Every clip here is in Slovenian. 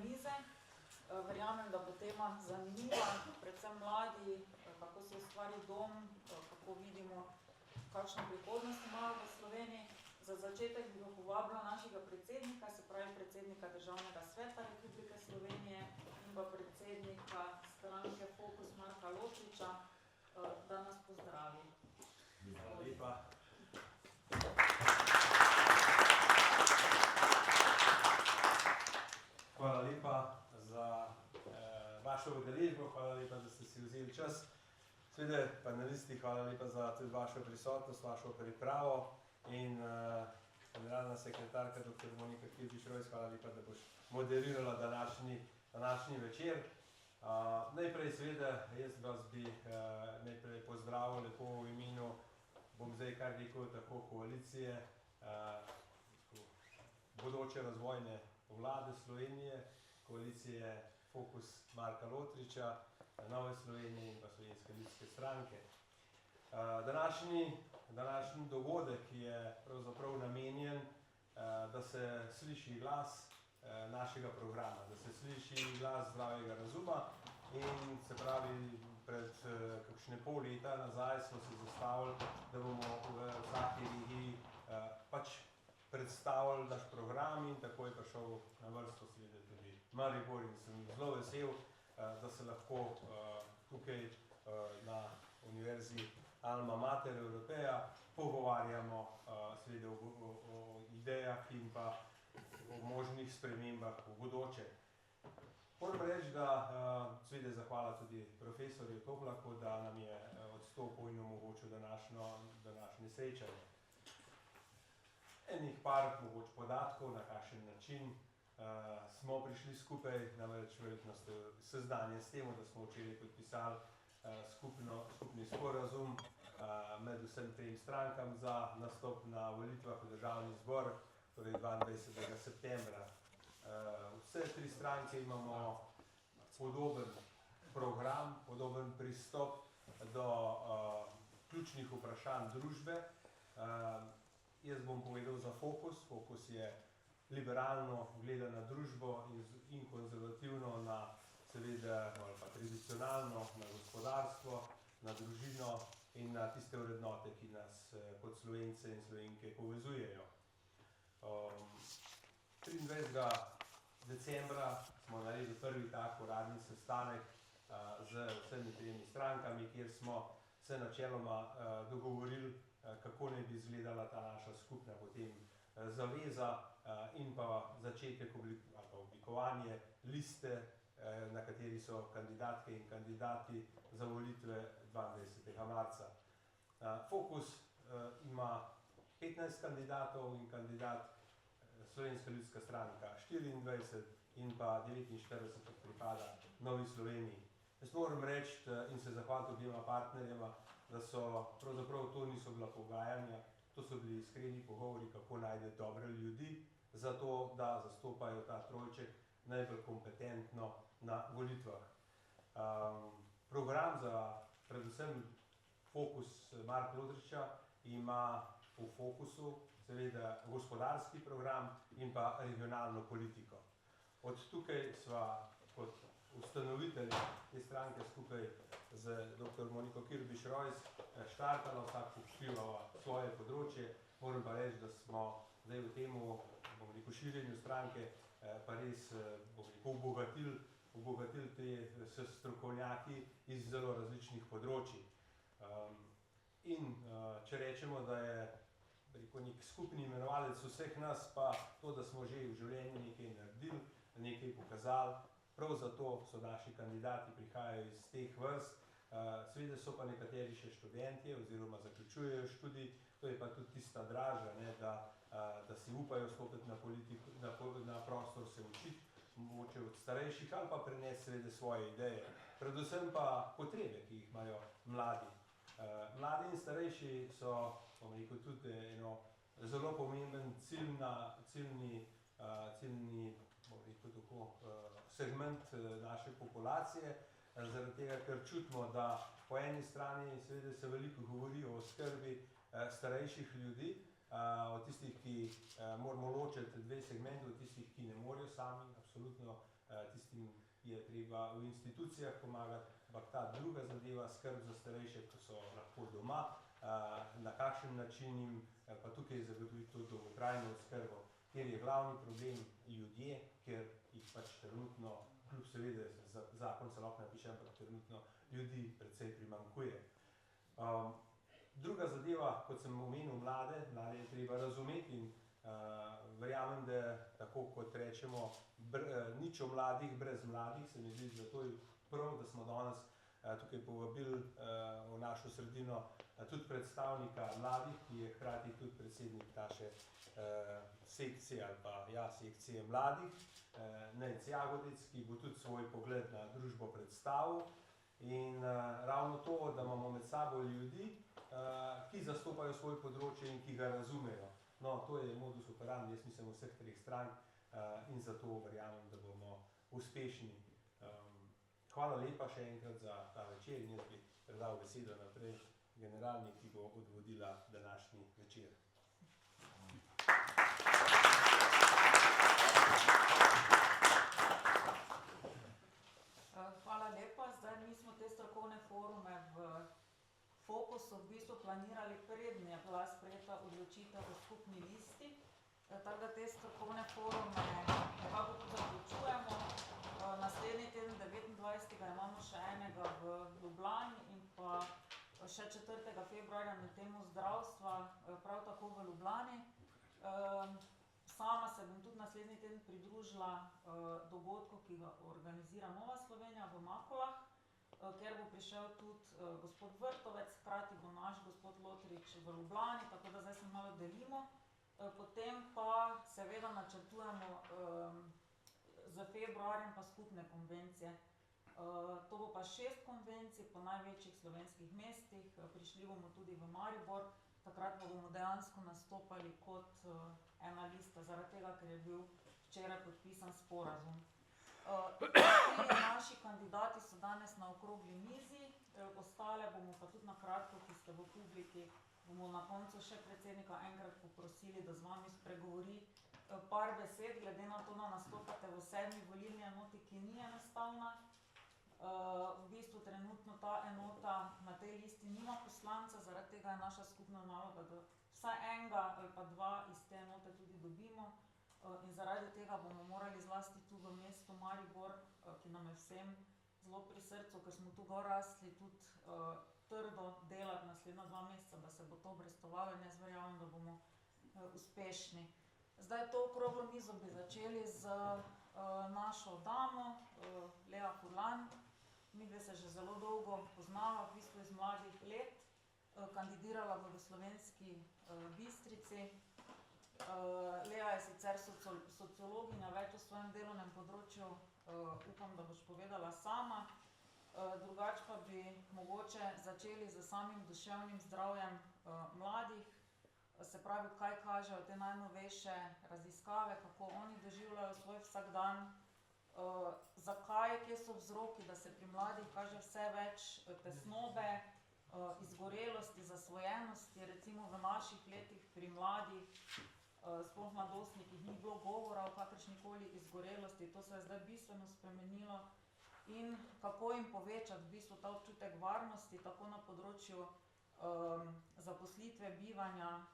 mize. Verjamem, da bo tema zanimiva, predvsem mladi, kako se ustvari dom, kako vidimo, kakšno prihodnost imajo v Sloveniji. Za začetek bi povabila našega predsednika, se pravi predsednika Državnega sveta Republike Slovenije in pa predsednika stranke Fokus Marka Lotriča, da nas pozdravi. Hvala lepa. Hvala lepa za vašo udeležbo, hvala lepa, da ste si vzeli čas. Seveda, panelisti, hvala lepa za tudi vašo prisotnost, vašo pripravo in generalna sekretarka dr. Monika Kirbiš-Rojs, hvala lepa, da boš moderirala današnji večer. Najprej seveda, jaz vas bi najprej pozdravil lepo v imenu, bom zdaj kar rekel, tako koalicije, bodoče razvojne vlade Slovenije, koalicije Fokus Marka Lotriča, Nove Slovenije in pa Slovenske ljudske stranke. Današnji dogodek je pravzaprav namenjen, da se sliši glas našega programa, da se sliši glas zdravega razuma in se pravi, pred kakšne pol leta nazaj smo se zastavili, da bomo v vsaki regiji pač predstavili naš program in tako je prišel na vrsto seveda tudi Maribor in sem zelo vesel, da se lahko tukaj na Univerzi Alma Mater Europeja pogovarjamo seveda o idejah in pa o možnih spremembah v bodoče. Moram reči, da seveda zahvala tudi profesorju Toplaku, da nam je odstopil in omogočil današnje srečanje. Enih par mogoče podatkov, na kakšen način smo prišli skupaj, namreč verjetno ste seznanjeni s tem, da smo včeraj podpisali skupni sporazum med vsem trem strankam za nastop na volitvah v Državni zbor, torej 22. septembra. Vse tri stranke imamo podoben program, podoben pristop do ključnih vprašanj družbe. Jaz bom povedal za Fokus. Fokus je liberalno gleda na družbo in konzervativno na seveda ali pa tradicionalno na gospodarstvo, na družino in na tiste vrednote, ki nas kot Slovence in Slovenke povezujejo. 23. decembra smo naredili prvi tak uradni sestanek z vsemi tremi strankami, kjer smo se načeloma dogovorili, kako naj bi izgledala ta naša skupna potem zaveza in pa začetek oblikovanje liste, na kateri so kandidatke in kandidati za volitve 22. marca. Fokus ima 15 kandidatov in kandidat Slovenska ljudska stranka 24 in pa 49 pripada Novi Sloveniji. Jaz moram reči in se zahvaliti obema partnerjema, da so pravzaprav to niso bila pogajanja, to so bili iskreni pogovori, kako najde dobre ljudi, zato da zastopajo ta trojček najbolj kompetentno na volitvah. Program za predvsem Fokus Marka Lotriča ima v fokusu seveda gospodarski program in pa regionalno politiko. Od tukaj sva kot ustanovitelji te stranke skupaj z dr. Moniko Kirbiš-Rojs štartala, vsak pokrivala svoje področje. Moram pa reči, da smo zdaj v temu širjenju stranke pa res obogatili te strokovnjaki iz zelo različnih področij. In če rečemo, da je nek skupni imenovalec vseh nas, pa to, da smo že v življenju nekaj naredili, nekaj pokazali, prav zato so naši kandidati prihajajo iz teh vrst, seveda so pa nekateri še študentje oziroma zaključujejo študij, to je pa tudi tista draža, da si upajo stopiti na prostor, se učiti, mogoče od starejših ali pa prenesti seveda svoje ideje, predvsem pa potrebe, ki jih imajo mladi. Mladi in starejši so, bom rekel, tudi eno zelo pomemben ciljni segment naše populacije, zaradi tega, ker čutimo, da po eni strani seveda se veliko govori o skrbi starejših ljudi, o tistih, ki moramo ločiti dve segmente, o tistih, ki ne morejo sami absolutno tistim je treba v institucijah pomagati, ampak ta druga zadeva, skrb za starejše, ko so lahko doma, na kakšen način jim pa tukaj zagotoviti to dolgotrajno oskrbo, kjer je glavni problem ljudje, ker jih pač trenutno, kljub seveda zakon se lahko napiše, ampak trenutno ljudi precej primanjkuje. Druga zadeva, kot sem omenil, mlade je treba razumeti in verjamem, da tako kot rečemo, nič o mladih brez mladih, se mi zdi, zato je prav, da smo danes tukaj povabili v našo sredino tudi predstavnika mladih, ki je hkrati tudi predsednik naše sekcije ali pa sekcije mladih, Nejc Jagodec, ki bo tudi svoj pogled na družbo predstavil. In ravno to, da imamo med sabo ljudi, ki zastopajo svoj področje in ki ga razumejo. No, to je modus operandi, jaz mislim, vseh treh strank in zato verjamem, da bomo uspešni. Hvala lepa še enkrat za ta večer in jaz bi predal besedo naprej generalni, ki bo odvodila današnji večer. Hvala lepa. Zdaj mi smo te strokovne forume v fokusu v bistvu planirali prednje je bila sprejeta odločitev o skupni listi, tako da te strokovne forume nekako tudi zaključujemo. Naslednji teden 29. imamo še enega v Ljubljani in pa še 4. februarja na temo zdravstva, prav tako v Ljubljani. Sama se bom tudi naslednji teden pridružila dogodku, ki ga organizira Nova Slovenija v Makolah, kjer bo prišel tudi gospod Vrtovec, hkrati bo naš gospod Lotrič v Ljubljani, tako da zdaj se malo delimo. Potem pa seveda načrtujemo za februarjem pa skupne konvencije. To bo pa 6 konvencij po največjih slovenskih mestih, prišli bomo tudi v Maribor, takrat pa bomo dejansko nastopali kot ena lista, zaradi tega, ker je bil včeraj podpisan sporazum. Naši kandidati so danes na okrogli mizi, ostale bomo pa tudi na kratko, ki ste v publiki, bomo na koncu še predsednika enkrat poprosili, da z vami spregovori par besed, glede na to, da nastopate v 7. volilni enoti, ki ni enostavna. V bistvu trenutno ta enota na tej listi nima poslanca, zaradi tega je naša skupna naloga, da vsaj enega ali pa dva iz te enote tudi dobimo. In zaradi tega bomo morali zlasti tu v mestu Maribor, ki nam je vsem zelo pri srcu, ker smo tu gor rasli, tudi trdo delati naslednja 2 meseca, da se bo to obrestovalo in jaz verjamem, da bomo uspešni. Zdaj to okroglo mizo bi začeli z našo damo, Lea Furlan. Midve se že zelo dolgo poznava, v bistvu iz mladih let, kandidirala v Slovenski Bistrici. Lea je sicer sociologinja, več o svojem delovnem področju, upam, da boš povedala sama. Drugače pa bi mogoče začeli z samim duševnim zdravjem mladih, se pravi, kaj kažejo te najnovejše raziskave, kako oni doživljajo svoj vsakdan, zakaj, kje so vzroki, da se pri mladih kaže vse več tesnobe, izgorelosti, zasvojenosti, recimo v naših letih pri mladih, sploh mladostnikih, ni bilo govora o kakršnikoli izgorelosti, to se je zdaj bistveno spremenilo in kako jim povečati v bistvu ta občutek varnosti, tako na področju zaposlitve, bivanja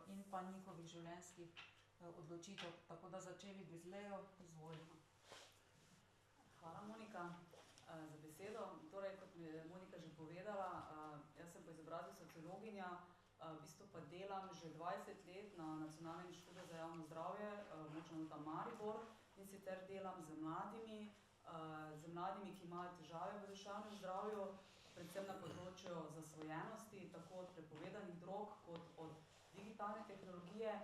in pa njihovih življenjskih odločitev. Tako da začeli bi z Leo, izvolimo. Hvala, Monika, za besedo. Torej, kot mi je Monika že povedala, jaz sem po izobrazbi sociologinja, v bistvu pa delam že 20 let na Nacionalnem inštitutu za javno zdravje, močna enota Maribor, in sicer delam z mladimi, ki imajo težave v duševnem zdravju, predvsem na področju zasvojenosti, tako od prepovedanih drog kot od digitalne tehnologije,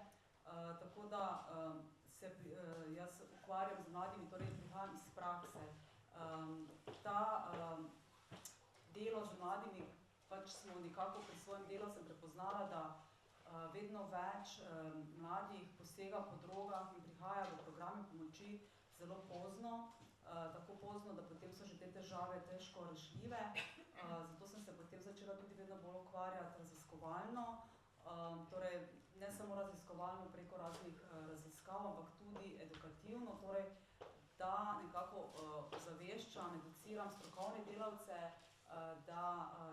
tako da jaz ukvarjam z mladimi, torej prihajam iz prakse. Delo z mladimi, pač smo nekako pri svojem delu sem prepoznala, da vedno več mladih posega po drogah in prihaja v programe pomoči zelo pozno, tako pozno, da potem so že te težave težko rešljive. Zato sem se potem začela tudi vedno bolj ukvarjati raziskovalno, torej ne samo raziskovalno preko raznih raziskav, ampak tudi edukativno, torej da da nekako ozaveščam, educiram strokovne delavce, da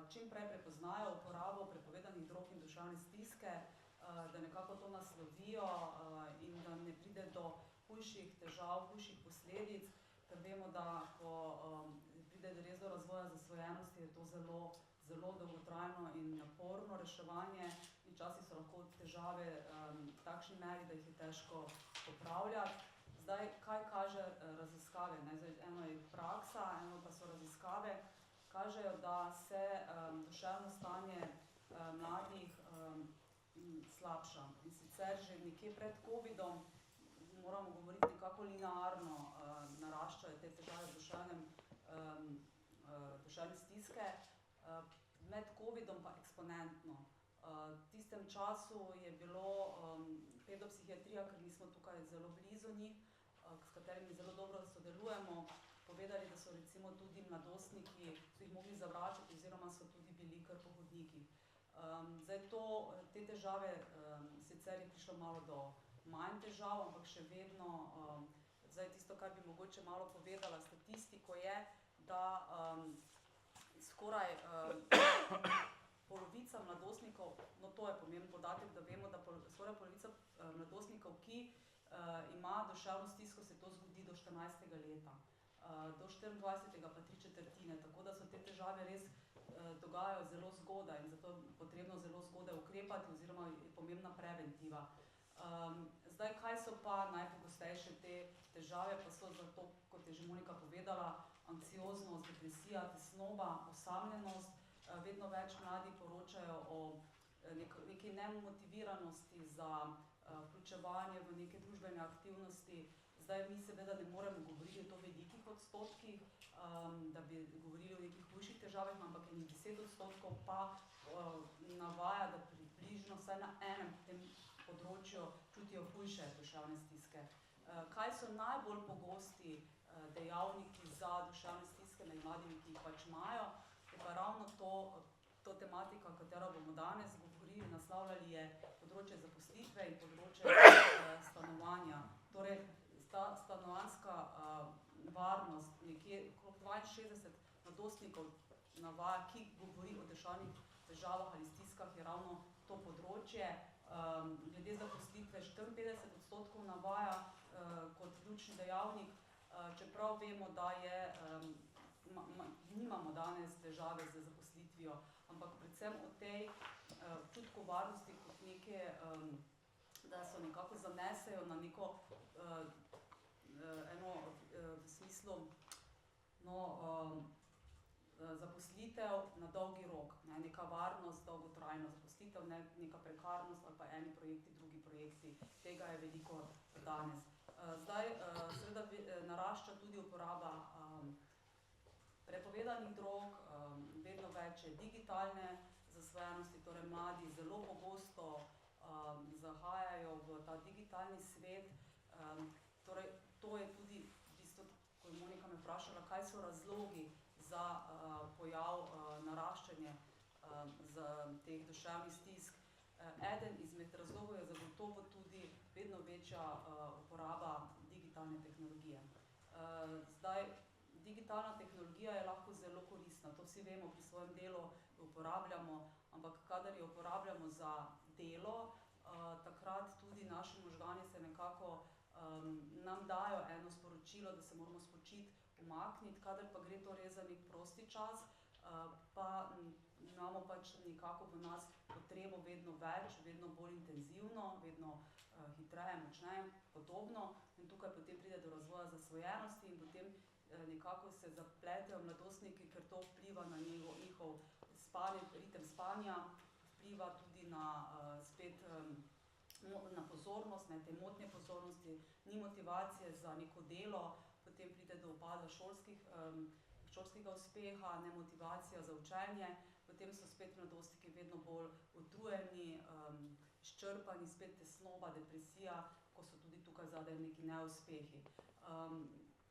čim prej prepoznajo uporabo prepovedanih drog in duševne stiske, da nekako to naslovijo in da ne pride do hujših težav, hujših posledic, ker vemo, da ko pride res do razvoja zasvojenosti, je to zelo dolgotrajno in naporno reševanje in včasih so lahko težave v takšni meri, da jih je težko popravljati. Zdaj, kaj kaže raziskave? Zdaj, eno je praksa, eno pa so raziskave, kažejo, da se duševno stanje mladih slabša. In sicer že nekje pred covidom, moramo govoriti nekako linearno, naraščajo te težave duševne stiske, med covidom pa eksponentno. V tistem času je bilo pedopsihiatrija, ker mi smo tukaj zelo blizu njih, s katerimi zelo dobro sodelujemo, povedali, da so recimo tudi mladostniki, so jih mogli zavračati oziroma so tudi bili kar po hodnikih. Zdaj te težave, sicer je prišlo malo do manj težav, ampak še vedno, zdaj tisto, kar bi mogoče malo povedala, statistiko je, da skoraj polovica mladostnikov, no to je pomemben podatek, da vemo, da skoraj polovica mladostnikov, ki ima duševno stisko, se to zgodi do 14. leta. Do 24. pa 3/4, tako da so te težave res dogajajo zelo zgodaj in zato je potrebno zelo zgodaj ukrepati oziroma je pomembna preventiva. Zdaj, kaj so pa najpogostejše te težave, pa so zato, kot je že Monika povedala, anksioznost, depresija, tesnoba, osamljenost, vedno več mladi poročajo o neki nemotiviranosti za vključevanje v neke družbene aktivnosti. Zdaj, mi seveda ne moremo govoriti o velikih odstotkih, da bi govorili o nekih hujših težavah, ampak 10% pa navaja, da približno vsaj na enem tem področju čutijo hujše duševne stiske. Kaj so najbolj pogosti dejavniki za duševne stiske med mladimi, ki jih pač imajo, je pa ravno to tematika, o katero bomo danes govorili, naslavljali je področje zaposlitve in področje stanovanja. Torej, ta stanovanjska varnost, nekje okrog 62 mladostnikov navaja, ki govori o duševnih težavah ali stiskah, je ravno to področje. Glede zaposlitve 54% navaja kot ključni dejavnik, čeprav vemo, da nimamo danes težave z zaposlitvijo, ampak predvsem o tej občutku varnosti kot neke, da so nekako zanesejo na neko v smislu zaposlitev na dolgi rok, neka varnost, dolgotrajna zaposlitev, neka prekarnost ali pa eni projekti, drugi projekti, tega je veliko danes. Zdaj, seveda narašča tudi uporaba prepovedanih drog, vedno več je digitalne zasvojenosti, torej mladi zelo pogosto zahajajo v ta digitalni svet. Torej, to je tudi bistvo, ko je Monika me vprašala, kaj so razlogi za pojav, naraščanje teh duševnih stisk. Eden izmed razlogov je zagotovo tudi vedno večja uporaba digitalne tehnologije. Zdaj, digitalna tehnologija je lahko zelo koristna, to vsi vemo, pri svojem delu uporabljamo, ampak kadar jo uporabljamo za delo, takrat tudi naši možgani se nekako nam dajo eno sporočilo, da se moramo spočiti, umakniti, kadar pa gre to res za nek prosti čas, pa imamo pač nekako v nas potrebo vedno več, vedno bolj intenzivno, vedno hitreje, močneje, podobno in tukaj potem pride do razvoja zasvojenosti in potem nekako se zapletejo mladostniki, ker to vpliva na njihov ritem spanja, vpliva tudi na spet na pozornost, te motnje pozornosti, ni motivacije za neko delo, potem pride do upada šolskega uspeha, nemotivacija za učenje, potem so spet mladostniki vedno bolj utrujeni, izčrpani, spet tesnoba, depresija, ko so tudi tukaj zadaj neki neuspehi.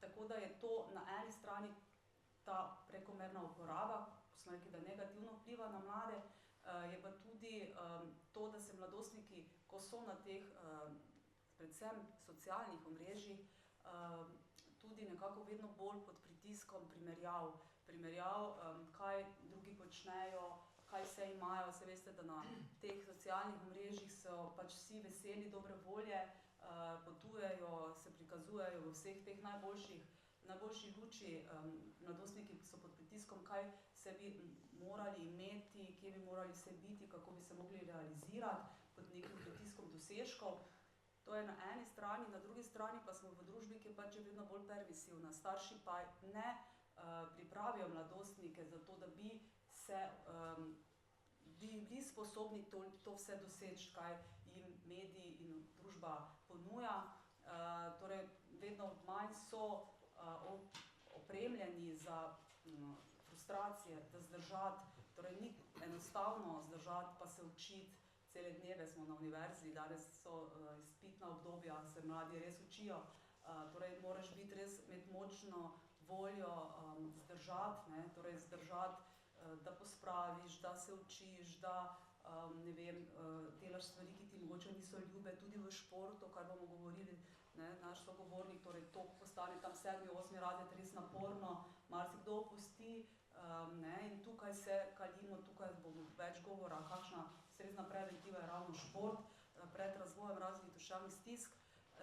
Tako da je to na eni strani ta prekomerna uporaba, ko smo rekli, da negativno vpliva na mlade, je pa tudi to, da se mladostniki, ko so na teh predvsem socialnih omrežjih, tudi nekako vedno bolj pod pritiskom primerjav, kaj drugi počnejo, kaj vse imajo. Se veste, da na teh socialnih mrežjih so pač vsi veseli, dobre volje, potujejo, se prikazujejo v vseh teh najboljši luči. Mladostniki so pod pritiskom, kaj se bi morali imeti, kje bi morali vse biti, kako bi se mogli realizirati pod nekim pritiskom dosežkov. To je na eni strani, na drugi strani pa smo v družbi, ki je pač vedno bolj permisivna. Starši pa ne pripravijo mladostnike za to, da bi bili sposobni to vse doseči, kaj jim mediji in družba ponuja. Torej, vedno manj so opremljeni za frustracije, da zdržati, torej ni enostavno zdržati pa se učiti. Cele dneve smo na univerzi, danes so izpitna obdobja, se mladi res učijo. Torej, moraš biti res, imeti močno voljo zdržati, ne? Torej, zdržati, da pospraviš, da se učiš, da ne vem, delaš stvari, ki ti mogoče niso ljube, tudi v športu, kar bomo govorili, ne? Naš sogovornik, torej to postane tam 7., 8. razred res naporno, marsikdo opusti, ne? In tukaj se kalimo, tukaj bomo več govora, kakšna ustrezna preventiva je ravno šport pred razvojem raznih duševnih stisk,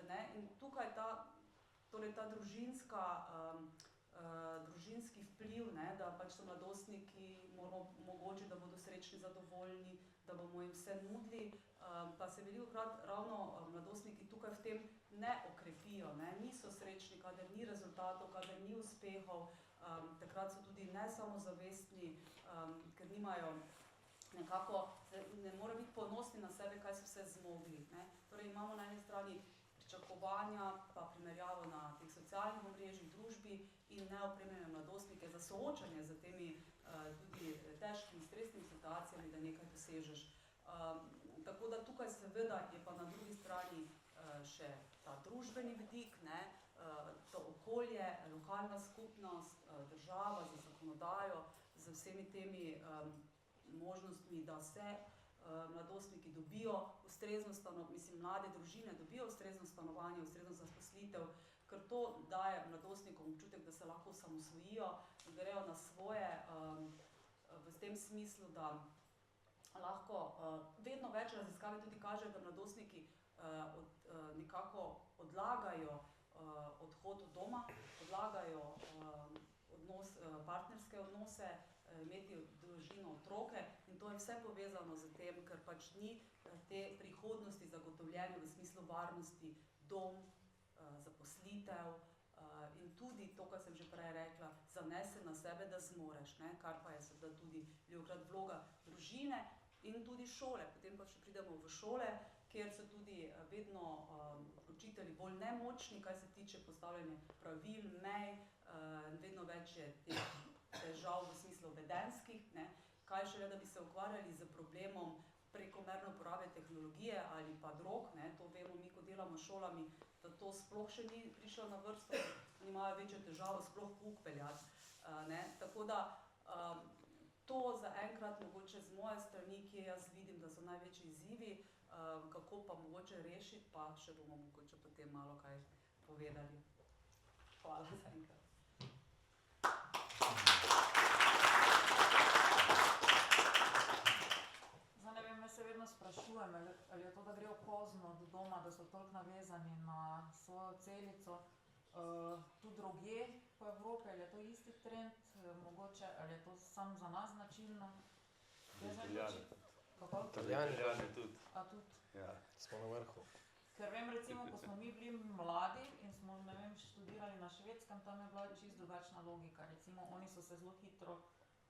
ne? In tukaj ta družinski vpliv, ne? Da pač so mladostniki mogoče, da bodo srečni, zadovoljni, da bomo jim vse nudili, pa se velikokrat ravno mladostniki tukaj v tem ne okrepijo, ne? Niso srečni, kadar ni rezultatov, kadar ni uspehov, takrat so tudi nesamozavestni, ker nimajo nekako, ne morejo biti ponosni na sebe, kaj so vse zmogli, ne? Torej imamo na eni strani pričakovanja, pa primerjavo na teh socialnih omrežjih, družbi in neopremljene mladostnike za soočanje z temi tudi težkimi, stresnimi situacijami, da nekaj dosežeš. Tako da tukaj seveda je pa na drugi strani še ta družbeni vidik, ne? To okolje, lokalna skupnost, država z zakonodajo, z vsemi temi možnostmi, da se mladostniki dobijo ustrezno mlade družine dobijo ustrezno stanovanje, ustrezno zaposlitev, ker to daje mladostnikom občutek, da se lahko osamosvojijo, da grejo na svoje, v tem smislu, da lahko vedno več raziskave tudi kažejo, da mladostniki nekako odlagajo odhod od doma, odlagajo partnerske odnose, imeti družino, otroke, in to je vse povezano z tem, ker pač ni te prihodnosti zagotovljene v smislu varnosti, dom, zaposlitev in tudi to, kar sem že prej rekla, zanese na sebe, da zmoreš, ne? Kar pa je seveda tudi velikokrat vloga družine in tudi šole. Potem pa še pridemo v šole, kjer so tudi vedno učitelji bolj nemočni, kaj se tiče postavljanja pravil, mej, vedno več je teh težav v smislu vedenjskih, ne? Kaj šele, da bi se ukvarjali z problemom prekomerne uporabe tehnologije ali pa drog, ne? To vemo mi, ko delamo s šolami, da to sploh še ni prišlo na vrsto, oni imajo večjo težavo sploh pouk peljati, ne? Tako da to zaenkrat mogoče z moje strani, kje jaz vidim, da so največji izzivi, kako pa mogoče rešiti, pa še bomo mogoče potem malo kaj povedali. Hvala zaenkrat. Se vedno sprašujem, ali je to, da grejo pozno do doma, da so toliko navezani na svojo celico, tu drugje po Evropi, ali je to isti trend, mogoče, ali je to samo za nas značilno? Italijani. Kako? Italijani tudi. A tudi? Ja, smo na vrhu. Ker vem, recimo, ko smo mi bili mladi in smo, ne vem, študirali na Švedskem, tam je bila čisto drugačna logika. Recimo, oni so se zelo hitro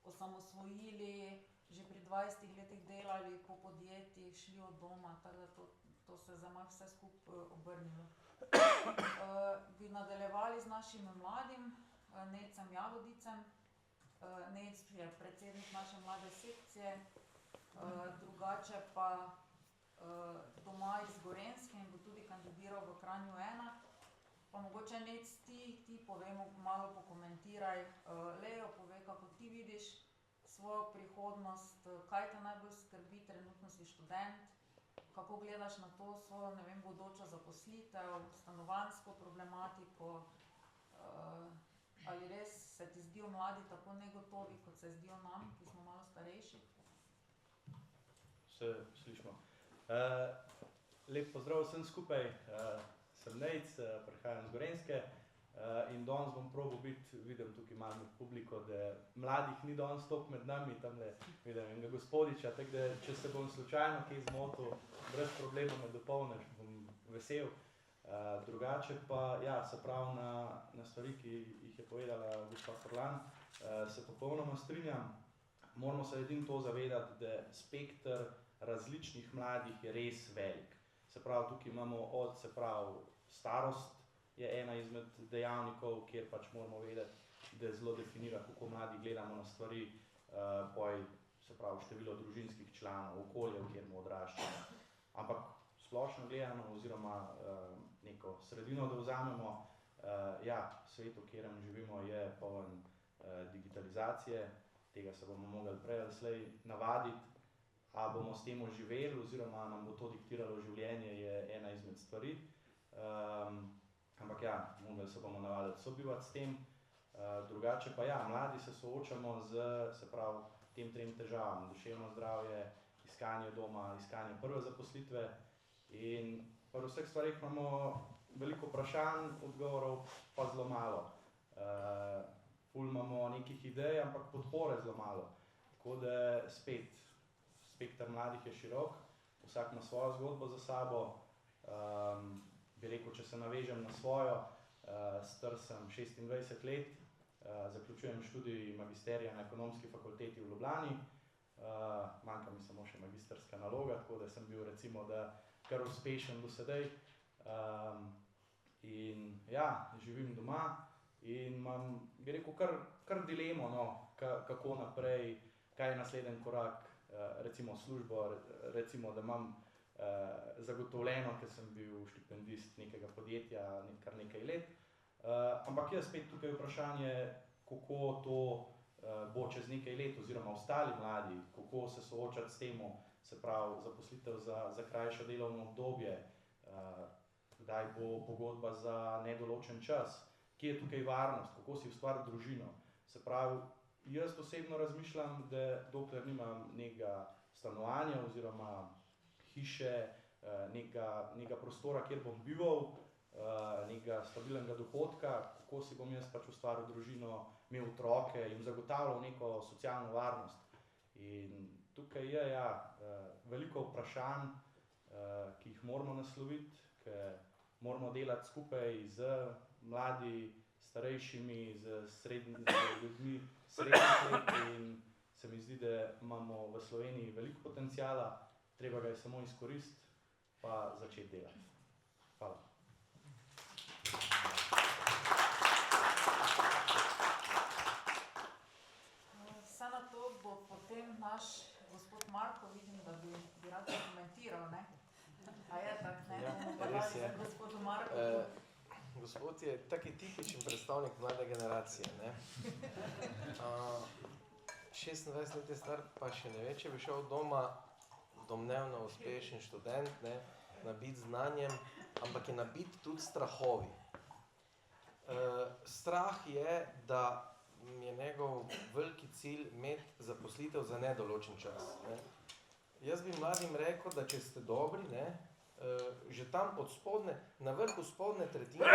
osamosvojili, že pri 20 letih delali po podjetjih, šli od doma, tako da to se za mah vse skupaj obrnilo. Bi nadaljevali z našim mladim, Necem Jagodicem. Nec je predsednik naše mlade sekcije, drugače pa doma iz Gorenjske in bo tudi kandidiral v Kranju 1. Pa mogoče Nec ti povemo, malo pokomentiraj. Leo, povej, kako ti vidiš svojo prihodnost, kaj te najbolj skrbi, trenutno si študent, kako gledaš na to svojo, ne vem, bodočo zaposlitev, stanovanjsko problematiko, Ali res se ti zdijo mladi tako negotovi, kot se zdijo nam, ki smo malo starejši? Se slišimo. Lep pozdrav vsem skupaj, sem Nejc, prihajam z Gorenjske in danes bom probal biti, vidim tukaj malo med publiko, da mladih ni danes toliko med nami, tamle vidim enega gospodiča, tako da če se bom slučajno kaj zmotil, brez problema me dopolniš, bom vesel. Drugače pa, ja, se pravi na stvari, ki jih je povedala gospa Furlan, se popolnoma strinjam. Moramo se edino to zavedati, da spekter različnih mladih je res velik. Se pravi, tukaj imamo se pravi, starost je ena izmed dejavnikov, kjer pač moramo vedeti, da zelo definira, kako mladi gledamo na stvari, se pravi, število družinskih članov, okolje, v kjer odraščamo. Ampak splošno gledano oziroma neko sredino, da vzamemo, svet, v katerem živimo, je poln digitalizacije, tega se bomo mogli prej ali slej navaditi, a bomo s tem živeli oziroma nam bo to diktiralo življenje, je ena izmed stvari. Ampak mogli se bomo navaditi sobivati s tem. Drugače pa mladi se soočamo z, se pravi, tem trem težavam, duševno zdravje, iskanje doma, iskanje prve zaposlitve in pri vseh stvarih imamo veliko vprašanj, odgovorov pa zelo malo. Ful imamo nekih idej, ampak podpore zelo malo. Tako da spet, spekter mladih je širok, vsak ima svojo zgodbo za sabo. Bi rekel, če se navežem na svojo, star sem 26 let, zaključujem študij magisterija na Ekonomski fakulteti v Ljubljani. Manjka mi samo še magistrska naloga, tako da sem bil recimo, da kar uspešen do sedaj. In živim doma in imam, bi rekel, kar dilemo, kako naprej, kaj je naslednji korak, recimo službo, recimo, da imam zagotovljeno, ker sem bil štipendist nekega podjetja kar nekaj let. Ampak je spet tukaj vprašanje, kako to bo čez nekaj let oziroma ostali mladi, kako se soočati s temu, se pravi, zaposlitev za krajše delovno obdobje, kdaj bo pogodba za nedoločen čas, kje je tukaj varnost, kako si ustvariti družino. Se pravi, jaz osebno razmišljam, da dokler nimam nekega stanovanja oziroma hiše, nekega prostora, kjer bom bival, nekega stabilnega dohodka, kako si bom jaz pač ustvaril družino, imel otroke in zagotavljal neko socialno varnost. In tukaj je veliko vprašanj, ki jih moramo nasloviti, ker moramo delati skupaj z mladi, starejšimi, z ljudmi srednjih let in se mi zdi, da imamo v Sloveniji veliko potenciala, treba ga je samo izkoristiti pa začeti delati. Hvala. Vse na to bo potem naš gospod Marko, vidim, da bi rad komentiral, ne? A je tak, ne? Bomo pa dali za gospodu Marko. Gospod je taki tipičen predstavnik mlade generacije, ne? 26 let je star, pa še ne ve, če bi šel doma, domnevno uspešen študent, ne, nabit znanjem, ampak je nabit tudi strahovi. Strah je, da je njegov veliki cilj imeti zaposlitev za nedoločen čas. Ne. Jaz bi mladim rekel, da če ste dobri, ne, že tam od spodne, na vrhu spodne tretjine,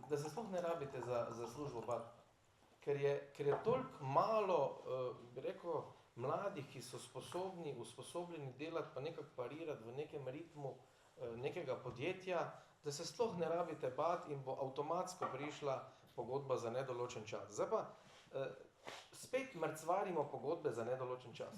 da se sploh ne rabite za službo bati. Ker je toliko malo, bi rekel, mladih, ki so usposobljeni delati pa nekako parirati v nekem ritmu nekega podjetja, da se sploh ne rabite bati in bo avtomatsko prišla pogodba za nedoločen čas. Zdaj pa spet mrcvarimo pogodbe za nedoločen čas.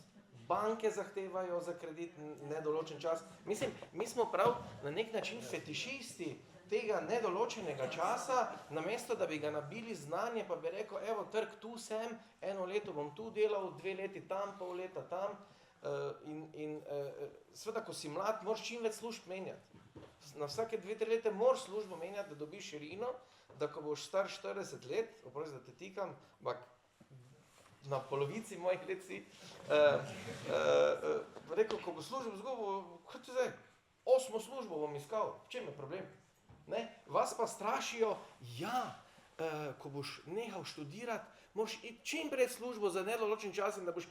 Banke zahtevajo za kredit nedoločen čas. Mislim, mi smo prav na nek način fetišisti tega nedoločenega časa, namesto da bi ga nabili znanje, pa bi rekel, evo, trg tu sem, 1 leto bom tu delal, 2 leti tam, pol leta tam. Seveda, ko si mlad, moraš čim več služb menjati. Na vsake 2-3 leta moraš službo menjati, da dobiš širino, da ko boš star 40 let, oprosti, da te tikam, ampak na polovici mojih let si, rekel, ko bo službo zgubil, kaj ti zdaj, 8 službo bom iskal, v čem je problem? Ne? Vas pa strašijo, ko boš nehal študirati, moraš iti čim prej v službo za nedoločen čas in da boš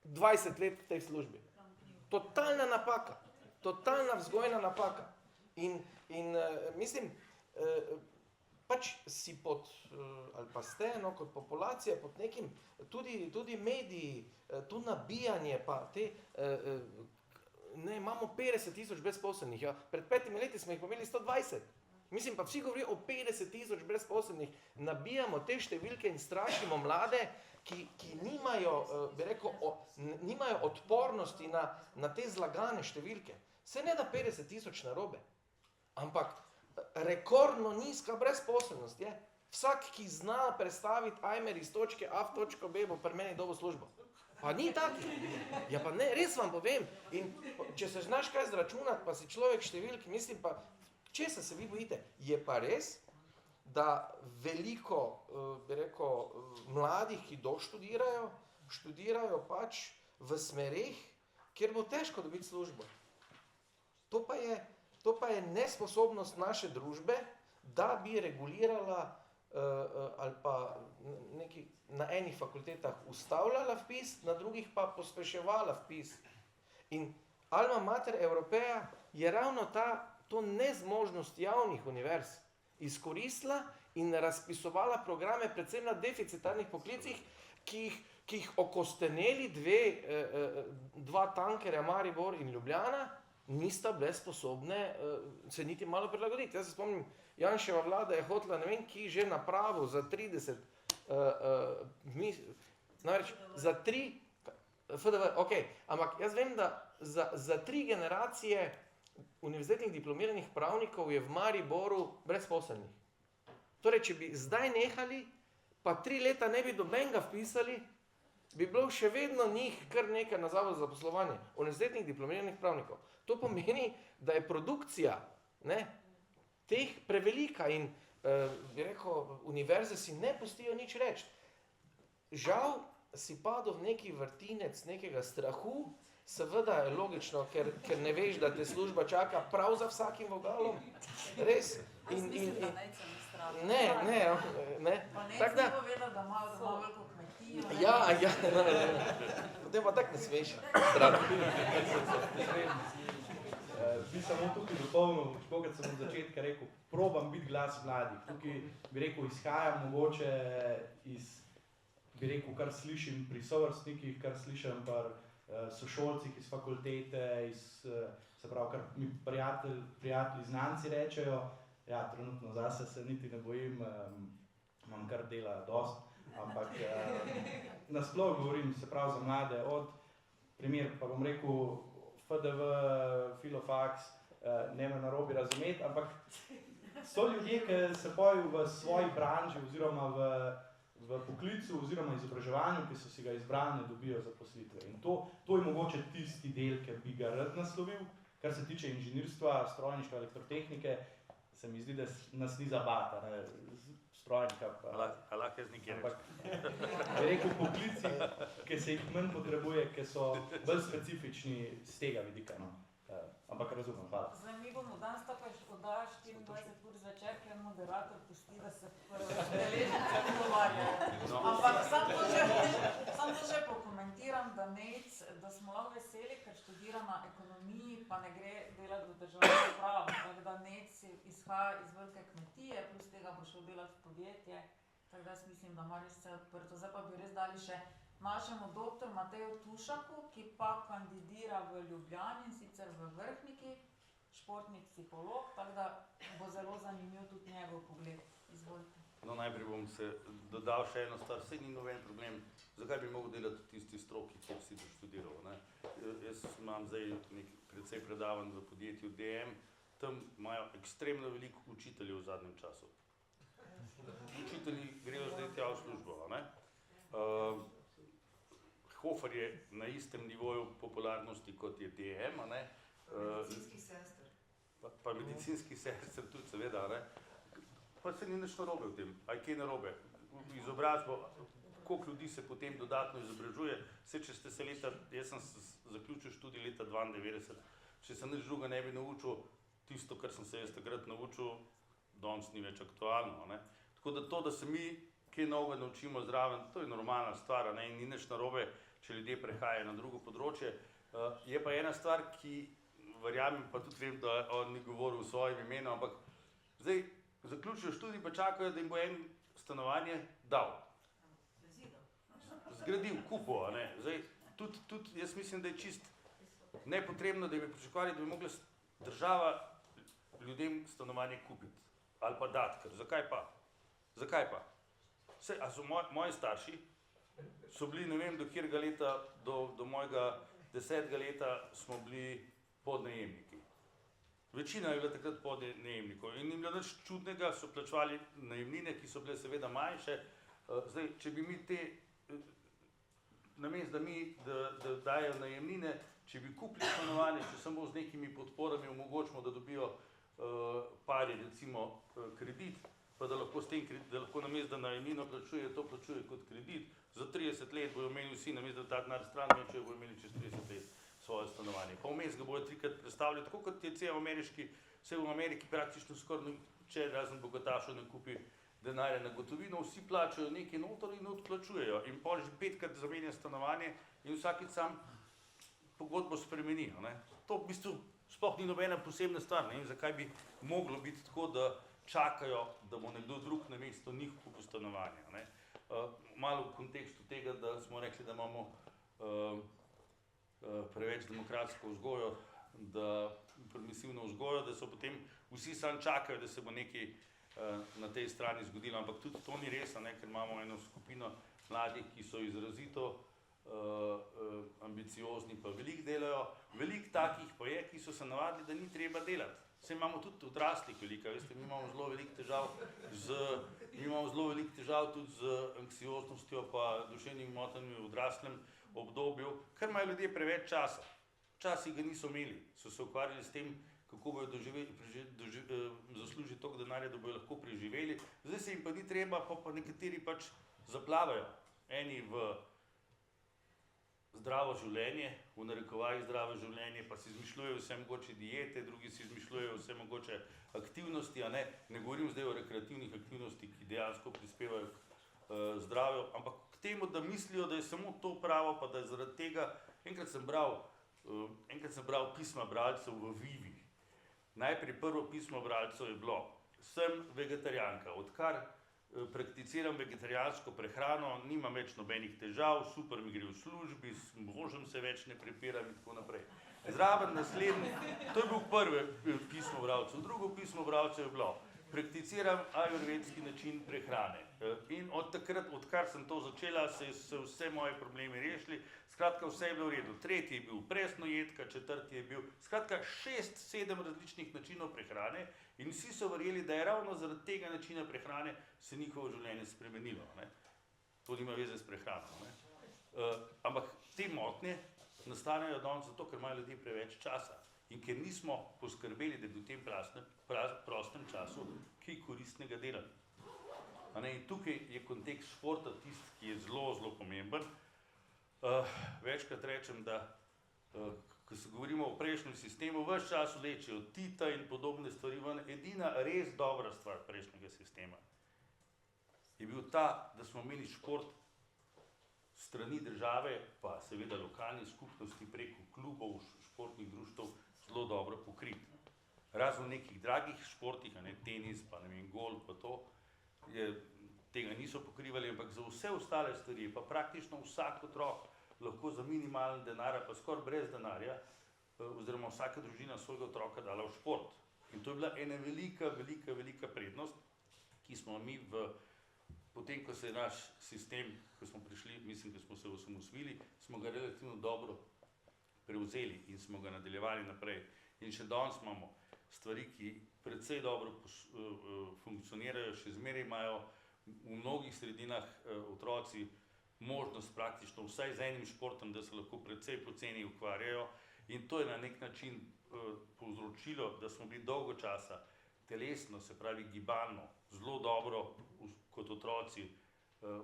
20 let v tej službi. Totalna napaka, totalna vzgojna napaka. In mislim, pač si pod, ali pa ste, no, kot populacija, pod nekim, tudi mediji, to nabijanje, pa te, ne, imamo 50 000 brezposelnih, ja. Pred 5 leti smo jih imeli 120. Mislim, pa vsi govorijo o 50 000 brezposelnih, nabijamo te številke in strašimo mlade, ki nimajo, bi rekel, nimajo odpornosti na te zlagane številke. Se ne da 50 000 narobe, ampak rekordno nizka brezposelnost je. Vsak, ki zna prestaviti ajmer iz točke A v točko B, bo pri meni dobil službo. Pa ni taki. Ja pa ne, res vam povem. In če se znaš kaj zračunati, pa si človek številk, mislim pa, česa se vi bojite? Je pa res, da veliko, bi rekel, mladih, ki študirajo pač v smereh, kjer bo težko dobiti službo. To pa je nesposobnost naše družbe, da bi regulirala ali pa na enih fakultetah ustavljala vpis, na drugih pa pospeševala vpis. In Alma Mater Europeja je ravno to nezmožnost javnih univerz izkoristila in razpisovala programe predvsem na deficitarnih poklicih, ki jih okosteneli dva tankerja Maribor in Ljubljana, nista bile sposobne se niti malo prilagoditi. Jaz se spomnim, Janševa vlada je hotela, ne vem, ki že napravil za 30, namreč za 3, FDV, ok, ampak jaz vem, da za 3 generacije univerzitetnih diplomiranih pravnikov je v Mariboru brezposelnih. Torej, če bi zdaj nehali, pa 3 leta ne bi dobenega vpisali, bi bilo še vedno njih kar nekaj na Zavodu za zaposlovanje, univerzitetnih diplomiranih pravnikov. To pomeni, da je produkcija, ne, teh prevelika in, bi rekel, univerze si ne pustijo nič reči. Žal si padel v neki vrtinec nekega strahu, seveda je logično, ker ne veš, da te služba čaka prav za vsakim vogalom. Res. Mislim, da Nejca ni strah. Ne. Pa Nejc ni povedal, da imajo zelo veliko kmetijo. Ja. Potem pa tak ne smeš. Bi samo tukaj dopolnil, tako kot sem od začetka rekel, probam biti glas mladih. Tukaj bi rekel, izhajam mogoče iz, bi rekel, kar slišim pri sovrstnikih, kar slišim pri sošolcih iz fakultete, se pravi, kar mi prijatelji znanci rečejo. Ja, trenutno zase se niti ne bojim, imam kar dela dost, ampak nasploh govorim, se pravi, za mlade, od primer, pa bom rekel, FDV, Filofax, ne me narobe razumeti, ampak so ljudje, ki se pojejo v svoji branži oziroma v poklicu oziroma izobraževanju, ki so si ga izbrali, ne dobijo zaposlitve. In to je mogoče tisti del, ki bi ga rad naslovil, kar se tiče inženirstva, strojništva, elektrotehnike, se mi zdi, da nas ni zabata, ne, strojnika pa... Lahko jaz nekaj ampak, bi rekel, poklici, ki se jih manj potrebuje, ki so bolj specifični z tega vidika, no. Ampak razumem, hvala. Zdaj, mi bomo danes tako oddaja 24 ur zvečer, ker moderator pusti, da se udeleženci pogovarjajo. Ampak sam to že pokomentiram, da Nejc, da smo lahko veseli, ker študira na ekonomiji, pa ne gre delati v državno upravo. Tako da Nejc izhaja iz velike kmetije, plus tega bo šel delati v podjetje. Tako da jaz mislim, da ima res vse odprto. Zdaj pa bi res dali še našemu doktor Mateju Tušaku, ki pa kandidira v Ljubljani, sicer v Vrhniki, športni psiholog, tako da bo zelo zanimiv tudi njegov pogled. Izvolite. No, najprej bom se dodal še eno stvar, saj ni noben problem, zakaj bi mogel delati v tisti stroki, kjer si doštudiral, ne? Jaz imam zdaj precej predavanj v podjetju DM, tam imajo ekstremno veliko učiteljev v zadnjem času. Učitelji grejo zdaj tja v službo, ne? Hofer je na istem nivoju popularnosti, kot je DM, ne? Medicinskih sester. Pa medicinskih sester tudi, seveda, ne? Pa se ni nič narobe v tem, aj kaj narobe. Izobrazbo, koliko ljudi se potem dodatno izobražuje, vse če ste se jaz sem zaključil študij leta 92, če se nič druga ne bi naučil, tisto, kar sem se jaz takrat naučil, danes ni več aktualno, ne? Tako da to, da se mi kaj novega naučimo zraven, to je normalna stvar, ne, in ni nič narobe, če ljudje prehajajo na drugo področje. Je pa ena stvar, ki verjamem, pa tudi vem, da on ni govoril v svojem imenu, ampak zdaj zaključijo študij, pa čakajo, da jim bo en stanovanje dal. Zgradil, kupil, a ne. Zdaj, tudi jaz mislim, da je čist nepotrebno, da bi pričakovali, da bi mogla država ljudem stanovanje kupiti ali pa dati, ker zakaj pa? Zakaj pa? Saj, a so moji starši so bili, ne vem, do katerega leta, do mojega 10. leta smo bili podnajemniki. Večina je bila takrat podnajemnikov in ni bilo nič čudnega, so plačevali najemnine, ki so bile seveda manjše. Zdaj, če bi mi te, namesto da dajo najemnine, če bi kupili stanovanje, če samo z nekimi podporami omogočimo, da dobijo pari recimo kredit, pa da lahko, da lahko namesto da najemnino plačuje, to plačuje kot kredit, za 30 let bojo imeli vsi, namesto da ta denar stran mečejo, bojo imeli čez 30 let svoje stanovanje. Pa vmes ga bojo trikrat predstavljali, tako kot je cel ameriški, vse v Ameriki praktično skoraj, če razen bogatašov ne kupi denarja na gotovino, vsi plačajo nekaj notor in odplačujejo. In pol že 5-krat zamenja stanovanje in vsakič sam pogodbo spremeni. Ne? To v bistvu sploh ni nobena posebna stvar. Ne? In zakaj bi moglo biti tako, da čakajo, da bo nekdo drug namesto njih kupil stanovanja. Ne? Malo v kontekstu tega, da smo rekli, da imamo preveč demokratsko vzgojo, da permisivno vzgojo, da so potem vsi sam čakajo, da se bo nekaj na tej strani zgodilo, ampak tudi to ni res, ne, ker imamo eno skupino mladih, ki so izrazito ambiciozni, pa veliko delajo, veliko takih pa je, ki so se navadili, da ni treba delati. Vse imamo tudi odraslih veliko, veste, mi imamo zelo veliko težav tudi z anksioznostjo pa duševnimi motnjami v odraslem obdobju, ker imajo ljudje preveč časa. Včasih ga niso imeli, so se ukvarjali s tem, kako bojo zaslužiti toliko denarja, da bojo lahko preživeli. Zdaj se jim pa ni treba, pa nekateri pač zaplavajo. Eni v zdravo življenje, v narekovajih zdravo življenje, pa si izmišljujejo vse mogoče diete, drugi si izmišljujejo vse mogoče aktivnosti, a ne govorim zdaj o rekreativnih aktivnostih, ki dejansko prispevajo k zdravju, ampak k temu, da mislijo, da je samo to pravo, pa da je zaradi tega, enkrat sem bral pisma bralcev v Vivi. Najprej prvo pismo bralcev je bilo: sem vegetarijanka, odkar prakticiram vegetarijansko prehrano, nimam več nobenih težav, super mi gre v službi, s možem se več ne prepiram in tako naprej. Zraven naslednji, to je bil prvi pismo bralcev, drugo pismo bralcev je bilo: prakticiram ajurvedski način prehrane. In od takrat, odkar sem to začela, se vse moje problemi rešili, skratka vse je bilo v redu. Tretji je bil presnojedka, četrti je bil, skratka 6-7 različnih načinov prehrane in vsi so verjeli, da je ravno zaradi tega načina prehrane se njihovo življenje spremenilo. Ne? To nima veze s prehrano. Ne? Ampak te motnje nastanejo danes zato, ker imajo ljudje preveč časa in ker nismo poskrbeli, da bi v tem prostem času kaj koristnega delali. In tukaj je kontekst športa tisti, ki je zelo, zelo pomemben. Večkrat rečem, da ko se govorimo o prejšnjem sistemu, ves čas vlečejo Tita in podobne stvari ven. Edina res dobra stvar prejšnjega sistema je bil ta, da smo imeli šport strani države, pa seveda lokalnih skupnosti preko klubov, športnih društev zelo dobro pokrit. Razen v nekih dragih športih, tenis, pa ne vem, golf, pa to, tega niso pokrivali, ampak za vse ostale stvari pa praktično vsak otrok lahko za minimalen denar, pa skoraj brez denarja, oziroma vsaka družina svojega otroka dala v šport. In to je bila ena velika prednost, ki smo mi potem, ko se je naš sistem, ko smo prišli, mislim, da smo se osamosvojili, smo ga relativno dobro prevzeli in smo ga nadaljevali naprej. In še danes imamo stvari, ki precej dobro funkcionirajo, še zmeraj imajo v mnogih sredinah otroci možnost praktično vsaj z enim športom, da se lahko precej poceni ukvarjajo. In to je na nek način povzročilo, da smo bili dolgo časa telesno, se pravi gibalno, zelo dobro kot otroci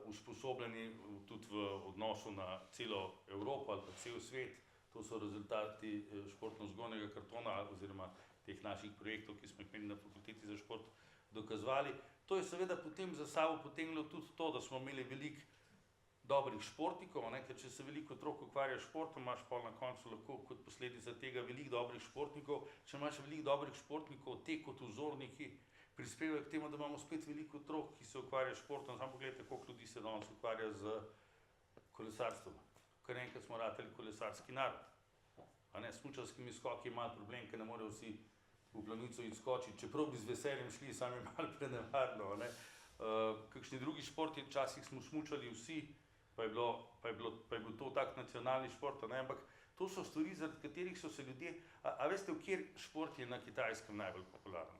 usposobljeni tudi v odnosu na celo Evropo ali pa cel svet. To so rezultati športno-vzgojnega kartona oziroma teh naših projektov, ki smo jih imeli na fakulteti za šport, dokazovali. To je seveda potem za sabo potegnilo tudi to, da smo imeli veliko dobrih športnikov, ne, ker če se veliko otrok ukvarja s športom, imaš pa na koncu lahko kot posledica tega veliko dobrih športnikov. Če imaš veliko dobrih športnikov, te kot vzorniki prispevajo k temu, da imamo spet veliko otrok, ki se ukvarjajo s športom. Samo pogledajte, koliko ljudi se danes ukvarja z kolesarstvom. Kar enkrat smo ratali kolesarski narod. A ne, s smučarskimi skoki je malo problem, ker ne morejo vsi v planico izskočiti, čeprav bi z veseljem šli, sam je malo prenevarno. Kakšni drugi športi, včasih smo smučali vsi, pa je bil to tak nacionalni šport, ne? Ampak to so stvari, zaradi katerih so se ljudje... A veste, v kjer šport je na Kitajskem najbolj popularen?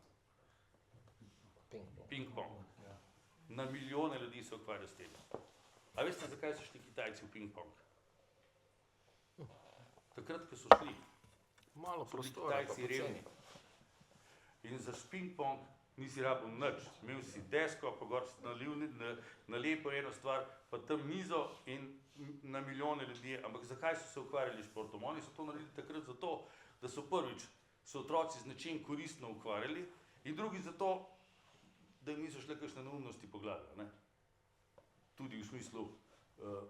Ping-pong. Na milijone ljudi se ukvarja s tem. A veste, zakaj so šli Kitajci v ping-pong? Takrat, ko so šli, Malo so bili prostora, pa Kitajci poceni. revni. In za ping-pong nisi rabil nič. Imel si desko, pa gor si nalepo eno stvar, pa tam mizo in na milijone ljudi. Ampak zakaj so se ukvarjali s športom? Oni so to naredili takrat zato, da so prvič se otroci z nečim koristno ukvarjali in drugi zato, da jim niso šle kakšne neumnosti po glavi, ne? Tudi v smislu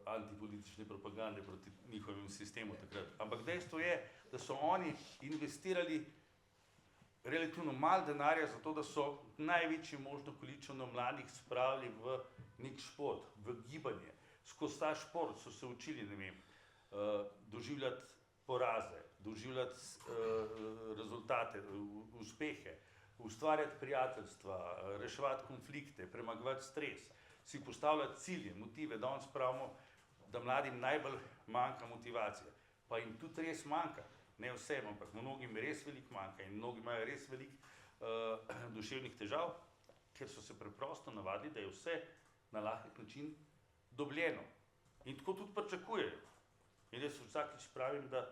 antipolitične propagande proti njihovemu sistemu takrat. Ampak dejstvo je, da so oni investirali relativno malo denarja za to, da so največjo možno količino mladih spravili v nek šport, v gibanje. Skozi ta šport so se učili, ne vem, doživljati poraze, doživljati rezultate, uspehe, ustvarjati prijateljstva, reševati konflikte, premagovati stres, si postavljati cilje, motive. Danes pravimo, da mladim najbolj manjka motivacija. Pa jim tudi res manjka. Ne vsem, ampak mnogim res veliko manjka in mnogi imajo res veliko duševnih težav, ker so se preprosto navadili, da je vse na lahek način dobljeno. In tako tudi pričakujejo. In jaz vsakič pravim, da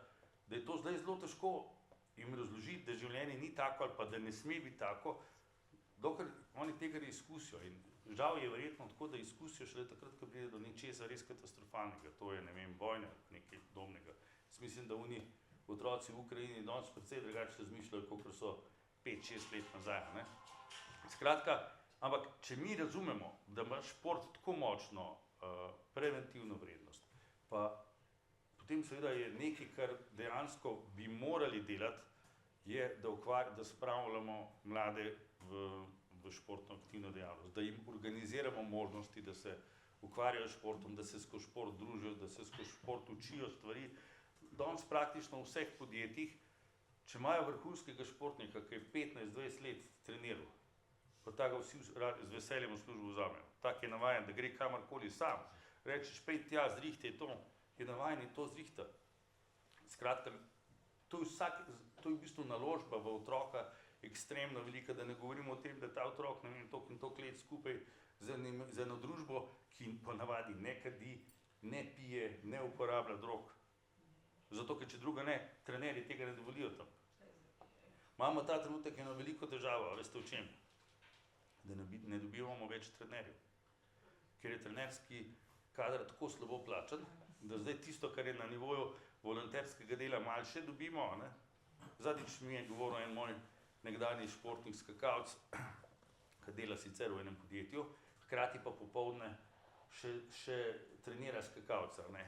je to zdaj zelo težko jim razložiti, da življenje ni tako ali pa da ne sme biti tako, dokler oni tega ne izkusijo. In žal je verjetno tako, da izkusijo šele takrat, ko pride do nečesa res katastrofalnega. To je, ne vem, vojna, nekaj domnega. Jaz mislim, da oni otroci v Ukrajini danes precej drugače razmišljajo, kot so 5-6 let nazaj. Ne? Skratka, ampak če mi razumemo, da ima šport tako močno preventivno vrednost, pa potem seveda je nekaj, kar dejansko bi morali delati, je, da spravljamo mlade v športno aktivno dejavnost, da jim organiziramo možnosti, da se ukvarjajo s športom, da se skozi šport družijo, da se skozi šport učijo stvari. Danes praktično v vseh podjetjih, če imajo vrhunskega športnika, ki je 15-20 let treniral, pa ta ga vsi z veseljem v službo vzamejo. Tak je navajen, da gre kamorkoli sam. Rečeš, pej tja, zrihtaj to, je navajen in to zrihta. Skratka, to je v bistvu naložba v otroka ekstremno velika, da ne govorimo o tem, da ta otrok, ne vem, toliko in toliko let skupaj z eno družbo, ki ponavadi ne kadi, ne pije, ne uporablja drog. Zato, ker če druga ne, trenerji tega ne dovolijo tam. Imamo ta trenutek eno veliko težavo, veste v čem? Da ne dobivamo več trenerjev. Ker je trenerski kader tako slabo plačan, da zdaj tisto, kar je na nivoju volonterskega dela, malo še dobimo. Ne? Zadnjič mi je govoril en moj nekdanji športnik skakalec, ki dela sicer v enem podjetju, hkrati pa popoldne še trenira skakalca. Ne?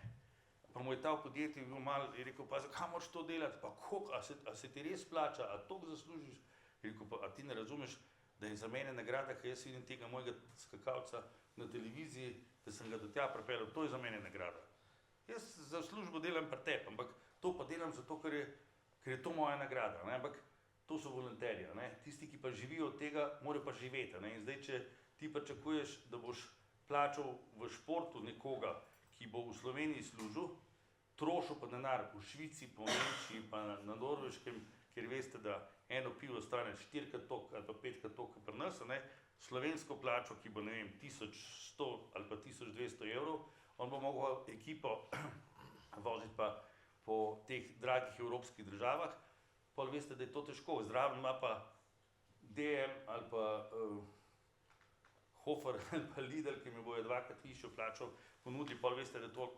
Pa mu je ta v podjetju bil malo, je rekel, pa zakaj moraš to delati, pa koliko, a se ti res plača, a toliko zaslužiš? Je rekel, pa a ti ne razumeš, da je za mene nagrada, ker jaz vidim tega mojega skakalca na televiziji, da sem ga do tja pripeljal, to je za mene nagrada. Jaz za službo delam pri tebi, ampak to pa delam zato, ker je to moja nagrada, ne? Ampak to so volonterji, ne? Tisti, ki pa živijo od tega, morajo pa živeti, ne? In zdaj, če ti pričakuješ, da boš plačal v športu nekoga, ki bo v Sloveniji služil, trošil pa denar v Švici, po Nemčiji, pa na Norveškem, kjer veste, da eno pivo stane 4-krat toliko ali pa 5-krat toliko pri nas, ne? Slovensko plačo, ki bo, ne vem, 1100 ali pa 1200 evrov, on bo mogel ekipo voziti pa po teh dragih evropskih državah, pa veste, da je to težko. Zraven ima pa DM ali pa Hofer ali pa Lidl, ki mi bojo dvakrat višjo plačo ponudili, pa veste, da to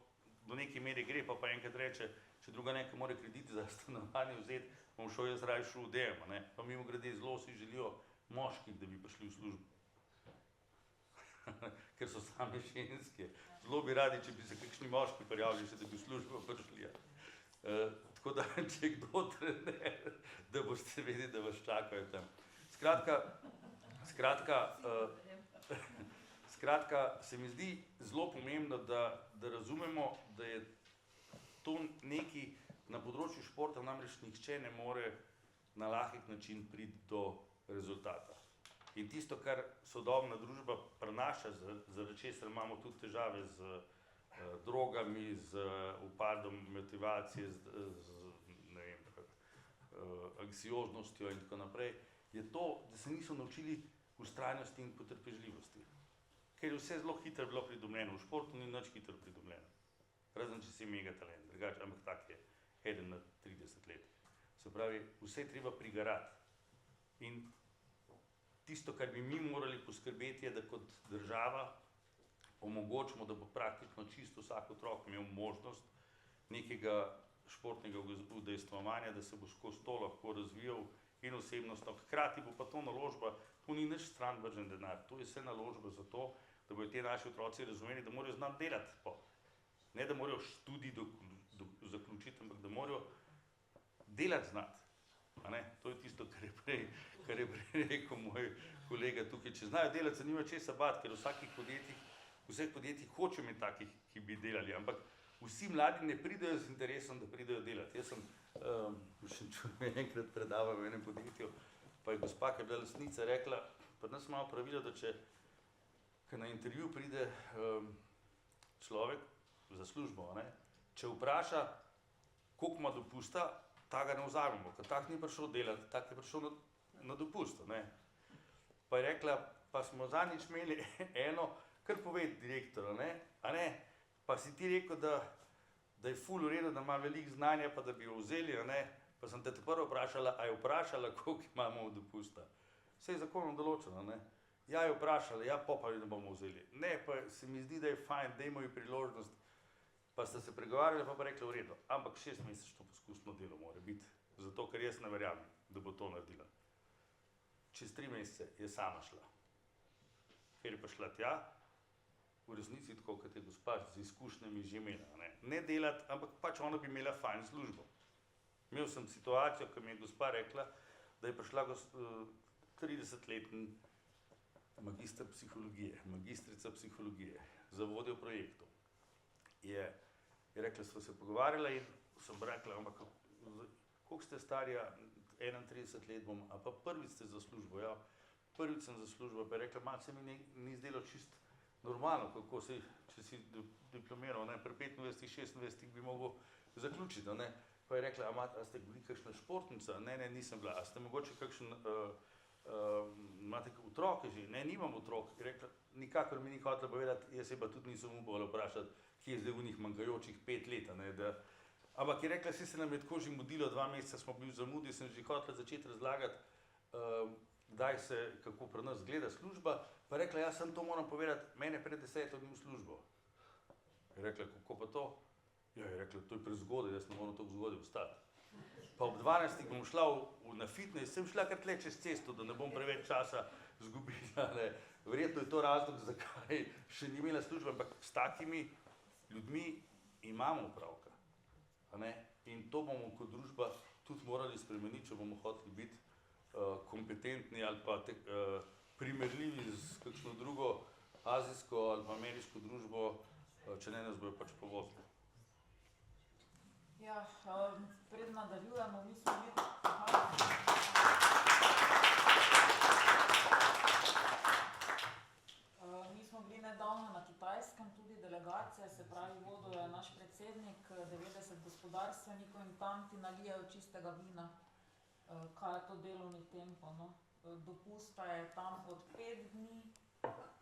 do neke mere gre, pa enkrat reče, če druga nekaj mora kredit za stanovanje vzeti, bom šel jaz raje šel v DM, ne? Pa mimogrede zelo si želijo moških, da bi prišli v službo. same ženske. Zelo bi radi, če bi se kakšni moški prijavili, še da bi v službo prišli. Tako da, če kdo trener, da boste vedeli, da vas čakajo tam. Skratka, se mi zdi zelo pomembno, da razumemo, da je to nekaj na področju športa, namreč nihče ne more na lahek način priti do rezultata. In tisto, kar sodobna družba prenaša, zaradi česar imamo tudi težave z drogami, z upadom motivacije, ne vem, anksioznostjo in tako naprej, je to, da se niso naučili vztrajnosti in potrpežljivosti. Ker je vse zelo hitro bilo pridobljeno, v športu ni nič hitro pridobljeno. Razen, če si mega talent, drugače, ampak tak je eden na 30 let. Se pravi, vse je treba prigarati. In tisto, kar bi mi morali poskrbeti, je, da kot država omogočimo, da bo praktično čisto vsak otrok imel možnost nekega športnega udejstvovanja, da se bo skozi to lahko razvijal in osebnostno. Hkrati bo pa to naložba, to ni nič stran vržen denar, to je vse naložba za to, da bodo te naši otroci razumeli, da morajo znati delati. Ne, da morajo študij zaključiti, ampak da morajo delati znati. To je tisto, kar je prej rekel moj kolega tukaj. Če znajo delati, se nima česa bati, ker vseh podjetij hoče imeti takih, ki bi delali, ampak vsi mladi ne pridejo z interesom, da pridejo delati. Jaz sem enkrat predaval v enem podjetju, pa je gospa, ki je bila lastnica, rekla, pa nas imamo pravilo, da če na intervju pride človek za službo, če vpraša, koliko ima dopusta, ta ga ne vzamemo, ker tak ni prišel delati, tak je prišel na dopust. Pa je rekla, pa smo zadnjič imeli eno, kar pove direktor, pa si ti rekel, da je ful v redu, da ima veliko znanja, pa da bi jo vzeli, pa sem te prvo vprašala, a je vprašala, koliko imamo dopusta. Vse je zakonom določeno, Ja, je vprašala, ja, pa ne bomo vzeli. Ne, pa se mi zdi, da je fajn, dajmo ji priložnost. Pa sta se pregovarjali, pa rekla v redu, ampak 6-mesečno poskusno delo mora biti, zato ker jaz ne verjamem, da bo to naredila. Čez 3 mesece je sama šla. Ker je pa šla tja, v resnici tako, kot je gospa z izkušnjami že imela. Ne delati, ampak pač ona bi imela fajn službo. Imel sem situacijo, ko mi je gospa rekla, da je prišla 30-letni magister psihologije, magistrica psihologije, za vodjo projektov. Je rekla, sva se pogovarjala in sem rekla, ampak koliko ste starja, 31 let bom, a pa prvič ste za službo, ja, prvič sem za službo, pa je rekla, malo se mi ni zdelo čisto normalno, kako si, če si diplomiral, pri 25-26 bi mogel zaključiti, pa je rekla, a ste bili kakšna športnica? Ne, nisem bila, a ste mogoče kakšen, imate otroke že? Ne, nimam otrok, je rekla, nikakor mi ni hotela povedati, jaz se pa tudi nisem upala vprašati, kje je zdaj v njih manjkajočih 5 let, ampak je rekla, se nam je tako že mudilo, 2 meseca smo bili v zamudi, sem že hotela začeti razlagati, kako pri nas gleda služba, pa je rekla, jaz sem to moram povedati, mene pred 10 dni v službo. Je rekla, kako pa to? Ja, je rekla, to je prezgodaj, jaz ne moram tako zgodaj vstati. Pa ob 12 bom šla na fitness, sem šla kar tle čez cesto, da ne bom preveč časa zgubila, Verjetno je to razlog, zakaj še ni imela službe, ampak s takimi ljudmi imamo opravka. In to bomo kot družba tudi morali spremeniti, če bomo hoteli biti kompetentni ali pa primerljivi z kakšno drugo azijsko ali pa ameriško družbo, če ne nas bojo pač povozili. Ja, pred nadaljujemo, mi smo bili nedavno na Kitajskem, tudi delegacija, se pravi, vodil je naš predsednik, 90 gospodarstvenikov in tam ti nalijajo čistega vina, kaj je to delovni tempo. Dopusta je tam od 5 dni,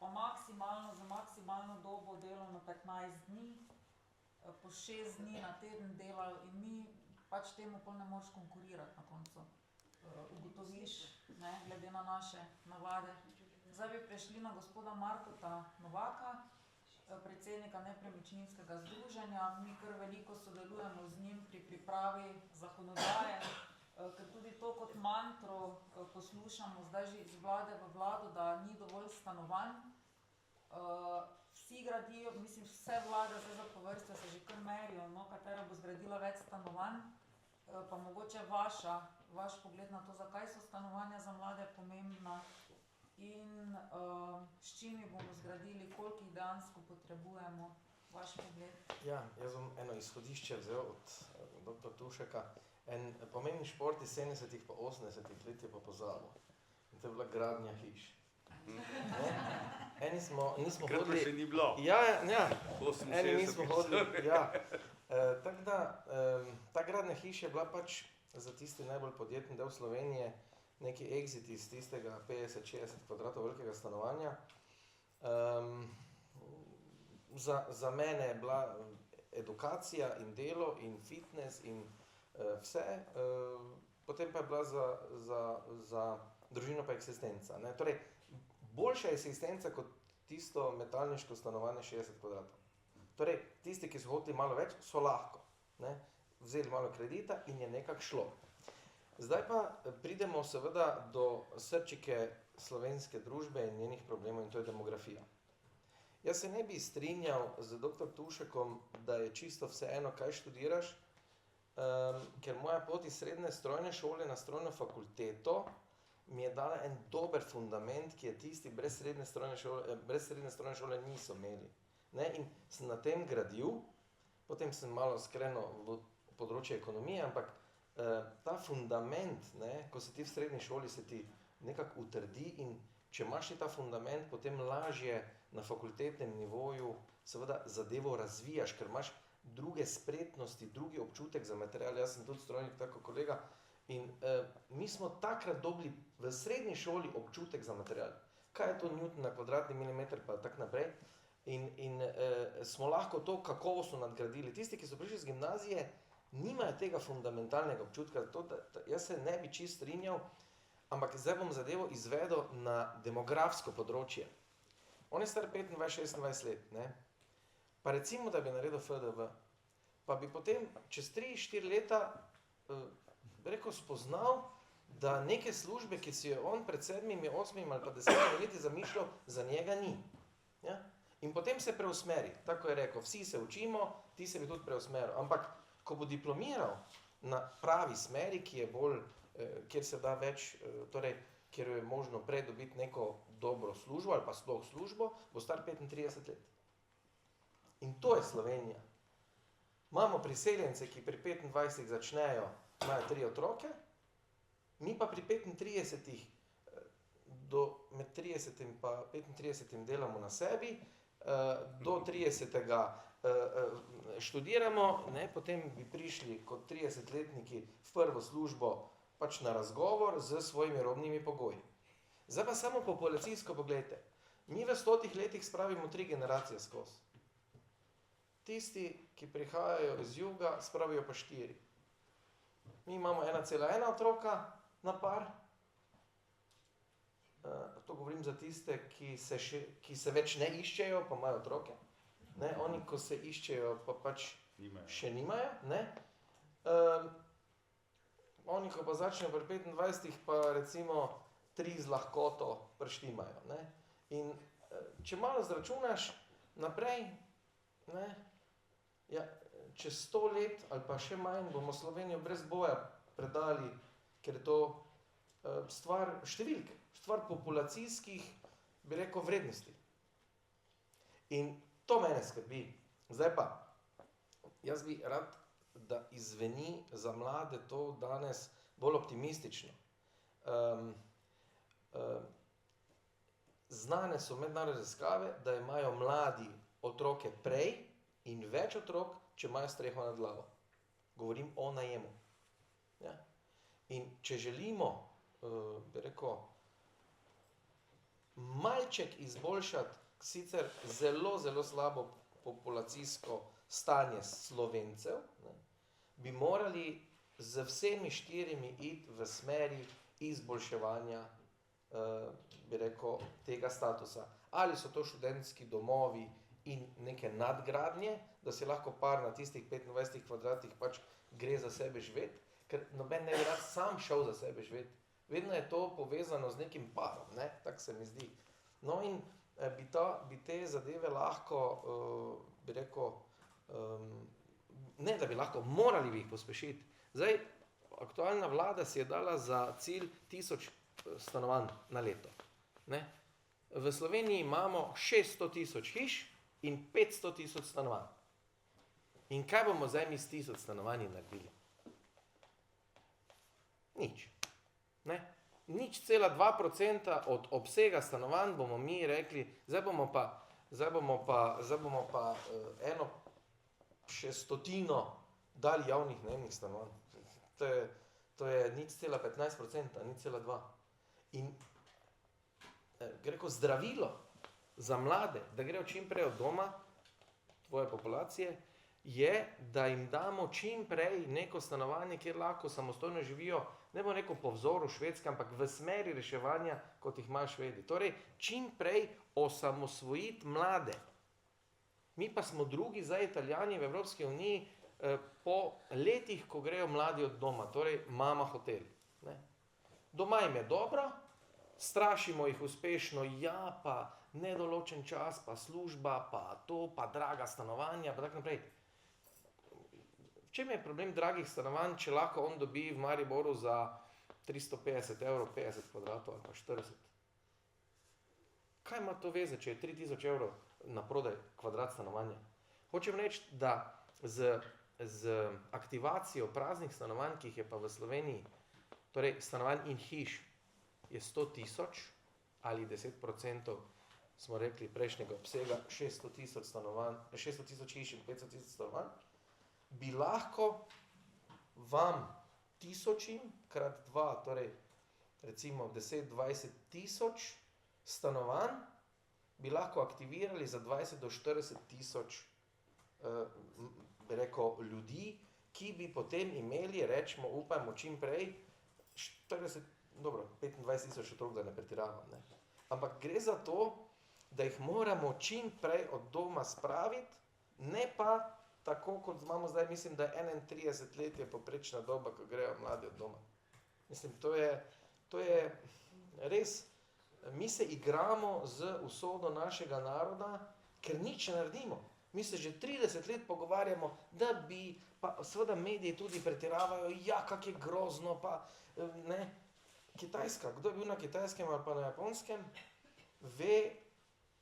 pa maksimalno, za maksimalno dobo delovno 15 dni, po 6 dni na teden delajo in mi pač temu pa ne moreš konkurirati na koncu. Ugotoviš, glede na naše navade. Zdaj bi prešli na gospoda Markota Novaka, predsednika Nepremičninskega združenja. Mi kar veliko sodelujemo z njim pri pripravi zakonodaje, ker tudi to kot mantro poslušamo zdaj že iz vlade v vlado, da ni dovolj stanovanj. vsi gradijo, mislim, vse vlade zdaj za po vrste se že kar merijo, no, katera bo zgradila več stanovanj, pa mogoče vaš pogled na to, zakaj so stanovanja za mlade pomembna in s čim jih bomo zgradili, koliko jih dejansko potrebujemo, vaš pogled. Ja, jaz bom eno izhodišče vzel od dr. Tušeka. En pomembni šport iz 70-ih pa 80-ih let je pa pozabil. In to je bila gradnja hiš. Nismo Krat pa še hodili... ni bilo. Ja, 68 eni nismo hodili, ja. Tako da, ta gradnja hiš je bila pač za tisti najbolj podjetni del Slovenije neki exit iz tistega 50-60 kvadratov velikega stanovanja. Za mene je bila edukacija in delo in fitness in vse, potem pa je bila za družino pa eksistenca. Ne? Torej, boljša eksistenca kot tisto metalniško stanovanje 60 kvadratov. Torej, tisti, ki so hoteli malo več, so lahko, ne? Vzeli malo kredita in je nekako šlo. Zdaj pa pridemo seveda do srčike slovenske družbe in njenih problemov in to je demografija. Jaz se ne bi strinjal z dr. Tušekom, da je čisto vseeno, kaj študiraš, ker moja pot iz srednje strojne šole na strojno fakulteto mi je dala en dober fundament, ki je tisti brez srednje strojne šole niso imeli. Ne? In sem na tem gradil, potem sem malo skrenil v področje ekonomije, ampak ta fundament, ne, ko si ti v srednji šoli, se ti nekako utrdi in če imaš ta fundament, potem lažje na fakultetnem nivoju seveda zadevo razvijaš, ker imaš druge spretnosti, drugi občutek za material. Jaz sem tudi strojnik, tako kolega, in mi smo takrat dobili v srednji šoli občutek za material. Kaj je to Newton na kvadratni milimeter, pa tako naprej. In smo lahko to kakovostno nadgradili. Tisti, ki so prišli z gimnazije, nimajo tega fundamentalnega občutka. Jaz se ne bi čisto strinjal, ampak zdaj bom zadevo izvedel na demografsko področje. On je star 25-26 let, ne? Pa recimo, da bi naredil FDV, pa bi potem čez 3-4 leta rekel, spoznal, da neke službe, ki si jo on pred 7, 8 ali pa 10 leti zamišljal, za njega ni. Ja? In potem se preusmeri, tako je rekel, vsi se učimo, ti se bi tudi preusmeril. Ampak, ko bo diplomiral na pravi smeri, ki je bolj, kjer se da več, torej, kjer je možno prej dobiti neko dobro službo ali pa sploh službo, bo star 35 let. In to je Slovenija. Imamo priseljence, ki pri 25 začnejo, imajo 3 otroke, mi pa pri 35 med 30 in pa 35 delamo na sebi, do 30 študiramo, ne, potem bi prišli kot 30-letniki v prvo službo pač na razgovor z svojimi robnimi pogoji. Zdaj pa samo populacijsko pogledajte. Mi v 100 letih spravimo 3 generacije skozi. Tisti, ki prihajajo iz juga, spravijo pa 4. Mi imamo 1,1 otroka na par. To govorim za tiste, ki se več ne iščejo, pa imajo otroke. Ne? Oni, ko se iščejo, pa pač še nimajo. Ne? Oni, ko pa začnejo pri 25, pa recimo 3 z lahkoto prištimajo. Ne? In če malo zračunaš naprej, ne, ja, čez 100 let ali pa še manj bomo Slovenijo brez boja predali, ker je to stvar številke, stvar populacijskih, bi rekel, vrednosti. In to mene skrbi. Zdaj pa, jaz bi rad, da izveni za mlade to danes bolj optimistično. Znane so mednarodne raziskave, da imajo mladi otroke prej in več otrok, če imajo streho nad glavo. Govorim o najemu. Ja? In če želimo, bi rekel, malček izboljšati sicer zelo, zelo slabo populacijsko stanje Slovencev, ne, bi morali z vsemi 4 iti v smeri izboljševanja, bi rekel, tega statusa. Ali so to študentski domovi in neke nadgradnje, da si lahko par na tistih 25 kvadratih pač gre za sebe živeti, ker noben ne bi rad sam šel za sebe živeti. Vedno je to povezano z nekim parom, ne? Tako se mi zdi. No in bi te zadeve lahko, bi rekel, ne da bi lahko, morali bi jih pospešiti. Zdaj, aktualna vlada si je dala za cilj 1000 stanovanj na leto. Ne? V Sloveniji imamo 600.000 hiš in 500.000 stanovanj. In kaj bomo zdaj mi s 1000 stanovanji naredili? Nič. Ne? 0,2% od obsega stanovanj bomo mi rekli, zdaj bomo pa eno še stotino dali javnih najemnih stanovanj. To je 0,15%, 0,2%. In rekel, zdravilo za mlade, da grejo čim prej od doma, tvoje populacije, je, da jim damo čim prej neko stanovanje, kjer lahko samostojno živijo, ne bom rekel po vzoru Švedske, ampak v smeri reševanja, kot jih imajo Švedi. Torej, čim prej osamosvojiti mlade. Mi pa smo drugi za Italijani v Evropski uniji po letih, ko grejo mladi od doma, torej mama hotel. Ne? Doma jim je dobro, strašimo jih uspešno, ja, pa nedoločen čas, pa služba, pa to, pa draga stanovanja, pa tako naprej. V čem je problem dragih stanovanj, če lahko on dobi v Mariboru za 350 evrov 50 kvadratov ali pa 40? Kaj ima to veze, če je 3000 evrov na prodaj kvadrat stanovanja? Hočem reči, da z aktivacijo praznih stanovanj, ki jih je pa v Sloveniji, torej stanovanj in hiš, je 100.000 ali 10%, smo rekli, prejšnjega obsega, 600.000 stanovanj, 600.000 hiš in 500.000 stanovanj, bi lahko vam 1000 krat 2, torej recimo 10-20.000 stanovanj, bi lahko aktivirali za 20 do 40.000 bi rekel, ljudi, ki bi potem imeli, rečemo, upajmo čim prej, 25.000 še toliko, da ne pretiravam. Ne? Ampak gre za to, da jih moramo čim prej od doma spraviti, ne pa tako, kot imamo zdaj, mislim, da je 31 let je poprečna doba, ko grejo mladi od doma. Mislim, to je res, mi se igramo z usodo našega naroda, ker nič ne naredimo. Mi se že 30 let pogovarjamo, da bi, pa seveda mediji tudi pretiravajo, ja, kak je grozno, pa ne. Kitajska, kdo je bil na Kitajskem ali pa na Japonskem, ve,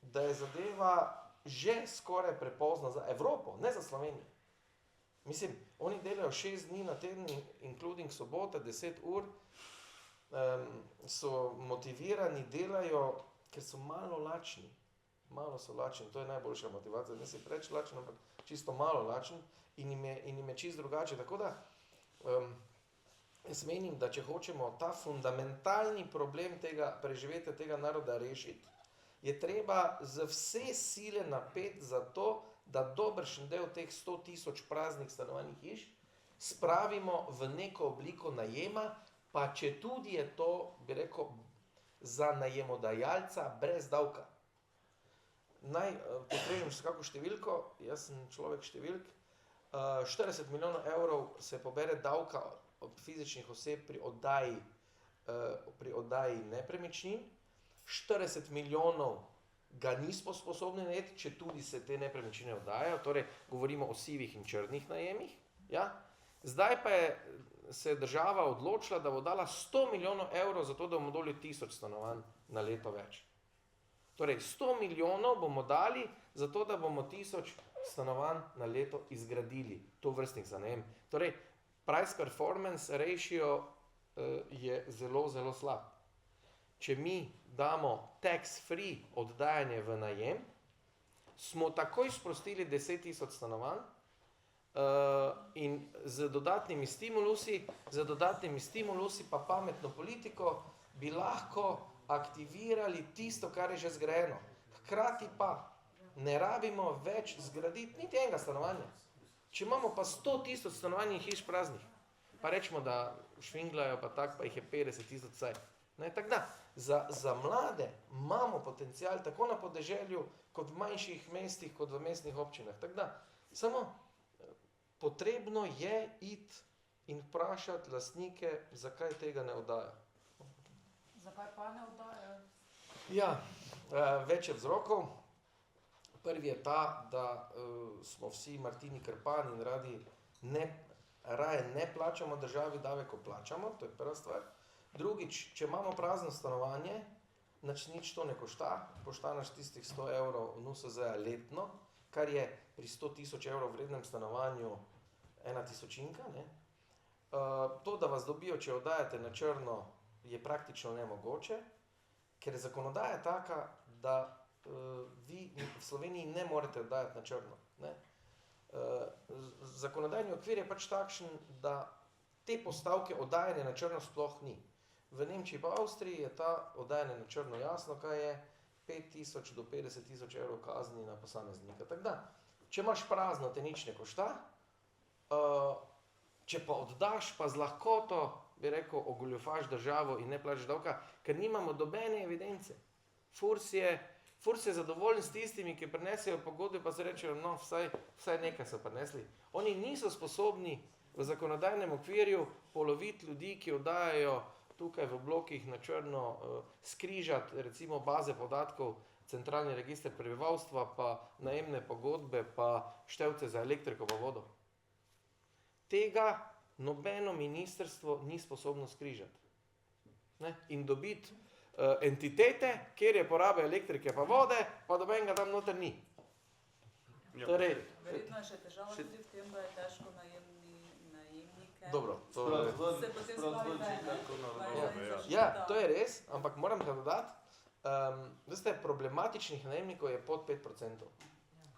da je zadeva že skoraj prepozna za Evropo, ne za Slovenijo. Mislim, oni delajo 6 dni na teden, including sobota, 10 ur, so motivirani, delajo, ker so malo lačni. Malo so lačni, to je najboljša motivacija, ne si preč lačen, ampak čisto malo lačen in jim je čisto drugače. Tako da, jaz menim, da če hočemo ta fundamentalni problem tega preživetja tega naroda rešiti, je treba z vse sile napeti za to, da dobršen del teh 100.000 praznih stanovanjih hiš spravimo v neko obliko najema, pa če tudi je to, bi rekel, za najemodajalca brez davka. Naj potrežem še kako številko, jaz sem človek številk, 40 milijonov evrov se pobere davka od fizičnih oseb pri oddaji nepremičnin, 40 milijonov ga nismo sposobni najeti, če tudi se te nepremičnine oddajajo, torej govorimo o sivih in črnih najemih. Ja? Zdaj pa se je država odločila, da bo dala 100 milijonov evrov za to, da bomo dali 1000 stanovanj na leto več. Torej 100 milijonov bomo dali za to, da bomo 1000 stanovanj na leto izgradili, to vrstnih za najem. Torej, price performance ratio je zelo, zelo slab. Če mi damo tax free oddajanje v najem, smo takoj sprostili 10.000 stanovanj in z dodatnimi stimulusi pa pametno politiko bi lahko aktivirali tisto, kar je že zgrajeno. Hkrati pa ne rabimo več zgraditi niti enega stanovanja. Če imamo pa 100.000 stanovanj in hiš praznih, pa rečemo, da švinglajo pa tak, pa jih je 50.000 vsaj. Tako da, za mlade imamo potencial tako na podeželju, kot v manjših mestih, kot v mestnih občinah. Tako da, samo potrebno je iti in vprašati lastnike, zakaj tega ne oddajo. Zakaj pa ne oddajajo? Ja, Več je vzrokov. Prvi je ta, da smo vsi Martini Krpan in raje ne plačamo državi davek, ko plačamo, to je prva stvar. Drugič, če imamo prazno stanovanje, nič to ne košta nas tistih 100 evrov NUSZ-ja letno, kar je pri 100 000 evrov vrednem stanovanju ena tisočinka. Ne? To, da vas dobijo, če oddajate na črno, je praktično nemogoče, ker je zakonodaja taka, da vi v Sloveniji ne morete oddajati na črno. Ne? Zakonodajni okvir je pač takšen, da te postavke oddajanja na črno sploh ni. V Nemčiji pa Avstriji je ta oddajanje na črno jasno, kaj je 5 000 do 50 000 evrov kazni na posameznika. Tako da, če imaš prazno, te nič ne košta, če pa oddaš, pa z lahkoto, bi rekel, ogoljufaš državo in ne plačaš davka, ker nimamo dobene evidence. Furs je zadovoljen s tistimi, ki prinesejo pogodbe, pa se rečejo, no, vsaj nekaj so prinesli. Oni niso sposobni v zakonodajnem okvirju poloviti ljudi, ki oddajajo tukaj v blokih na črno, skrižati recimo baze podatkov, centralni register prebivalstva, pa najemne pogodbe, pa števce za elektriko pa vodo. Tega nobeno ministrstvo ni sposobno skrižati. Ne? In dobiti entitete, kjer je porabe elektrike pa vode, pa dobenega tam noter ni. Torej, Verjetno je še težava tudi v tem, da je težko najemnike. Dobro, to Se potem spravi ven. Ja, to je res, ampak moram ga dodati, veste, problematičnih najemnikov je pod 5%.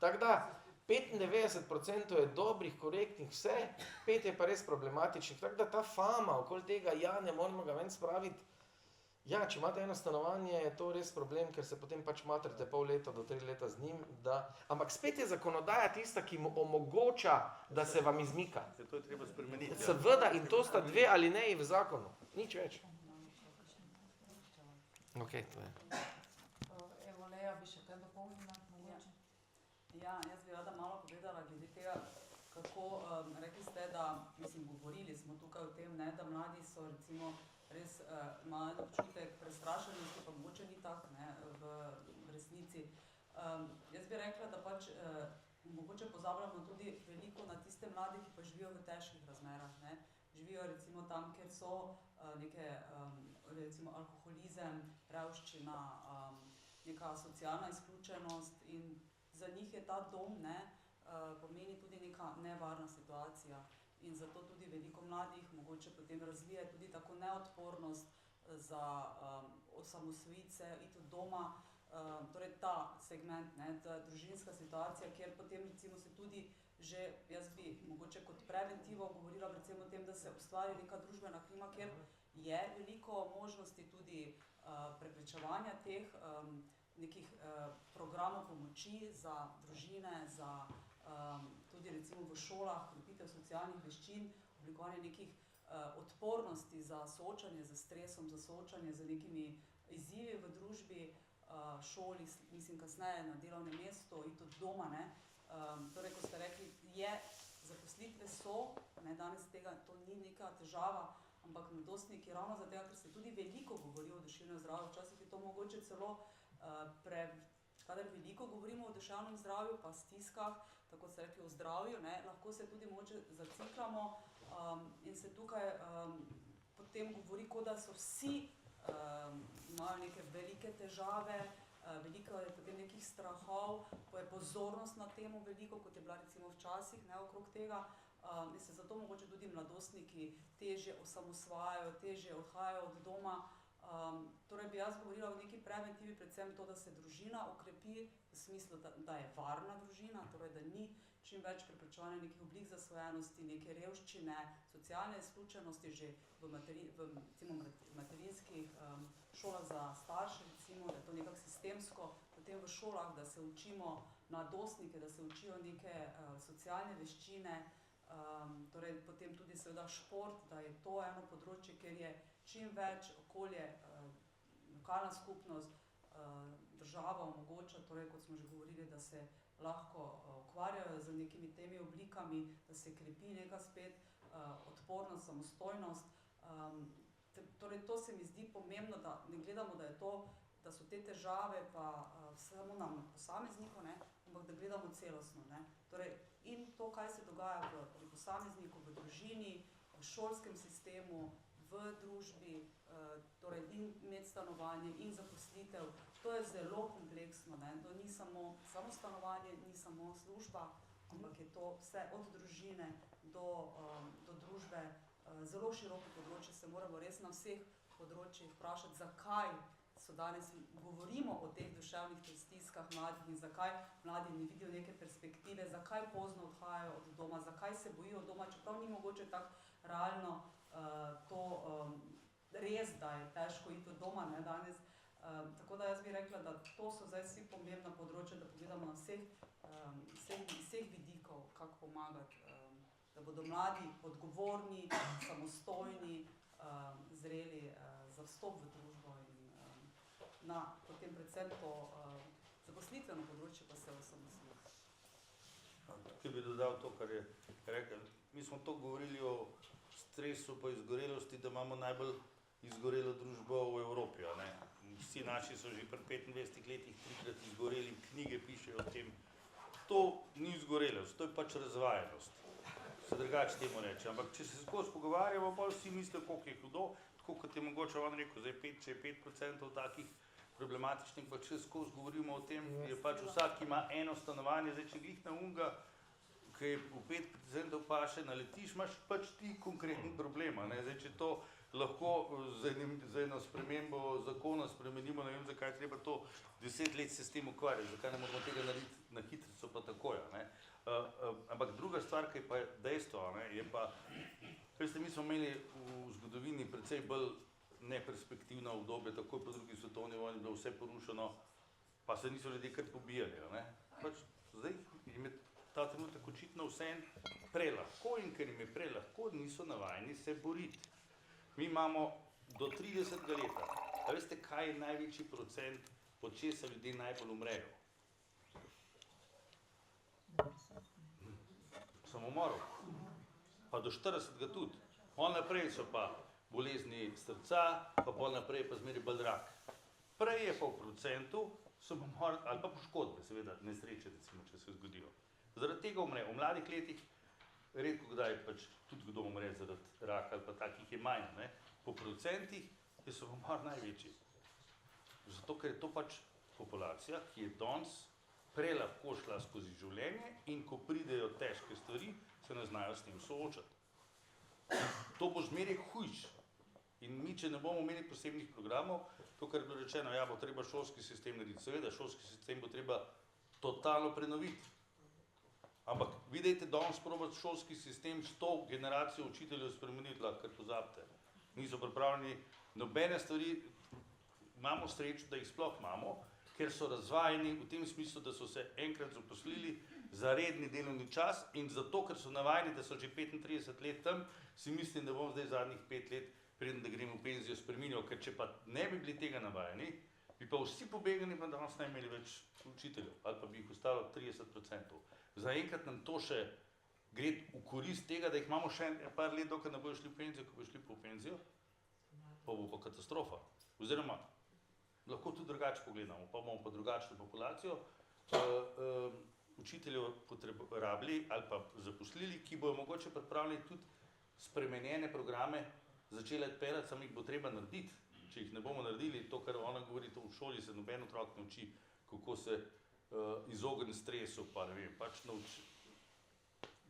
Tako da, 95% je dobrih, korektnih, vse, 5 je pa res problematičnih. Tako da ta fama okoli tega, ja, ne moramo ga ven spraviti. Ja, če imate eno stanovanje, je to res problem, ker se potem pač matrate pol leta do 3 leta z njim, ampak spet je zakonodaja tista, ki mu omogoča, da se vam izmika. To je treba spremeniti. Seveda, in to sta 2 alineji v zakonu, nič več. Ok, to je. Evo, Leja, bi še kaj dopolnila, mogoče? Ja, jaz bi rada malo povedala glede tega, kako, rekli ste, da, govorili smo tukaj o tem, ne, da mladi so recimo res imajo občutek prestrašenosti, pa mogoče ni tak, ne, v resnici. Jaz bi rekla, da pač mogoče pozabljamo tudi veliko na tiste mlade, ki pa živijo v težkih razmerah, ne. Živijo recimo tam, kjer so neke, recimo alkoholizem, revščina, neka socialna izključenost in za njih je ta dom, ne, pomeni tudi neka nevarna situacija. In zato tudi veliko mladih mogoče potem razvije tudi tako neodpornost za osamosvojiti se, iti od doma, torej ta segment, ne, ta družinska situacija, kjer potem recimo se tudi že, jaz bi mogoče kot preventivo govorila predvsem o tem, da se ustvari neka družbena klima, kjer je veliko možnosti tudi preprečevanja teh nekih programov pomoči za družine, za tudi recimo v šolah, krepitev socialnih veščin, oblikovanje nekih odpornosti za soočanje z stresom, za soočanje z nekimi izzivi v družbi, šoli, kasneje na delovnem mestu, iti od doma, ne. Torej, ko ste rekli, zaposlitve so, ne, danes tega, to ni neka težava, ampak mladostniki ravno zaradi tega, ker se tudi veliko govori o duševnem zdravju, včasih je to mogoče celo kadar veliko govorimo o duševnem zdravju, pa stiskah, tako se rekli o zdravju, ne, lahko se tudi mogoče zaciklamo in se tukaj potem govori, kot da so vsi imajo neke velike težave, veliko je potem nekih strahov, ko je pozornost na temo veliko, kot je bila recimo včasih, ne, okrog tega, in se zato mogoče tudi mladostniki težje osamosvajajo, težje odhajajo od doma. Torej bi jaz govorila o neki preventivi, predvsem to, da se družina okrepi, v smislu, da je varna družina, torej da ni čim več preprečevanja nekih oblik zasvojenosti, neke revščine, socialne izključenosti že v materinskih šolah za starše, recimo, da je to nekako sistemsko, potem v šolah, da se učimo mladostnike, da se učijo neke socialne veščine, torej potem tudi seveda šport, da je to eno področje, kjer je čim več okolje, lokalna skupnost, država omogoča, torej kot smo že govorili, da se lahko ukvarjajo z nekimi temi oblikami, da se krepi neka spet odpornost, samostojnost. Torej to se mi zdi pomembno, da ne gledamo, da je to da so te težave pa samo na posamezniku, ne, ampak da gledamo celostno. Ne. Torej, in to, kaj se dogaja pri posamezniku, v družini, v šolskem sistemu, v družbi, torej in med stanovanjem in zaposlitev, to je zelo kompleksno. Ne. To ni samo stanovanje, ni samo služba, ampak je to vse od družine do družbe, zelo široko področje, se moramo res na vseh področjih vprašati, zakaj so danes, govorimo o teh duševnih stiskah mladih in zakaj mladi ne vidijo neke perspektive, zakaj pozno odhajajo od doma, zakaj se bojijo doma, čeprav ni mogoče tako realno to res, da je težko iti od doma, ne, danes. Tako da jaz bi rekla, da to so zdaj vsi pomembna področja, da pogledamo na vseh vidikov, kako pomagati, da bodo mladi odgovorni, samostojni, zreli za vstop v družbo in na potem predvsem to zaposlitveno področje pa se osamosvoji. Tukaj bi dodal to, kar je rekel. Mi smo to govorili o stresu pa izgorelosti, da imamo najbolj izgorelo družbo v Evropi. A ne? Vsi naši so že pri 25 letih 3-krat izgoreli, knjige pišejo o tem. To ni izgorelost, to je pač razvajenost. Se drugače temu reče. Ampak če se skozi pogovarjamo, pa vsi mislijo, koliko je hudo, tako kot je mogoče on rekel, zdaj če je 5% takih problematičnih, pa če skozi govorimo o tem, je pač vsak ima eno stanovanje, zdaj če glih na unga, ki je v 5% paše naletiš, imaš pač ti konkreten problem. Ne? Zdaj, če to lahko z eno spremembo zakona spremenimo, ne vem, zakaj treba to 10 let se s tem ukvarjati, zakaj ne moramo tega narediti na hitrico pa takoj. Ne? Ampak druga stvar, ki je pa dejstvo, ne, je pa, veste, mi smo imeli v zgodovini precej bolj neperspektivna obdobje, takoj po drugi svetovni vojni bilo vse porušeno, pa se niso ljudje kar pobijali. Ne? Pač zdaj jim je ta trenutek očitno vseeno prelahko in ker jim je prelahko, niso navajeni se boriti. Mi imamo do 30. leta, a veste, kaj je največji procent, od česa ljudje najbolj umrejo? Samomorov. Pa do 40. tudi. Pol naprej so pa bolezni srca, pa pol naprej pa zmeri bolj rak. Prej je pa v procentu samomor, ali pa poškodbe, seveda, nesreče, recimo, če se zgodijo. Zaradi tega umre. V mladih letih redko kdaj pač tudi kdo umre zaradi raka, ali pa takih je manj. Ne? Po procentih je samomor največji. Zato, ker je to pač populacija, ki je danes prelahko šla skozi življenje in ko pridejo težke stvari, se ne znajo s tem soočati. To bo zmeraj hujš. In mi, če ne bomo imeli posebnih programov, to, kar je bilo rečeno, ja, bo treba šolski sistem narediti. Seveda, šolski sistem bo treba totalno prenoviti. Ampak vidite, danes probati šolski sistem s to generacijo učiteljev spremeniti, lahko kar pozabite. Niso pripravljeni nobene stvari, imamo srečo, da jih sploh imamo, ker so razvajeni v tem smislu, da so se enkrat zaposlili za redni delovni čas in zato, ker so navajeni, da so že 35 let tam, si mislim, da bom zdaj zadnjih 5 let, preden da grem v penzijo, spreminjal, ker če pa ne bi bili tega navajeni, bi pa vsi pobegani, pa danes ne imeli več učiteljev, ali pa bi jih ostalo 30%. Zaenkrat nam to še gre v korist tega, da jih imamo še par let, dokaj ne bojo šli v penzijo, ko bojo šli po penzijo, pa bo pa katastrofa. Oziroma, lahko tudi drugače pogledamo, pa bomo pa drugačno populacijo učiteljev rabili ali pa zaposlili, ki bojo mogoče pripravili tudi spremenjene programe, začeli odpirati, samo jih bo treba narediti. Če jih ne bomo naredili, to, kar ona govori, to v šoli se noben otrok ne uči, kako se izogniti stresu, pa ne vem, pač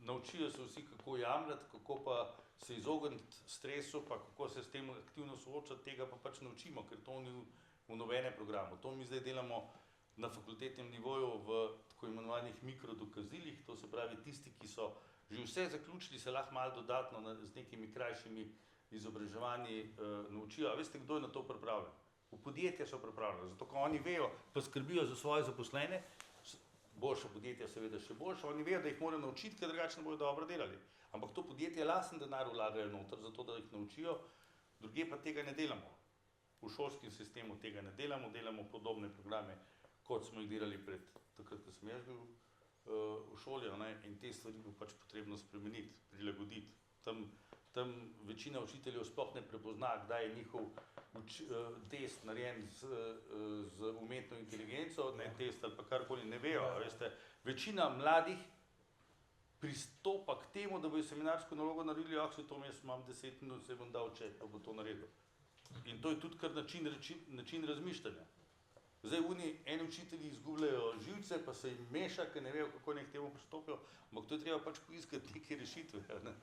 naučijo se vsi, kako jamljati, kako pa se izogniti stresu, pa kako se s tem aktivno soočati, tega pa pač naučimo, ker to ni v nobene programu. To mi zdaj delamo na fakultetnem nivoju v tako imenovanih mikrodokazilih, to se pravi tisti, ki so že vse zaključili, se lahko malo dodatno z nekimi krajšimi izobraževanji naučijo. A veste, kdo je na to pripravljen? V podjetja so pripravljeni, zato ko oni vejo, pa skrbijo za svoje zaposlene, boljša podjetja seveda še boljša, oni vejo, da jih morajo naučiti, ker drugače ne bojo dobro delali. Ampak to podjetje lasten denar vlagajo noter, zato da jih naučijo, drugje pa tega ne delamo. V šolskem sistemu tega ne delamo, delamo podobne programe, kot smo jih delali pred takrat, ko sem jaz bil v šoli, ne? In te stvari bo pač potrebno spremeniti, prilagoditi. Tam tam večina učiteljev sploh ne prepozna, kdaj je njihov test narejen z umetno inteligenco, ne test ali pa karkoli, ne vejo, veste. Večina mladih pristopa k temu, da bojo seminarsko nalogo naredili, se to jaz imam 10 minut, se bom dal čet, pa bo to naredil. In to je tudi kar način razmišljanja. Zdaj eni učitelji izgubljajo živce, pa se jim meša, ker ne vejo, kako naj k temu pristopijo, ampak to je treba pač poiskati neke rešitve. Ne?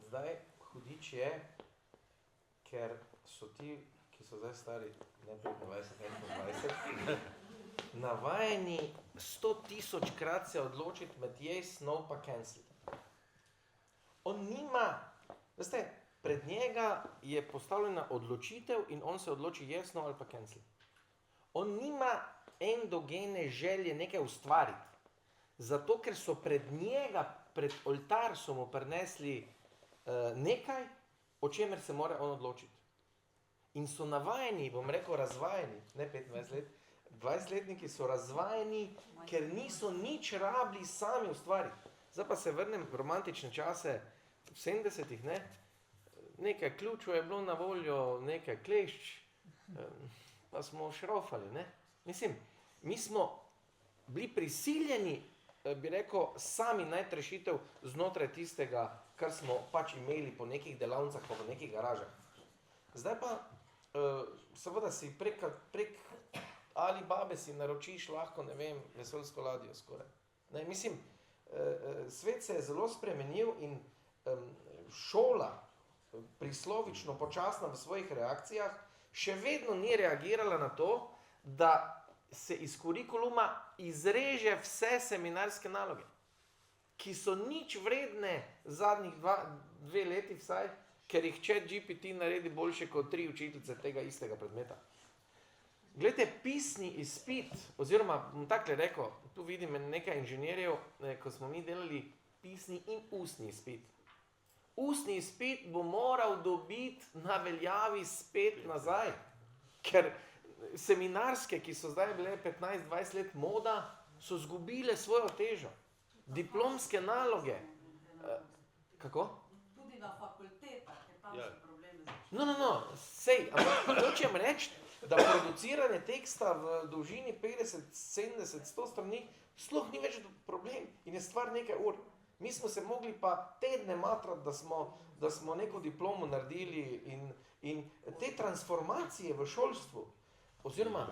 Zdaj, hudič je, ker so ti, ki so zdaj stari ne 25, ne 20, navajeni 100 000 krat se odločiti med yes, no pa cancel. On nima, veste, pred njega je postavljena odločitev in on se odloči yes, no ali pa cancel. On nima endogene želje nekaj ustvariti. Zato, ker so pred njega, pred oltar so mu prinesli nekaj, o čemer se mora on odločiti. In so navajeni, bom rekel, razvajeni, ne 25 let, 20-letniki so razvajeni, ker niso nič rabili sami ustvariti. Zdaj pa se vrnem v romantične čase v 70-ih, ne? Nekaj ključov je bilo na voljo, nekaj klešč, pa smo šraufali, ne? Mislim, mi smo bili prisiljeni, bi rekel, sami najti rešitev znotraj tistega, kar smo pač imeli po nekih delavnicah, pa v nekih garažah. Zdaj pa, seveda si prek Alibabe si naročiš lahko, ne vem, vesoljsko ladjo skoraj. Ne, mislim, svet se je zelo spremenil in šola, prislovično počasna v svojih reakcijah, še vedno ni reagirala na to, da se iz kurikuluma izreže vse seminarske naloge, ki so nič vredne zadnjih 2 leti vsaj, ker jih ChatGPT naredi boljše kot 3 učiteljice tega istega predmeta. Glejte, pisni izpit, oziroma bom takole rekel, tu vidim nekaj inženirjev, ko smo mi delali pisni in ustni izpit. Ustni izpit bo moral dobiti na veljavi spet nazaj, ker seminarske, ki so zdaj bile 15-20 let moda, so zgubile svojo težo. Diplomske naloge. Kako? Tudi na fakultetah je tam so problemi. No, sej, ampak hočem reči, da produciranje teksta v dolžini 50, 70, 100 strani sploh ni več problem in je stvar nekaj ur. Mi smo se mogli pa tedne matrati, da smo neko diplomo naredili in te transformacije v šolstvu, oziroma,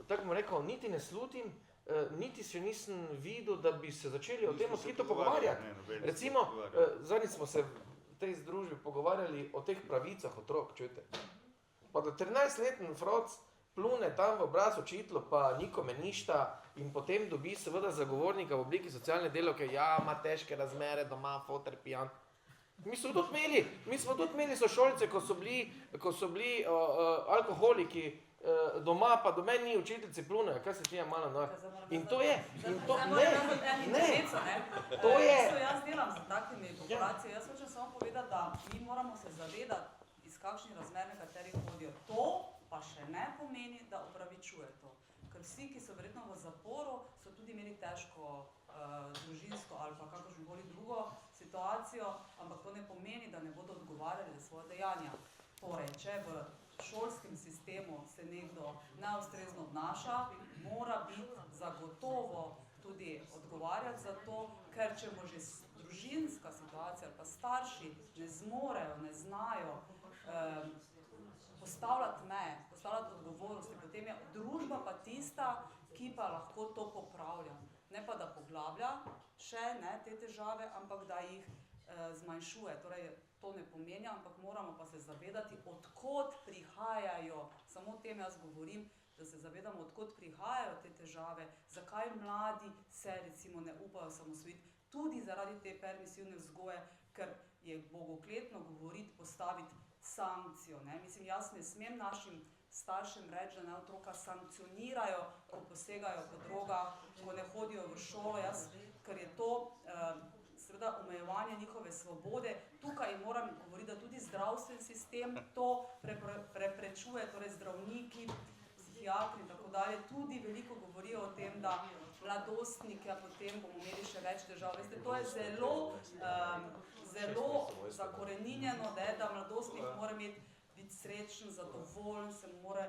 tako bom rekel, niti ne slutim, niti še nisem videl, da bi se začeli o tem odkrito pogovarjati. Recimo, zadnjič smo se v tej združbi pogovarjali o teh pravicah otrok, čujete. Pa da 13-letni froc plune tam v obraz učitelju, pa nikome ništa in potem dobi seveda zagovornika v obliki socialne delavke, ja, ima težke razmere doma, foter pijan. Mi smo tudi imeli sošolce, ko so bili alkoholiki doma, pa do meni ni učiteljici plunejo, kaj se ti je malo nor. In to je, to je. Jaz delam z takimi populacijami, jaz hočem samo povedati, da mi moramo se zavedati, iz kakšnih razmer nekateri hodijo. To pa še ne pomeni, da opravičuje to. Ker vsi, ki so verjetno v zaporu, so tudi imeli težko družinsko ali pa kakršnokoli drugo situacijo, ampak to ne pomeni, da ne bodo odgovarjali za svoje dejanja. Torej, če v šolskem sistemu se nekdo neustrezno obnaša, mora biti zagotovo tudi odgovarjati za to, ker če mu že družinska situacija ali pa starši ne zmorejo, ne znajo postavljati meje, postavljati odgovornosti, potem je družba pa tista, ki pa lahko to popravlja. Ne pa da poglablja še te težave, ampak da jih zmanjšuje. Torej, to ne pomeni, ampak moramo pa se zavedati, odkot prihajajo, samo o tem jaz govorim, da se zavedamo, odkot prihajajo te težave, zakaj mladi se recimo ne upajo samosvojiti, tudi zaradi te permisivne vzgoje, ker je bogokletno govoriti, postaviti sankcijo. Mislim, jaz ne smem našim staršem reči, da naj otroka sankcionirajo, ko posegajo po drogah, ko ne hodijo v šolo, ker je to seveda omejevanje njihove svobode. Tukaj moram govoriti, da tudi zdravstveni sistem to preprečuje, torej zdravniki, psihiatri in tako dalje, tudi veliko govorijo o tem, da mladostnike potem bomo imeli še več težav. Veste, to je zelo zakoreninjeno, da mladostnik mora biti srečen, zadovoljen, se mora,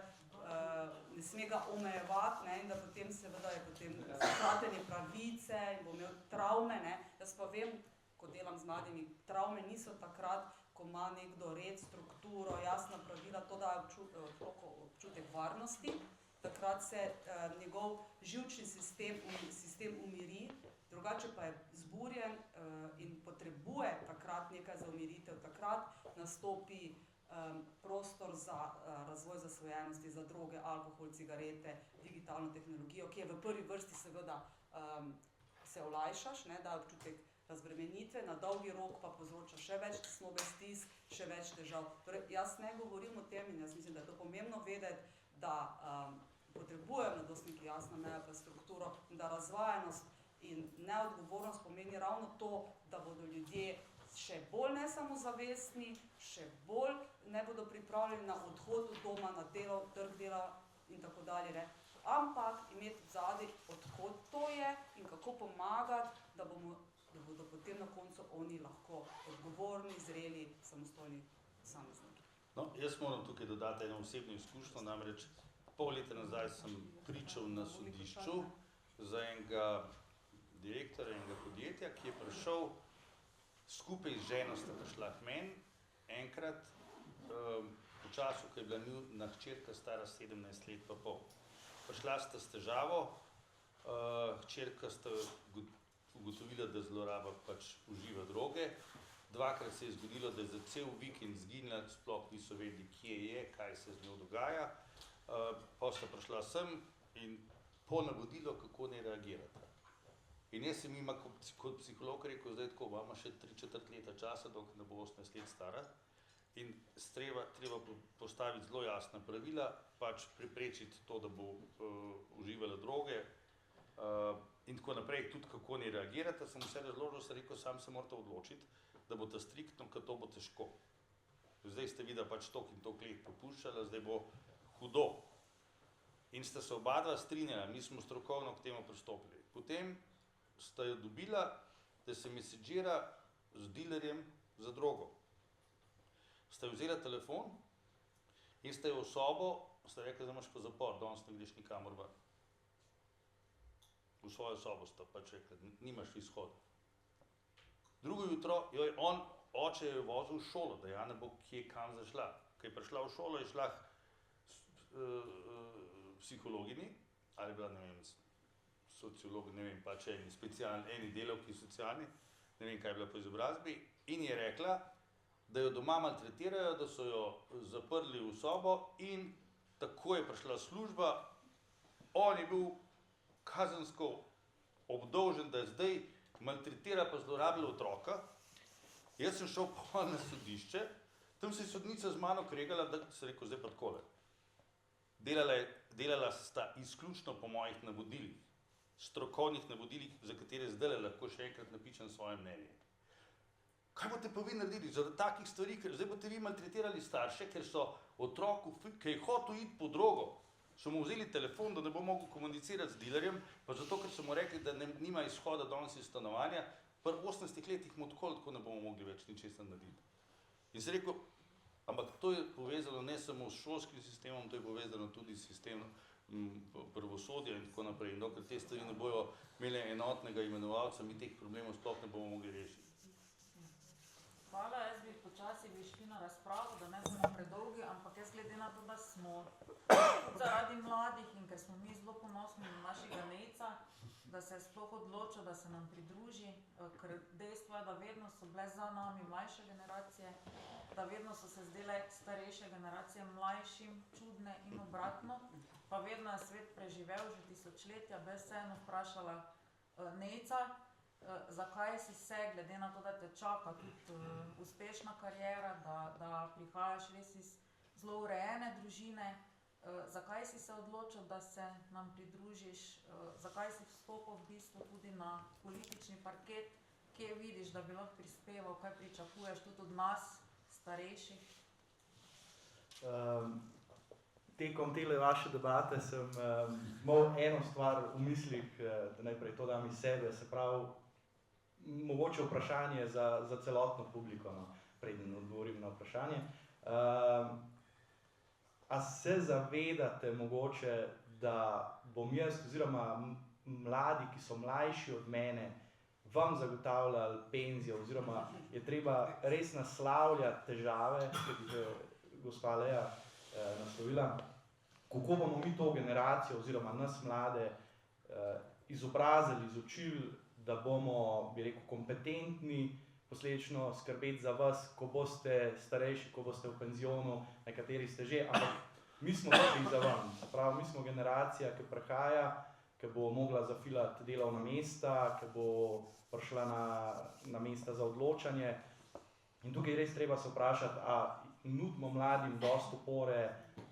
ne sme ga omejevati, ne, in da potem seveda je potem kratenje pravice in bo imel travme, ne. Jaz pa vem, ko delam z mladimi, travme niso takrat, ko ima nekdo red, strukturo, jasna pravila, to daje občutek varnosti, takrat se njegov živčni sistem umiri, drugače pa je zburjen in potrebuje takrat nekaj za umiritev, takrat nastopi prostor za razvoj zasvojenosti, za droge, alkohol, cigarete, digitalno tehnologijo, ki je v prvi vrsti seveda se olajšaš, ne, da občutek razbremenitve, na dolgi rok pa povzroča še več tesnobe, stisk, še več težav. Torej, jaz ne govorim o tem in jaz mislim, da je to pomembno vedeti, da potrebujejo mladostniki jasno mejo pa strukturo, da razvajanost in neodgovornost pomeni ravno to, da bodo ljudje še bolj nesamozavestni, še bolj ne bodo pripravljeni na odhod od doma, na delo, trg dela in tako dalje, ne. Ampak imeti vzadej, odhod to je in kako pomagati, da bodo potem na koncu oni lahko odgovorni, zreli, samostojni posamezniki. No, jaz moram tukaj dodati eno osebno izkušnjo, namreč pol leta nazaj sem pričal na sodišču za enega direktorja enega podjetja, ki je prišel skupaj z ženo sta prišla k meni, enkrat v času, ko je bila njuna hčerka stara 17 let pa pol. Prišla sta s težavo, hčerka sta ugotovila, da zloraba pač uživa droge, dvakrat se je zgodilo, da je za cel vikend zginila, sploh niso vedeli, kje je, kaj se z njo dogaja, pa sta prišla sem in po navodilo, kako ne reagirati. In jaz sem jima kot psiholog rekel, zdaj tako, imamo še 3/4 leta časa, dokler ne bo 18 let stara, in treba postaviti zelo jasna pravila, pač preprečiti to, da bo uživala droge in tako naprej, tudi kako ne reagirate, sem vse razložil, sem rekel, sam se morate odločiti, da boste striktno, ker to bo težko. Zdaj ste videli pač toliko in toliko let popuščala, zdaj bo hudo. In sta se oba dva strinjala, mi smo strokovno k temu pristopili. Potem sta jo dobila, da se mesidžira z dilerjem za drogo. Sta jo vzela telefon in sta jo v sobo, sta rekla, da imaš pa zapor, danes ne greš nikamor ven. V svojo sobo sta pač rekla, nimaš izhoda. Drugo jutro, oče jo je vozil v šolo, da ja ne bo kje kam zašla. Ko je prišla v šolo, je šla psihologini, ali je bila, ne vem, sociolog, ne vem, pač eni delavki socialni, ne vem, kaj je bila po izobrazbi, in je rekla, da jo doma maltretirajo, da so jo zaprli v sobo in tako je prišla služba, on je bil kazensko obdolžen, da zdaj maltretira pa zlorablja otroka. Jaz sem šel pol na sodišče, tam se je sodnica z mano kregala, da sem rekel, zdaj pa takole. Delala sta izključno po mojih navodilih, strokovnih navodilih, za katere zdaj lahko še enkrat napišem svoje mnenje. Kaj boste pa vi naredili zaradi takih stvari, ker zdaj boste vi maltretirali starše, ker so otroku, ki je hotel iti po drogo, so mu vzeli telefon, da ne bo mogel komunicirati z dilerjem, pa zato, ker so mu rekli, da nima izhoda danes iz stanovanja, pri 18 letih mu tako ne bomo mogli več ničesar narediti. In sem rekel, ampak to je povezano ne samo s šolskim sistemom, to je povezano tudi s sistemom pravosodja in tako naprej. In dokler te stvari ne bojo imeli enotnega imenovalca, mi teh problemov sploh ne bomo mogli rešiti. Hvala, jaz bi počasi šli na razpravo, da ne smo predolgi, ampak jaz glede na to, da smo zaradi mladih in ker smo mi zelo ponosni na našega Nejca, da se je sploh odločil, da se nam pridruži, ker dejstvo je, da vedno so bile za nami mlajše generacije, da vedno so se zdele starejše generacije mlajšim čudne in obratno, pa vedno je svet preživel že tisočletja, bi vseeno vprašala Nejca, zakaj si se, glede na to, da te čaka tudi uspešna kariera, da prihajaš res iz zelo urejene družine, zakaj si se odločil, da se nam pridružiš, zakaj si vstopil v bistvu tudi na politični parket, kje vidiš, da bi lahko prispeval, kaj pričakuješ tudi od nas, starejših? tekom tele vaše debate sem imel eno stvar v mislih, da najprej to dam iz sebe, se pravi, mogoče vprašanje za celotno publiko, no, preden odgovorim na vprašanje. A se zavedate mogoče, da bom jaz oziroma mladi, ki so mlajši od mene, vam zagotavljali penzijo oziroma je treba res naslavljati težave, ki je gospa Lea naslovila, kako bomo mi to generacijo oziroma nas mlade izobrazili, izučili, da bomo, bi rekel, kompetentni, posledično skrbeti za vas, ko boste starejši, ko boste v penzionu, nekateri ste že, ampak mi smo tukaj za vam. Se pravi, mi smo generacija, ki prihaja, ki bo mogla zafilati delovna mesta, ki bo prišla na mesta za odločanje. In tukaj res treba se vprašati, a nudimo mladim dosti opore,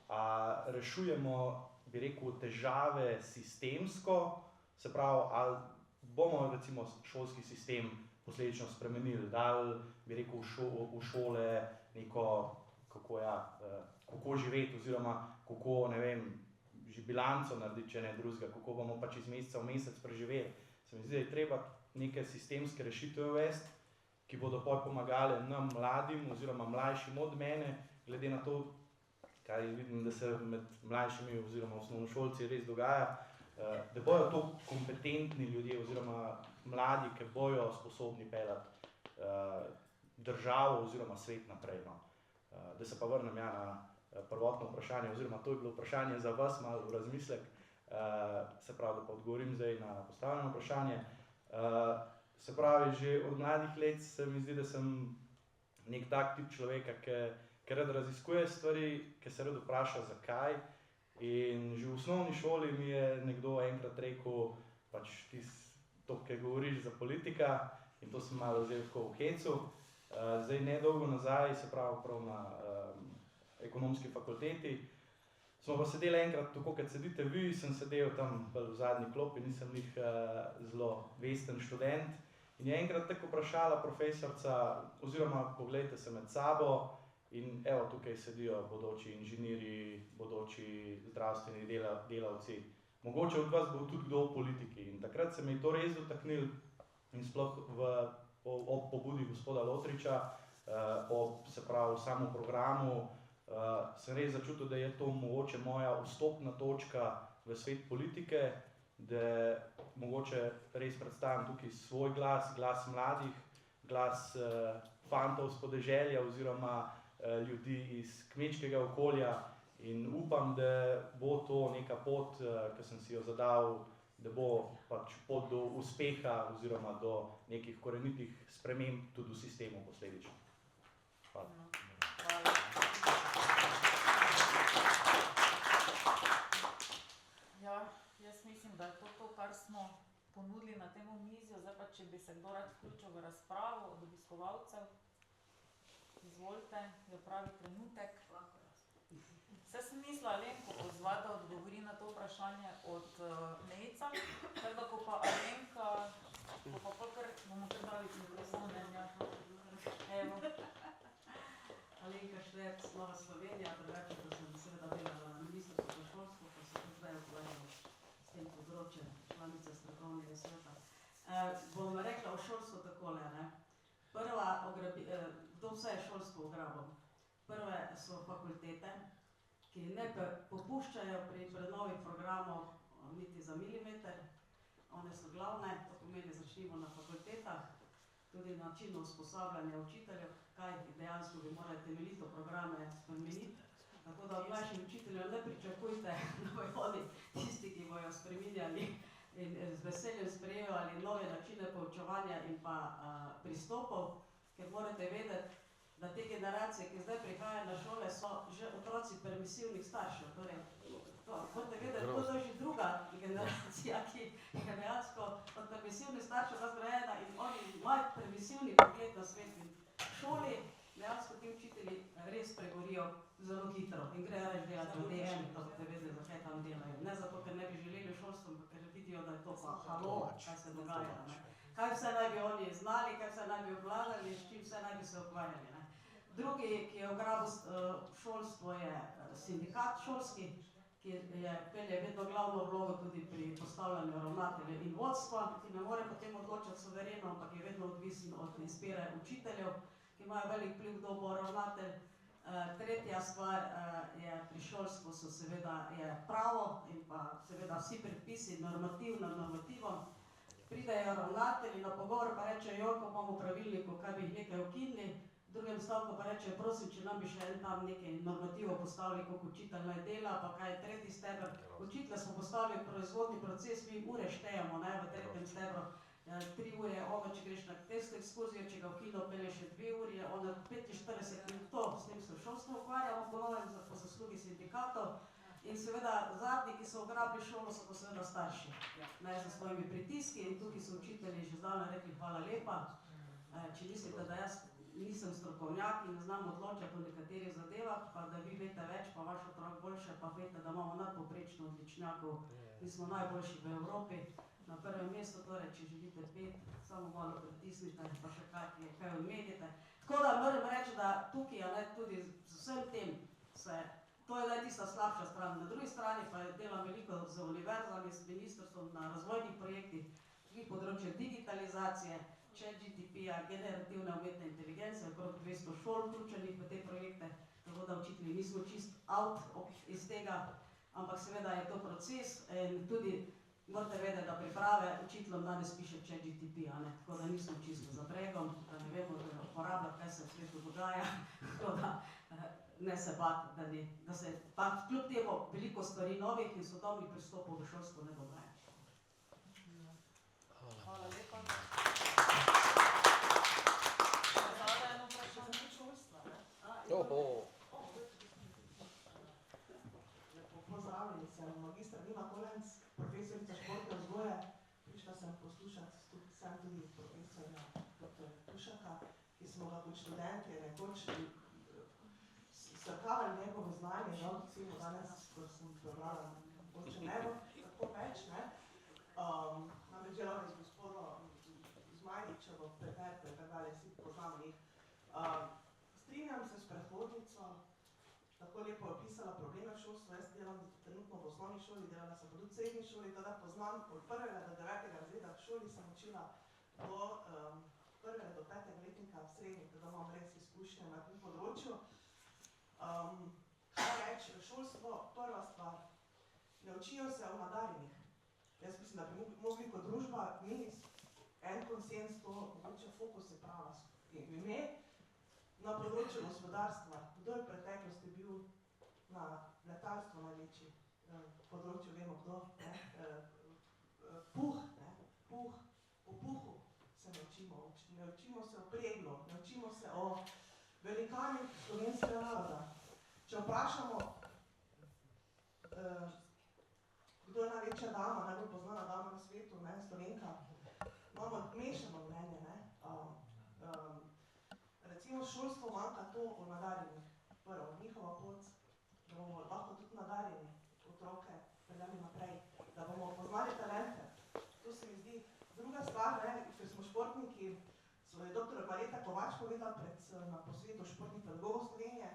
a rešujemo, bi rekel, težave sistemsko, se pravi, a bomo recimo šolski sistem posledično spremenili, dali, bi rekel, v šole neko, kako živeti oziroma kako, ne vem, že bilanco narediti, če ne drugega, kako bomo pač iz meseca v mesec preživeli. Se mi zdi, da je treba neke sistemske rešitve uvesti, ki bodo pomagale nam mladim oziroma mlajšim od mene, glede na to, kaj vidim, da se med mlajšimi oziroma osnovnošolci res dogaja, da bojo to kompetentni ljudje oziroma mladi, ki bojo sposobni peljati državo oziroma svet naprej. No. Da se pa vrnem na prvotno vprašanje, oziroma to je bilo vprašanje za vas, malo v razmislek, se pravi, da pa odgovorim zdaj na postavljeno vprašanje. Se pravi, že od mladih let se mi zdi, da sem nek tak tip človeka, ki rad raziskuje stvari, ki se rad vpraša zakaj. In že v osnovni šoli mi je nekdo enkrat rekel, pač to, ki govoriš za politika, in to sem malo vzel tako v hecu. Zdaj nedolgo nazaj, se pravi prav na ekonomski fakulteti, smo pa sedeli enkrat, tako kot sedite vi, sem sedel tam v zadnji klopi, nisem jih zelo vesten študent. In je enkrat tako vprašala profesorca, oziroma poglejte se med sabo in evo tukaj sedijo bodoči inženirji, bodoči zdravstveni delavci. Mogoče od vas bo tudi kdo v politiki. In takrat se mi je to res dotaknil in sploh ob pobudi gospoda Lotriča, se pravi samo programu, sem res začutil, da je to mogoče moja vstopna točka v svet politike, da mogoče res predstavim tukaj svoj glas, glas mladih, glas fantov s podeželja oziroma ljudi iz kmečkega okolja in upam, da bo to neka pot, ki sem si jo zadal, da bo pač pot do uspeha oziroma do nekih korenitih sprememb tudi v sistemu posledično. Hvala. Hvala. Ja, jaz mislim, da je to, kar smo ponudili na tem omizju. Zdaj pa, če bi se kdo rad vključil v razpravo od obiskovalcev, izvolite, je pravi trenutek. Vse sem mislila Alenko pozvati, da odgovori na to vprašanje od Nejca, tako da ko pa Alenka, bomo kar dali mikrofon, ja. Evo. Alenka Šrec, Nova Slovenija, drugače da sem seveda delala na Ministrstvu za šolstvo, pa se tudi zdaj ukvarjala s tem področjem, članica strokovnega sveta. Bom rekla o šolstvu takole, ne. Kdo vse je šolstvo ugrabil? Prve so fakultete, ki ne popuščajo pri prenovi programov niti za milimeter. One so glavne, to pomeni začnimo na fakultetah, tudi način usposabljanja učiteljev, kaj dejansko bi morali temeljito programe spremeniti. Tako da od mlajših učiteljev ne pričakujte, da bojo oni tisti, ki bojo spreminjali in z veseljem sprejemali nove načine poučevanja in pa pristopov, ker morate vedeti, da te generacije, ki zdaj prihajajo na šole, so že otroci permisivnih staršev. Torej, morate vedeti, to je že druga generacija, ki je dejansko od permisivnih staršev razgrajena in oni imajo permisivni pogled na svet. In v šoli dejansko ti učitelji res pregorijo zelo hitro in grejo reč delati v DM, da boste vedeli, zakaj tam delajo. Ne zato, ker ne bi želeli v šolstvu, ker vidijo, da je to pa halo, kaj se dogaja. Ne? Kaj vse naj bi oni znali, kaj vse naj bi obvladali, s čim vse naj bi se ukvarjali. Ne? Drugi, ki je ugrabil šolstvo, je sindikat šolski, ki pelje vedno glavno vlogo tudi pri postavljanju ravnateljev in vodstva, ki ne more potem odločati suvereno, ampak je vedno odvisen od izbire učiteljev, ki imajo velik vpliv, kdo bo ravnatelj. Tretja stvar je pri šolstvu so seveda je pravo in pa seveda vsi predpisi normativ nad normativom. Pridejo ravnatelji na pogovor pa rečejo, jo, ko imamo pravilniku, kaj bi jih nekaj ukinili, v drugem stavku pa rečejo, prosim, če nam bi še en tam nekaj normativov postavili, koliko učitelj naj dela, pa kaj je tretji steber. Učitelj smo postavili proizvodni proces, mi ure štejemo, ne, v tretjem stebru. 3 ure, ono, če greš na test ekskurzijo, če ga v kino pelje še 2 uri, ono 45 minut, to, s tem se v šolstvu ukvarjamo, ponovim, po zaslugi sindikatov. In seveda zadnji, ki so ugrabili šolo, so pa seveda starši, ne, za svojimi pritiski in tukaj so učitelji že zdavno rekli hvala lepa. Če mislite, da jaz nisem strokovnjak in ne znam odločati o nekaterih zadevah, pa da vi veste več, pa vaš otrok boljše, pa veste, da imamo nadpovprečno odličnjakov, mi smo najboljši v Evropi. Na prvem mestu, torej, če želite 5, samo malo pritisnite, pa še kaj omenite. Tako da moram reči, da tukaj, ne, tudi z vsem tem se, to je tista slabša stran. Na drugi strani pa delam veliko z univerzami, s ministrstvom na razvojnih projektih, tudi področje digitalizacije, ChatGPT-ja, generativne umetne inteligence, okrog 200 šol vključenih v te projekte, tako da učitelji nismo čist out iz tega, ampak seveda je to proces in tudi morate vedeti, da priprave učiteljem danes piše ChatGPT, tako da nismo čisto za bregom, da ne vemo, da uporabljati, kaj se v svetu dogaja, tako da ne se bati, da se pa kljub temu veliko stvari novih in sodobnih pristopov v šolstvo ne dogaja. Hvala lepa. Zadaj eno vprašanje šolstva, ne? Lepo pozdravljeni, sem magistra Nina Kolenc, profesorica športne vzgoje. Prišla sem poslušati tudi profesorja dr. Tušaka, ki smo ga kot študentje nekoč srkavali njegovo znanje, žal celo danes, ko sem prebrala, mogoče ne bo tako več, ne. Namreč delala z gospodo Zmajničevo, Peterko in tako dalje, vsi poznamo njih. Strinjam se s predhodnico, tako lepo je opisala probleme v šolstvu, jaz delam trenutno v osnovni šoli, delala sem pa tudi v srednji šoli, tako da poznam od 1. do 9. razreda v šoli, sem učila do 1. do 5. letnika v srednji, tako da imam res izkušnje na tem področju. Kaj reči, šolstvo, prva stvar, ne učijo se o nadarjenih. Jaz mislim, da bi mogli kot družba imeti en konsens, to mogoče fokus je prava ime, na področju gospodarstva. Kdo je v preteklosti bil na letalstvu največji področju, vemo kdo, Puh, o Puhu se ne učimo se o Preglu, ne učimo se o velikanih slovenskega naroda. Če vprašamo, kdo je največja dama, najbolj poznana dama na svetu, ne, Slovenka, imamo mešano mnenje, ne. Recimo šolstvo manjka to o nadarjenih. Prvo, njihova pot, da bomo lahko tudi nadarjeni otroke peljali naprej, da bomo poznali talente. To se mi zdi. Druga stvar, ne, ker smo športniki, so je dr. Marjeta Kovač povedala na posvetu športnih pedagogov Slovenije,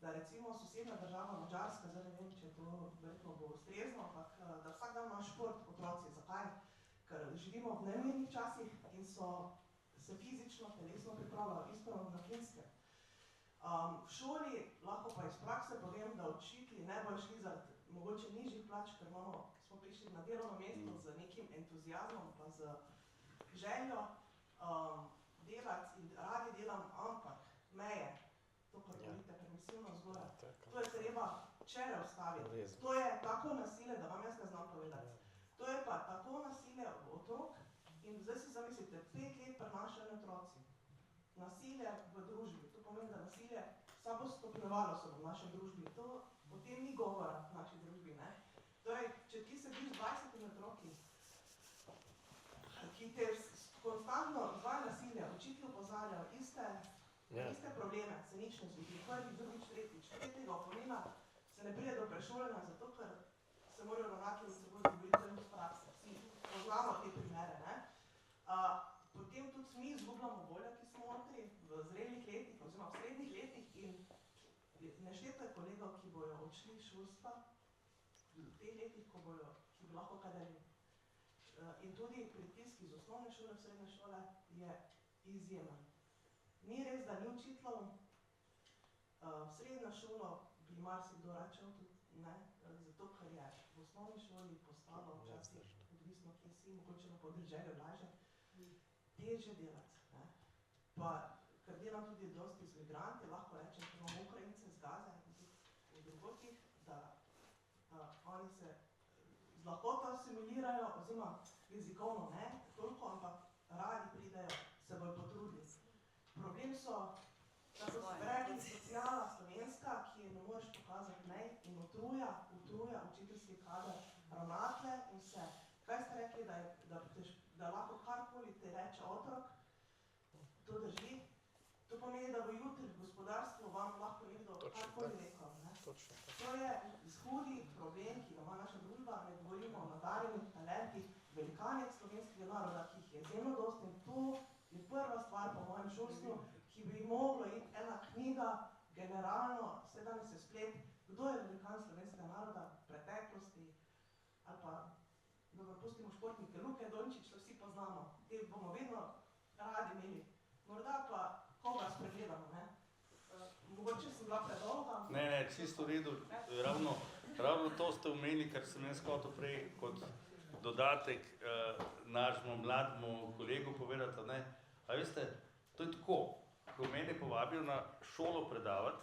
da recimo sosednja država Madžarska, zdaj ne vem, če to verjetno bo ustrezno, ampak da vsak dan ima šport otroci. Zakaj? Ker živimo v nemirnih časih in se fizično, telesno pripravljajo, isto na Finskem. V šoli, lahko pa iz prakse povem, da učitelji ne bojo šli zaradi mogoče nižjih plač, ker smo prišli na delovno mesto z nekim entuziazmom pa z željo delati in radi delam, ampak meje, to pa govorite, permisivno vzgoja, to je treba včeraj ustaviti. To je tako nasilje, da vam jaz ne znam povedati. To je pa tako nasilje otrok in zdaj si zamislite, 5 let prenašajo otroci. Nasilje v družbi, to pomeni, da nasilje samo stopnjevalo se v naši družbi. To o tem ni govora v naši družbi, ne. Torej, če ti sediš z 20 otroki, ki te konstantno izvaja nasilje, učitelji opozarjajo iste probleme, se nič ne zgodi, prvi, drugič, tretjič, tretjega opomina se ne pride do prešolanja, zato ker se morajo ravnatelji s seboj dogovoriti v praksi. Vsi poznamo te primere, ne. Potem tudi mi izgubljamo voljo, ki smo notri v zrelih letih oziroma v srednjih letih in nešteto je kolegov, ki bojo odšli iz šolstva v teh letih, ki bi lahko kadali. In tudi pritisk iz osnovne šole v srednje šole je izjemen. Ni res, da ni učiteljev. V srednjo šolo bi marsikdo račel tudi, ne, zato ker je v osnovni šoli postalo včasih, odvisno kje si, mogoče na podeželju lažje, težje delati. Ne. Pa, ker delam tudi dosti z migranti, lahko rečem, da imamo Ukrajince z Gaze in tudi v drugotih, da oni se z lahkoto asimilirajo, oziroma jezikovno ne, toliko, ampak radi pridejo, se bojo potrudili. Problem so, kako se rekli, socialna slovenska, ki je ne moreš pokazati nej in utruja učiteljski kader, ravnatelje in vse. Kaj ste rekli, da lahko karkoli ti reče otrok, to drži? To pomeni, da bo jutri v gospodarstvu vam lahko nekdo karkoli rekel. Ne? To je hudi problem, ki ga ima naša družba, ne govorimo o nadarjenih talentih, velikanih slovenskega naroda, ki jih je izjemno dosti in to je prva stvar po mojem šolstvu, ki bi moglo iti ena knjiga, generalno, vse danes je splet, kdo je velikan slovenskega naroda v preteklosti, ali pa, dobro, pustimo športnike, Luke Dončić, to vsi poznamo, te bomo vedno radi imeli, morda pa koga spregledamo, ne? Mogoče sem bila predolga. Ne, čisto v redu, ravno to ste omenili, kar sem jaz hotel prej kot dodatek našemu mlademu kolegu povedati, ne? A veste, to je tako, ko mene povabijo na šolo predavati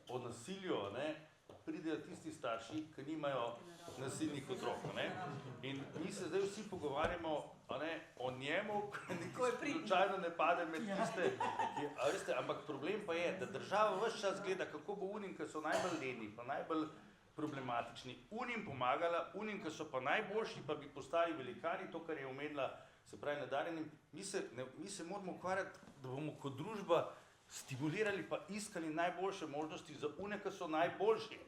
o nasilju, ne, pridejo tisti starši, ki nimajo nasilnih otrok, ne? In mi se zdaj vsi pogovarjamo, ne, o njemu, ki slučajno ne pade med tiste, a veste, ampak problem pa je, da država ves čas gleda, kako bo unim, ki so najbolj leni, pa najbolj problematični, unim pomagala, unim, ki so pa najboljši, pa bi postali velikani, to, kar je omenila, se pravi nadarjenim, mi se moramo ukvarjati, da bomo kot družba stimulirali pa iskali najboljše možnosti za une, ki so najboljši.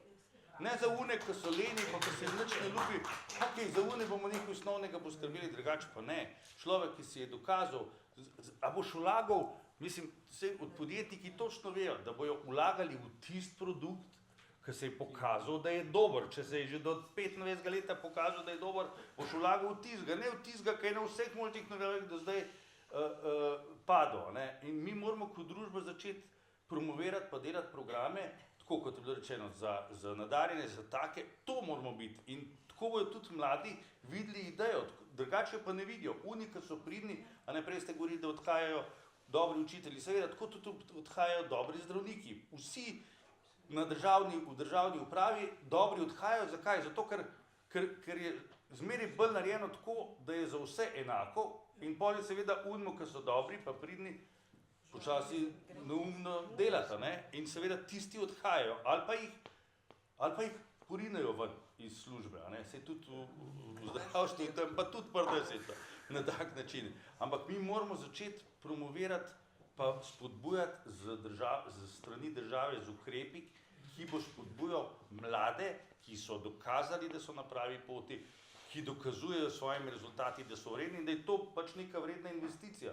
Ne za une, ki so leni, pa ki se jim nič ne ljubi, ok, za une bomo nekaj osnovnega poskrbeli, drugače pa ne. Človek, ki si je dokazal, a boš vlagal, mislim, od podjetniki točno vejo, da bojo vlagali v tist produkt, ki se je pokazal, da je dober. Če se je že do 25 leta pokazal, da je dober, boš vlagal v tistega, ne v tistega, ki je na vseh možnih nogavih do zdaj padel. Ne? In mi moramo kot družba začeti promovirati pa delati programe, tako kot je bilo rečeno, za nadarjene, za take, to moramo biti. In tako bojo tudi mladi videli idejo, drugače pa ne vidijo. Oni, ki so pridni, a ne prej ste govorili, da odhajajo dobri učitelji, seveda, tako tudi odhajajo dobri zdravniki. Vsi v državni upravi dobri odhajajo, zakaj? Zato, ker je zmeraj bolj narejeno tako, da je za vse enako in pol je seveda unmo, ki so dobri, pa pridni, počasi neumno delata, ne? In seveda tisti odhajajo, ali pa jih porinejo ven iz službe, a ne? Saj tudi v zdravstvu in tam, pa tudi prde se na tak način. Ampak mi moramo začeti promovirati pa spodbujati z strani države z ukrepi, ki bo spodbujal mlade, ki so dokazali, da so na pravi poti, ki dokazujejo s svojimi rezultati, da so vredni in da je to pač neka vredna investicija.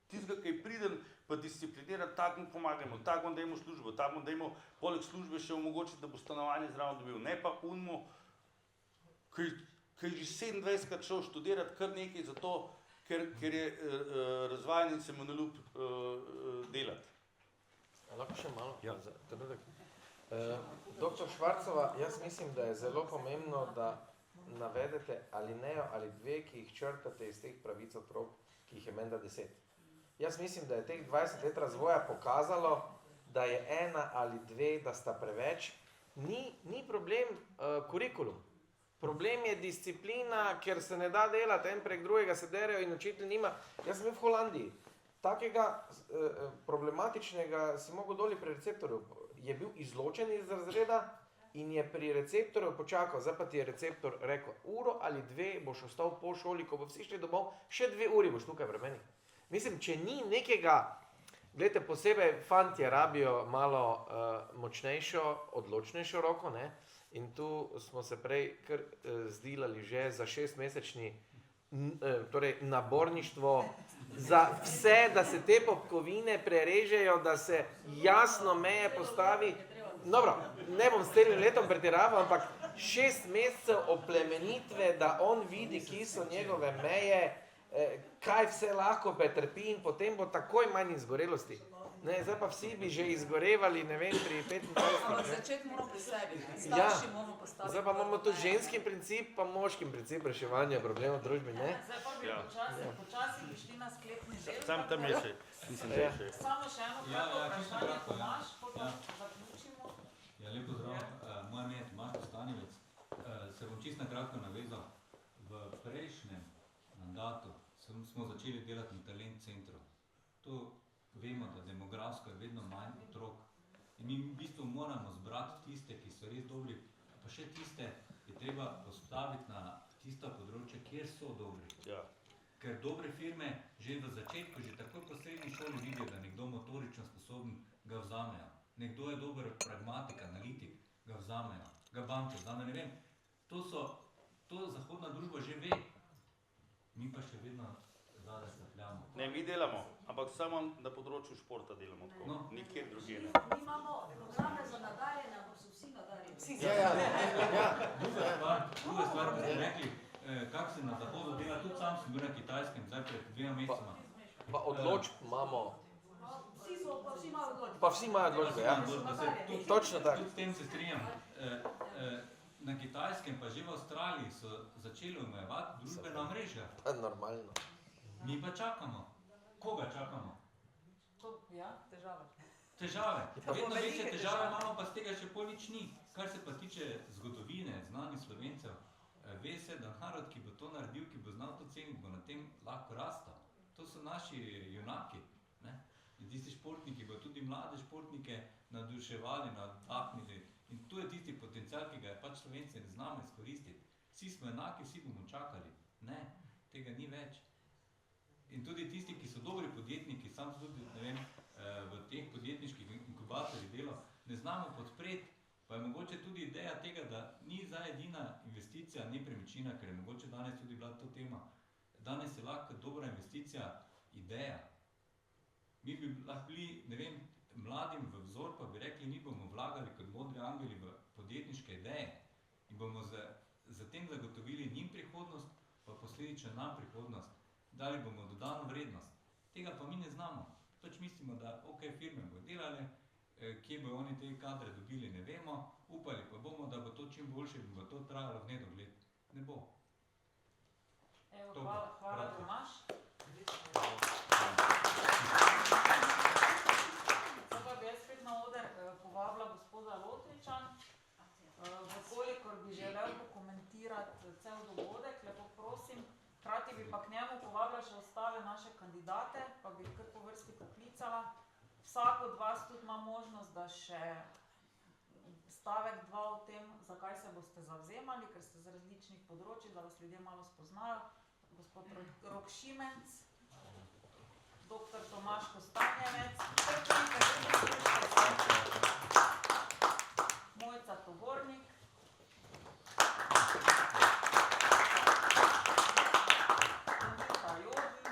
Tistega, ki je priden, pa discipliniran, tak mu pomagajmo, tak mu dajmo službo, tak mu dajmo poleg službe še omogočiti, da bo stanovanje zraven dobil. Ne pa unmu, ki je že 27krat šel študirati kar nekaj zato, ker je razvajen in se mu ne ljub delati. Lahko še malo? Ja. Doktor Švarcova, jaz mislim, da je zelo pomembno, da navedete alinejo ali dve, ki jih črtate iz teh pravic otrok, ki jih je menda 10. Jaz mislim, da je teh 20 let razvoja pokazalo, da je ena ali dve, da sta preveč. Ni problem kurikulum. Problem je disciplina, ker se ne da delati, en prek drugega se derajo in učitelj nima. Jaz sem bil v Holandiji. Takega problematičnega si mogel doli pri receptorju. Je bil izločen iz razreda in je pri receptorju počakal, zdaj pa ti je receptor rekel, uro ali dve boš ostal po šoli, ko bo vsi šli domov, še 2 uri boš tukaj v meni. Mislim, če ni nekega, gledajte, posebej fantje rabijo malo močnejšo, odločnejšo roko, ne? In tu smo se prej kar zdilali že za 6-mesečni torej naborništvo za vse, da se te popkovine prerežejo, da se jasno meje postavi. Dobro, ne bom s celim letom pretiraval, ampak 6 mesecev oplemenitve, da on vidi, ki so njegove meje, kaj vse lahko pretrpi in potem bo takoj manj izgorelosti. Ne, zdaj pa vsi bi že izgorevali, ne vem, pri 25. Ampak začeti moramo pri sebi, starši moramo postaviti. Zdaj pa imamo tu ženski princip, pa moški princip reševanja problemov v družbi, ne? Zdaj pa bi počasi prišli na sklepni del. Sam tam je še, mislim, da je še. Samo še eno kratko vprašanje, Tomaž, potem zaključimo. Ja, lep pozdrav. Moje ime je Tomaž Kostanjevec. Se bom čisto na kratko navezal. V prejšnjem mandatu smo začeli delati na talent centru. To vemo, da demografsko je vedno manj otrok. In mi v bistvu moramo zbrati tiste, ki so res dobri, pa še tiste je treba postaviti na tista področja, kjer so dobri. Ja. Ker dobre firme že v začetku, že takoj po srednji šoli vidijo, da nekdo motorično sposoben, ga vzamejo. Nekdo je dober pragmatik, analitik, ga vzamejo. Ga banke vzamejo, ne vem. To zahodna družba že ve. Mi pa še vedno zadaj stapljamo. Ne, mi delamo, ampak samo na področju športa delamo tako. No. Nikjer drugje ne. Mi imamo programe za nadarjene, ampak so vsi nadarjeni. Druga stvar, ko ste rekli, kako se na zahodu dela, tudi sam sem bil na Kitajskem, zdaj pred 2 mesecema. Pa odločb imamo. Vsi imajo odločbe. Pa vsi imajo odločbe, ja. Točno tako. Tudi s tem se strinjam. Na Kitajskem pa že v Avstraliji so začeli omejevati družbena omrežja. Normalno. Mi pa čakamo. Koga čakamo? Ja, težave. Težave. Vedno večje težave imamo, pa z tega še pol nič ni. Kar se pa tiče zgodovine, znanih Slovencev, ve se, da narod, ki bo to naredil, ki bo znal to ceniti, bo na tem lahko rastal. To so naši junaki. Ne? In tisti športniki bodo tudi mlade športnike navduševali, navdahnili. In to je tisti potencial, ki ga je pač Slovenci ne znamo izkoristiti. Vsi smo enaki, vsi bomo čakali. Ne, tega ni več. In tudi tisti, ki so dobri podjetniki, sam tudi, ne vem, v teh podjetniških inkubatorjih delo, ne znamo podpreti, pa je mogoče tudi ideja tega, da ni za edina investicija nepremičnina, ker je mogoče danes tudi bila to tema. Danes je lahko dobra investicija ideja. Mi bi lahko bili, ne vem, mladim v vzor, pa bi rekli, mi bomo vlagali kot modri angeli v podjetniške ideje in bomo za tem zagotovili njim prihodnost, pa posledično nam prihodnost. Dali bomo dodano vrednost. Tega pa mi ne znamo. Pač mislimo, da ok, firme bodo delale, kje bojo oni te kadre dobili, ne vemo, upali pa bomo, da bo to čim boljše in bo to trajalo v nedogled. Ne bo. Evo, hvala Tomaž. Povabila gospoda Lotriča, vkolikor bi želel pokomentirati cel dogodek, lepo prosim. Hkrati bi pa k njemu povabila še ostale naše kandidate, pa bi kar po vrsti poklicala. Vsak od vas tudi ima možnost, da še stavek 2 o tem, zakaj se boste zavzemali, ker ste z različnih področij, da vas ljudje malo spoznajo. Gospod Rok Šimenc, dr. Tomaž Kostanjevec, Mojca Tovornik, Anita Jogi,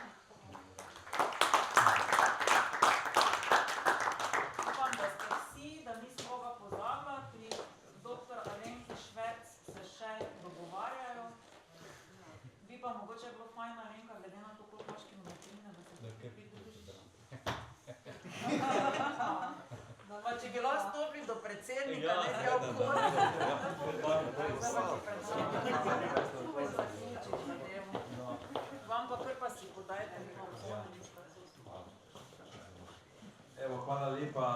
upam, da ste vsi, da nisem koga pozabila, pri dr. Alenki Švec se še dogovarjajo. Bi pa mogoče bilo fajn, Alenka, glede na to, koliko imaš kilometrine, da se pridružiš. Pa če bi lahko stopili do predsednika, ne zdaj obkoli. Vam pa kar pa si podajte, mi bomo vzeli. Evo, hvala lepa,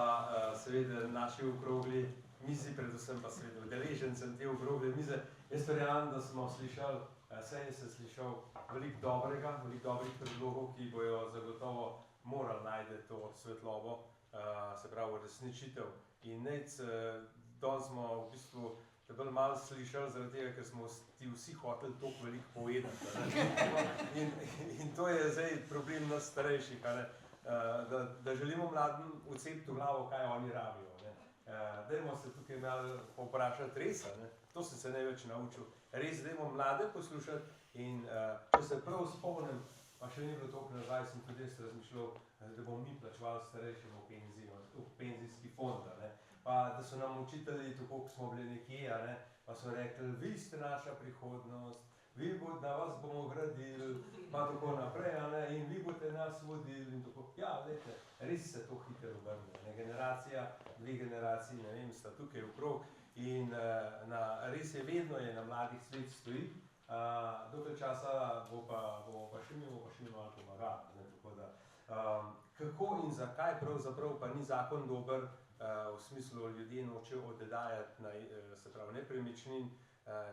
seveda naši okrogli mizi, predvsem pa seveda udeležencem te okrogle mize. Jaz verjamem, da smo slišali, sej sem slišal veliko dobrega, veliko dobrih predlogov, ki bojo zagotovo morali najti to svetlobo, se pravi resničitev. In danes smo v bistvu te bolj malo slišali, zaradi tega, ker smo ti vsi hoteli toliko veliko povedati. In to je zdaj problem nas starejših, da želimo mladim vcepiti v glavo, kaj oni rabijo. Dajmo se tukaj malo povprašati res, to sem se največ naučil. Res, dajmo mlade poslušati in če se prav spomnim, pa še ni bilo toliko nazaj, sem tudi jaz razmišljal, da bomo mi plačevali starejšemu v penzijski fond. pa da so nam učitelji, tako kot smo bili nekje, a ne, pa so rekli, vi ste naša prihodnost, na vas bomo gradili, pa tako naprej, a ne, in vi boste nas vodili in tako. Ja, glejte, res se to hitro obrne, ne, generacija, 2 generaciji, ne vem, sta tukaj okrog in res je vedno je na mladih svet stoji, dokaj časa bomo pa še malo pomagali, ne, tako da. Kako in zakaj pravzaprav pa ni zakon dober, v smislu ljudje nočejo oddajati se pravi nepremičnin,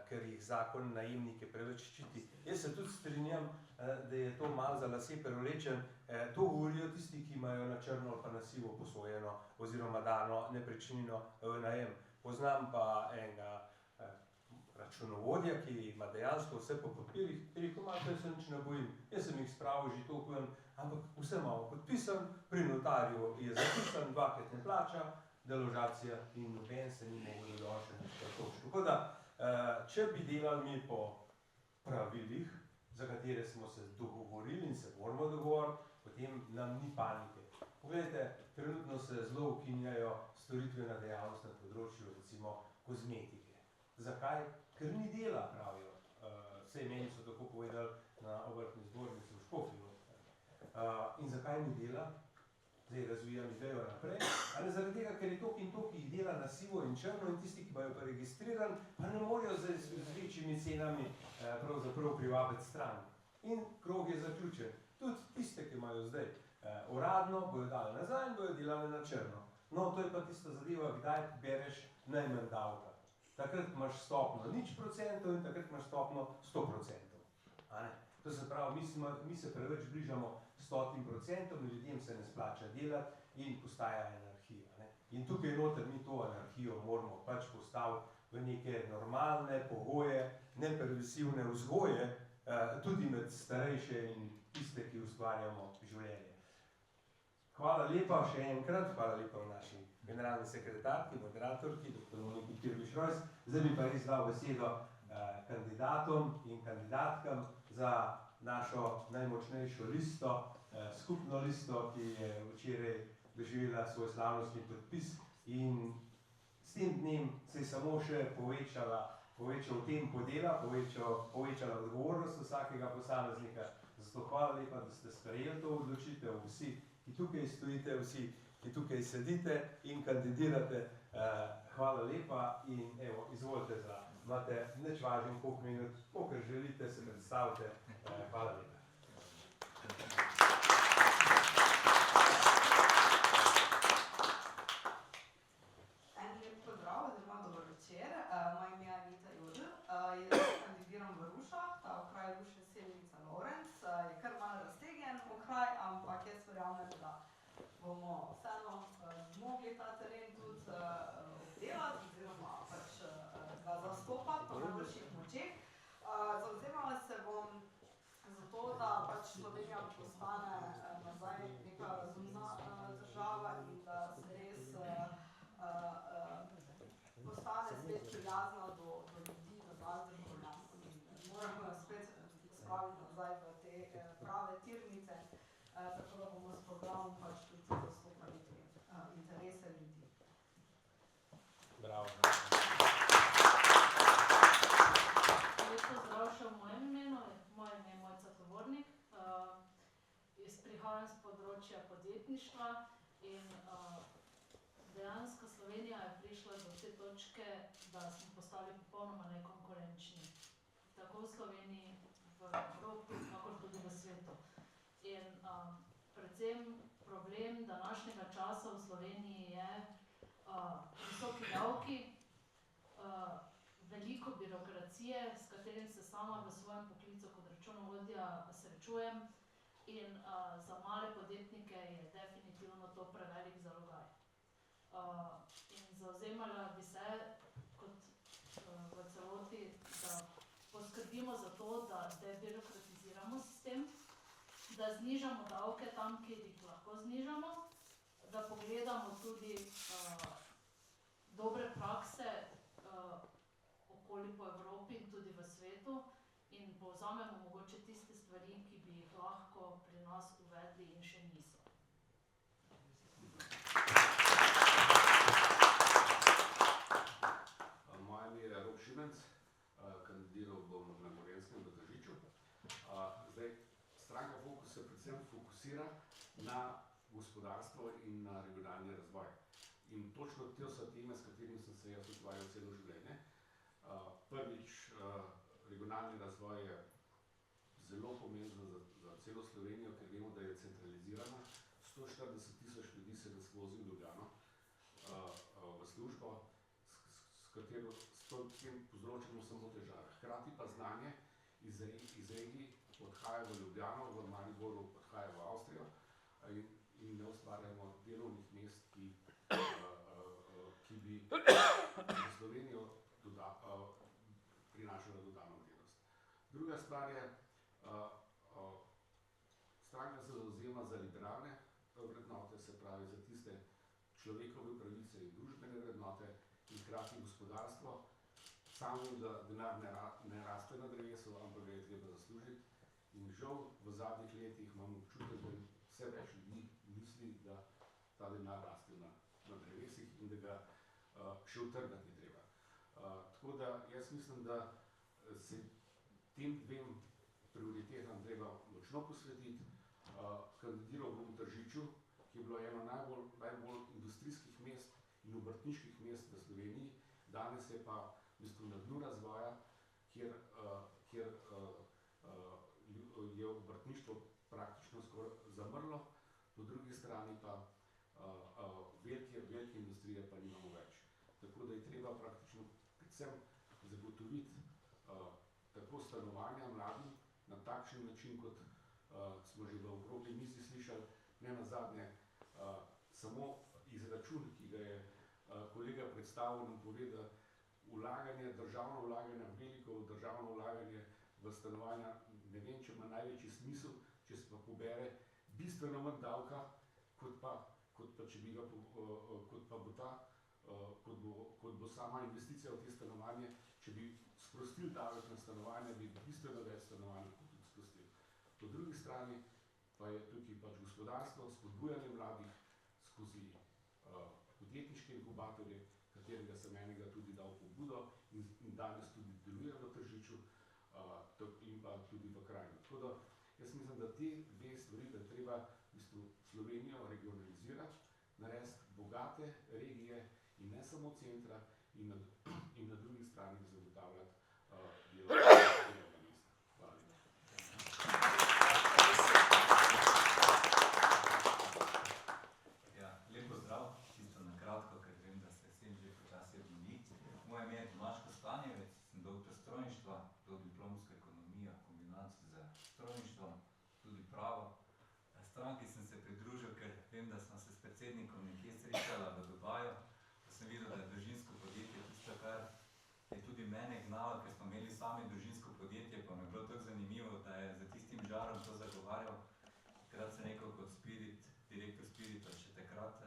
ker jih zakon najemnike preveč ščiti. Jaz se tudi strinjam, da je to malo za lase privlečen, to govorijo tisti, ki imajo na črno ali pa na sivo posojeno oziroma dano nepremičnino v najem. Poznam pa enega računovodja, ki ima dejansko vse po papirjih, rekel, malo se nič ne bojim, jaz sem jih spravil že toliko ven, ampak vse malo podpisan, pri notarju je zapisan, 2-krat ne plača, deložacija in noben se ni mogel dodošiti na točko. Tako da, če bi delali mi po pravilih, za katere smo se dogovorili in se moramo dogovoriti, potem nam ni panike. Poglejte, trenutno se zelo ukinjajo storitvena dejavnost na področju, recimo, kozmetike. Zakaj? Ker ni dela, pravijo. Sej meni so tako povedali na obrtni zbornici v Škofji. In zakaj ni dela? Zdaj razvijam idejo naprej. Ali zaradi tega, ker je toliko in toliko jih dela na sivo in črno in tisti, ki bojo pa registrirani, pa ne morejo z večjimi cenami pravzaprav privabiti stran. In krog je zaključen. Tudi tiste, ki imajo zdaj uradno, bojo dali nazaj in bojo delali na črno. No, to je pa tista zadeva, kdaj bereš najmanj davka. Takrat imaš stopno 0% in takrat imaš stopno 100%. To se pravi, mi se preveč bližamo 100%, ljudem se ne splača delati in postaja anarhija. Ne? In tukaj noter mi to anarhijo moramo pač postaviti v neke normalne pogoje, nepervisivne vzgoje, tudi med starejše in tiste, ki ustvarjamo življenje. Hvala lepa še enkrat, hvala lepa v naši generalni sekretarki, moderatorki, dr. Moniki Kirbiš-Rojs. Zdaj bi pa res dal besedo kandidatom in kandidatkam za našo najmočnejšo listo, skupno listo, ki je včeraj doživela svoj slavnostni podpis in s tem dnem se je samo še povečal tempo dela, povečala odgovornost vsakega posameznika. Zato hvala lepa, da ste sprejeli to odločitev, vsi, ki tukaj stojite, vsi, ki tukaj sedite in kandidirate. Hvala lepa in evo, izvolite imate nič važen koliko minut, kolikor želite, se predstavite. Hvala lepa. En lep pozdrav oziroma dober večer. Moje ime je Anita Jodl. Jaz kandidiram v Rušah, ta okraj Ruše Selnica Lovrenc. Je kar malo raztegnjen okraj, ampak jaz verjamem, da bomo vseeno zmogli ta teren tudi obdelati oziroma pač ga zastopati po najboljših močeh. Zavzemala se bom za to, da pač Slovenija postane nazaj neka razumna država in da se res postane spet prijazna do ljudi, do nas državljanov. Moramo spet spraviti nazaj v te prave tirnice, tako da bomo s programom pač tudi zastopali te interese ljudi. Bravo. Lep pozdrav še v mojem imenu. Moje ime je Mojca Tovornik. Jaz prihajam z področja podjetništva in dejansko Slovenija je prišla do te točke, da smo postali popolnoma nekonkurenčni. Tako v Sloveniji, v Evropi, kakor tudi v svetu. In predvsem problem današnjega časa v Sloveniji je visoki davki, veliko birokracije, s katerim se sama v svojem poklicu kot računovodja srečujem in za male podjetnike je definitivno to prevelik zalogaj. In zavzemala bi se kot v celoti, da poskrbimo za to, da debirokratiziramo sistem, da znižamo davke tam, kjer jih lahko znižamo, da pogledamo tudi dobre prakse okoli po Evropi in tudi v svetu in povzamemo mogoče tiste stvari, ki bi jih lahko pri nas uvedli in še niso. se predvsem fokusira na gospodarstvo in na regionalni razvoj. In točno te so teme, s katerimi sem se jaz ukvarjal celo življenje. Prvič, regionalni razvoj je zelo pomemben za celo Slovenijo, ker vemo, da je centralizirana. 140.000 ljudi se nas vozi v Ljubljano v službo, s katero s tem povzročamo samo težave. Hkrati pa znanje iz regij odhaja v Ljubljano, v Mariboru odhaja v Avstrijo in ne ustvarjamo delovnih mest, ki bi v Slovenijo prinašala dodano vrednost. Druga stvar je, stranka se zavzema za liberalne vrednote, se pravi za tiste človekove pravice in družbene vrednote in hkrati gospodarstvo. Samo, da denar ne raste na drevesu, ampak ga je treba zaslužiti. In žal v zadnjih letih imam občutek, da vse več ljudi misli, da ta denar raste na drevesih in da ga še utrgati ni treba. Tako da jaz mislim, da se tem dvem prioritetam treba močno posvetiti. Kandidiral bom v Tržiču, ki je bilo eno najbolj industrijskih mest in obrtniških mest v Sloveniji. Danes je pa v bistvu na dnu razvoja, kjer je obrtništvo praktično skoraj zamrlo, po drugi strani pa velike industrije pa nimamo več. Tako da je treba praktično predvsem zagotoviti tako stanovanja mladim na takšen način, kot smo že v okrogli mizi slišali, ne nazadnje samo izračun, ki ga je kolega predstavil, nam pove, da državno vlaganje, veliko državno vlaganje v stanovanja, ne vem, če ima največji smisel, če se pa pobere bistveno manj davka, kot bo sama investicija v te stanovanje. Če bi sprostili davek na stanovanje, bi bistveno več stanovanj tudi sprostili. Po drugi strani pa je tukaj pač gospodarstvo, spodbujanje mladih skozi podjetniške inkubatorje, katerega sem enega tudi dal pobudo in danes tudi deluje v Tržiču in pa tudi v Krajini. Tako da jaz mislim, da te dve stvari, da treba v bistvu Slovenijo regionalizirati, narediti bogate regije in ne samo centra in na drugi strani zagotavljati delovna mesta. Hvala lepa. Ja, lep pozdrav, čisto na kratko, ker vem, da se vsem že počasi odmori. Moje ime je Tomaž Kostanjevec, sem doktor strojništva, dodiplomsko ekonomijo, kombinacijo z strojništvom, tudi pravo. Stranki sem se pridružil, ker vem, da sem se s predsednikom nekje srečala v Dubaju, da sem videl, da je družinsko podjetje tisto, kar je tudi mene gnalo, ker smo imeli sami družinsko podjetje, pa mi je bilo tako zanimivo, da je za tistim žarom to zagovarjal. Takrat sem rekel kot direktor Spirita še takrat,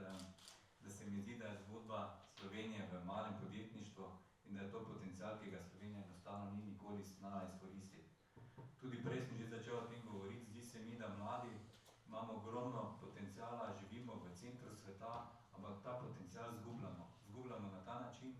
da se mi zdi, da je zgodba Slovenije v malem podjetništvu in da je to potencial, ki ga Slovenija enostavno ni nikoli znala izkoristiti. Tudi prej sem že začel o tem govoriti, zdi se mi, da mladi imamo ogromno potenciala, živimo v centru sveta, ampak ta potencial zgubljamo. Zgubljamo na ta način,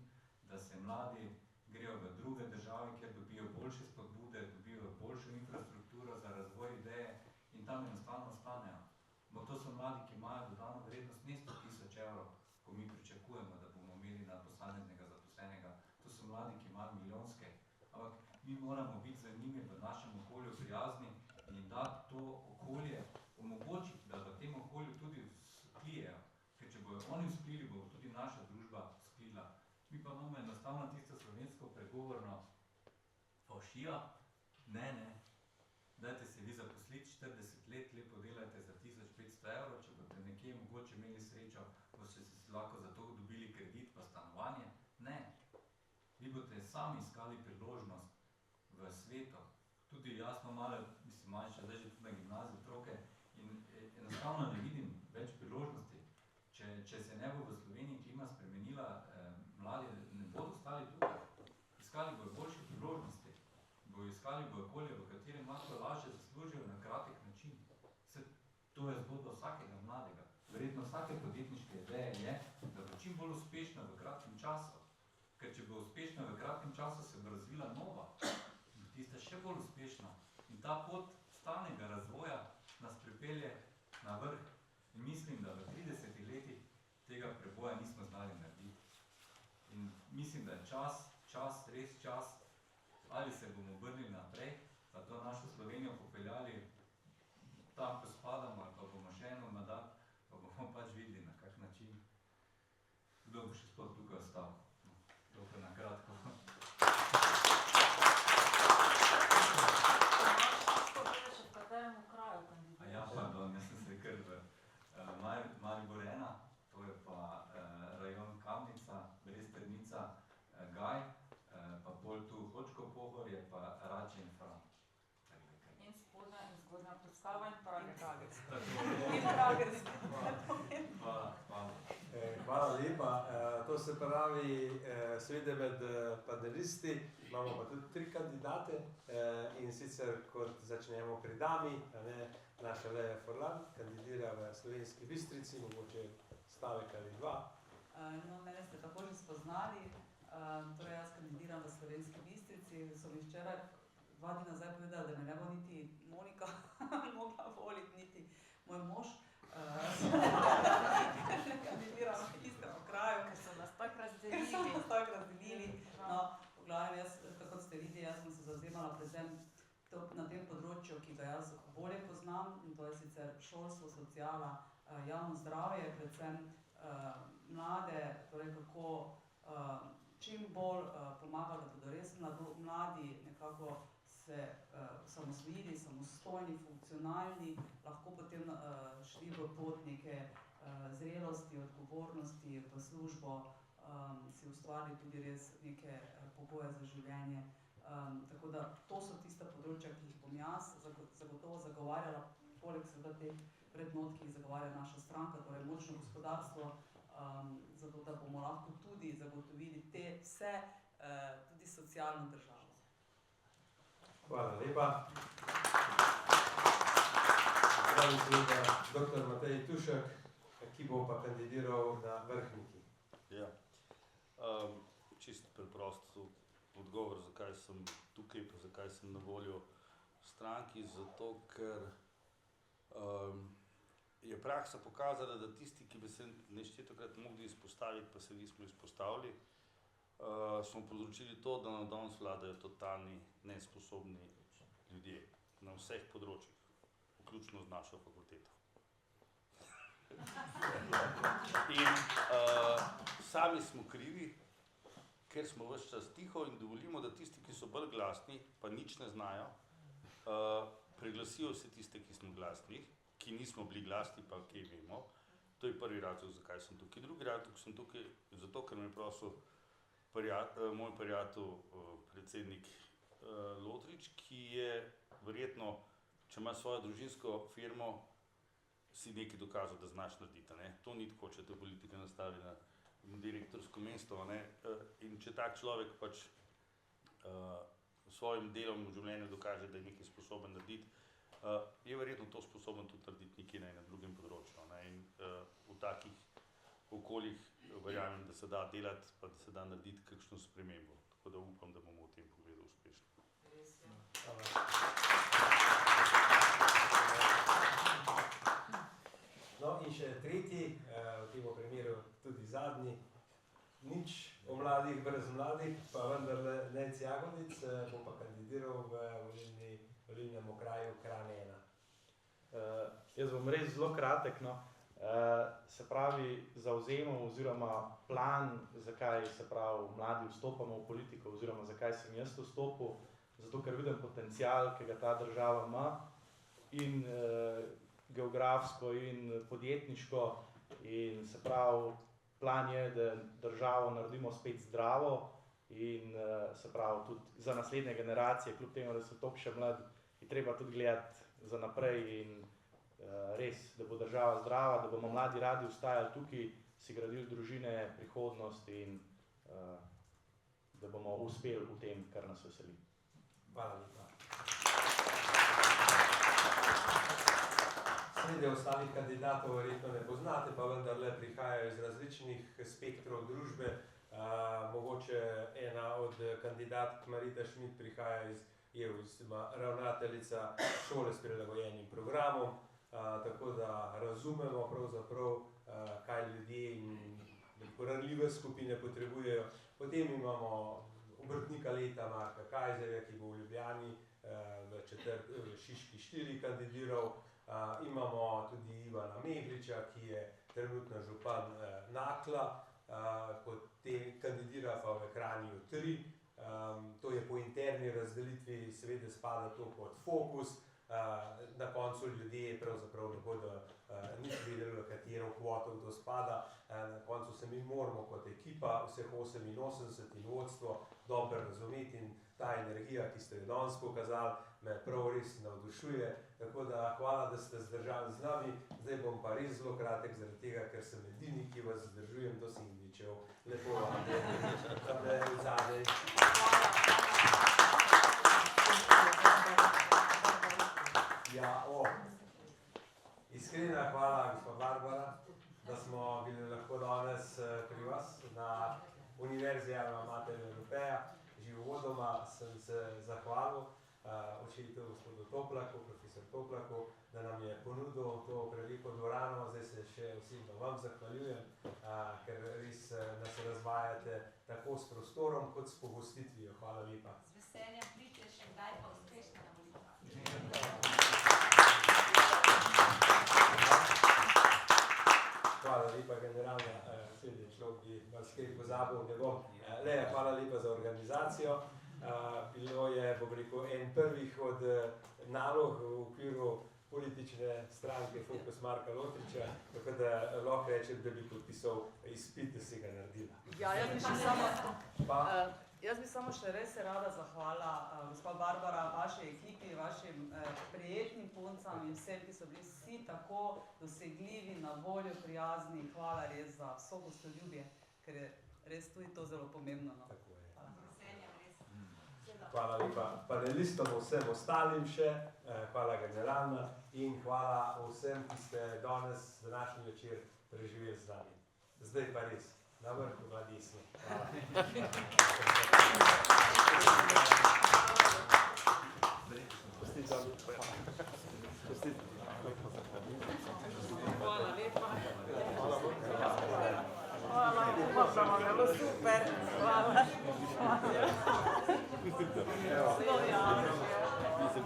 da se mladi grejo v druge države, kjer dobijo boljše spodbude, dobijo boljšo infrastrukturo za razvoj ideje in tam enostavno ostanejo. Ampak to so mladi, ki imajo dodano vrednost ne 100.000 evrov, ko mi pričakujemo, da bomo imeli na posameznega zaposlenega. To so mladi, ki imajo milijonske. Ampak mi moramo biti za njimi v našem okolju prijazni in dati to okolje, omogočiti, da v tem okolju tudi vzplijejo. Ker če bojo oni vzplili, bo tudi naša družba vzplila. Mi pa imamo enostavno tisto slovensko pregovorno faušijo. Ne, dajte se vi zaposliti 40 let, lepo delajte za 1500 evrov, če boste nekje mogoče imeli srečo, boste si lahko za to dobili kredit pa stanovanje. Ne. Vi boste sami iskali priložnost v svetu. Tudi jaz imam manjša, zdaj že tudi na gimnaziji otroke in enostavno ne vidim več priložnosti. Če se ne bo v Sloveniji klima spremenila, mladi ne bodo ostali tukaj. Iskali bojo boljše priložnosti. Iskali bojo okolje, v katerem lahko lažje zaslužijo na kratek način. To je zgodba vsakega mladega. Verjetno vsake podjetniške ideje je, da bo čim bolj uspešna v kratkem času. Ker če bo uspešna v kratkem času, se bo razvila nova. Tista še bolj uspešna. In ta pot stalnega razvoja nas pripelje na vrh in mislim, da v 30 letih tega preboja nismo znali narediti. In mislim, da je čas, res čas, ali se bomo obrnili naprej, pa to našo Slovenijo popeljali tam, ko spadamo, ali pa bomo še eno nadal, pa bomo pač videli, na kak način, kdo bo še sploh tukaj ostal. Toliko na kratko. A ja, pardon, jaz sem se kar v Maribor 1, to je pa rajon Kamnica, Bresternica, Gaj, pa bolj tu Hočko Pohor je pa Rače in Fran. In spodnja in zgodnja predstava in Pragec. In Pragec. Hvala. Hvala lepa. To se pravi, seveda med panelisti imamo pa tudi 3 kandidate in sicer kot začnemo pri dami, naša Leja Forlan kandidira v Slovenski Bistrici, mogoče stavek ali 2. No, mene ste tako že spoznali, torej jaz kandidiram v Slovenski Bistrici, so mi včeraj 2 dni nazaj povedali, da me ne bo niti Monika mogla voliti, niti moj mož. Ne kandidiram v istem okraju, Ker so nas tako razdelili. No, v glavnem, jaz, kot ste videli, jaz sem se zavzemala predvsem na tem področju, ki ga jaz bolje poznam, in to je sicer šolstvo, sociala, javno zdravje, predvsem mlade, torej kako čim bolj pomagati, da bodo res mladi nekako se osamosvojili, samostojni, funkcionalni, lahko potem šli v pot neke zrelosti, odgovornosti v službo, si ustvarili tudi res neke pogoje za življenje. Tako da to so tista področja, ki jih bom jaz zagotovo zagovarjala, poleg seveda teh vrednot, ki jih zagovarja naša stranka, torej močno gospodarstvo, zato da bomo lahko tudi zagotovili te vse, tudi socialno državo. Hvala lepa. Zdravim kolega dr. Matej Tušek, ki bo pa kandidiral na Vrhniki. Ja. Čisto preprost odgovor, zakaj sem tukaj, pa zakaj sem na voljo stranki, zato ker je praksa pokazala, da tisti, ki bi se neštetokrat mogli izpostaviti, pa se nismo izpostavili, smo povzročili to, da na danes vladajo totalni nesposobni ljudje na vseh področjih, vključno z našo fakulteto. In sami smo krivi, ker smo ves čas tiho in dovolimo, da tisti, ki so bolj glasni, pa nič ne znajo, preglasijo vse tiste, ki smo glasni, ki nismo bili glasni, pa kaj vemo. To je prvi razlog, zakaj sem tukaj. Drugi razlog sem tukaj zato, ker me je prosil moj prijatelj, predsednik Lotrič, ki je verjetno, če ima svojo družinsko firmo, si nekaj dokazal, da znaš narediti. To ni tako, če te politika nastavi na direktorsko mesto. In če tak človek pač svojim delom v življenju dokaže, da je nekaj sposoben narediti, je verjetno to sposoben tudi narediti nekaj na drugem področju. In v takih okoljih verjamem, da se da delati, pa da se da narediti kakšno spremembo. Tako da upam, da bomo v tem pogledu uspešni. No in še tretji, v tem primeru tudi zadnji, nič o mladih brez mladih, pa vendarle Nejc Jagodic bo pa kandidiral v volilnem okraju Kranj 1. Jaz bom res zelo kratek, no. Se pravi, zavzemam oziroma plan, zakaj se pravi mladi vstopamo v politiko oziroma zakaj sem jaz vstopil, zato ker vidim potencial, ki ga ta država ima in geografsko in podjetniško in se pravi, plan je, da državo naredimo spet zdravo in se pravi tudi za naslednje generacije, kljub temu, da so toliko še mladi, je treba tudi gledati za naprej in res, da bo država zdrava, da bomo mladi radi ostajali tukaj, si gradili družine, prihodnost in da bomo uspeli v tem, kar nas veseli. Hvala lepa. Sredi ostalih kandidatov verjetno ne poznate, pa vendarle prihajajo iz različnih spektrov družbe. Mogoče ena od kandidatk Marita Šmit prihaja iz ravnateljica šole s prilagojenim programom, tako da razumemo pravzaprav, kaj ljudje in ranljive skupine potrebujejo. Potem imamo obrtnika leta Marka Kajzerja, ki bo v Ljubljani v Šiški 4 kandidiral. Imamo tudi Ivana Megliča, ki je trenutno župan Nakla, potem kandidira pa v Kranju 3. To je po interni razdelitvi, seveda spada to pod fokus. Na koncu ljudje pravzaprav ne bodo nič vedeli, v katero kvoto to spada. Na koncu se mi moramo kot ekipa, vseh 88 in vodstvo, dobro razumeti in ta energija, ki ste jo danes pokazali, me prav res navdušuje. Tako da hvala, da ste zdržali z nami. Zdaj bom pa res zelo kratek, zaradi tega, ker sem edini, ki vas zdržujem do sendvičev. Lepo vam je zadej. Ja, iskrena hvala, gospa Barbara, da smo bili lahko danes pri vas na Univerzi Alma Mater Europeja. Že uvodoma sem se zahvalil učitelju gospodu Toplaku, profesor Toplaku, da nam je ponudil to preveliko dvorano. Zdaj se še osebno vam zahvaljujem, ker res nas razvajate tako s prostorom kot s pogostitvijo. Hvala lepa. Z veseljem pridite še kdaj pa uspešno na volitvah. Hvala lepa, generalna, sedi človek bi vas kaj pozabil, ne bom. Hvala lepa za organizacijo. Bilo je, bom rekel, en prvih od nalog v okviru politične stranke Fokus Marka Lotriča, tako da lahko rečem, da bi podpisal izpit, da si ga naredila. Ja, jaz bi samo še res rada zahvala, gospa Barbara, vaši ekipi, vašim prijetnim puncam in vsem, ki so bili vsi tako dosegljivi, na voljo, prijazni. Hvala res za vso gostoljubje, ker je res tudi to zelo pomembno. No. Tako je. Hvala lepa panelistom, vsem ostalim še, hvala generalna in hvala vsem, ki ste danes današnji večer preživeli z nami. Zdaj pa res, na vrhu na desni. Hvala. Hvala lepa. Hvala lepa, super. Hvala. Hvala.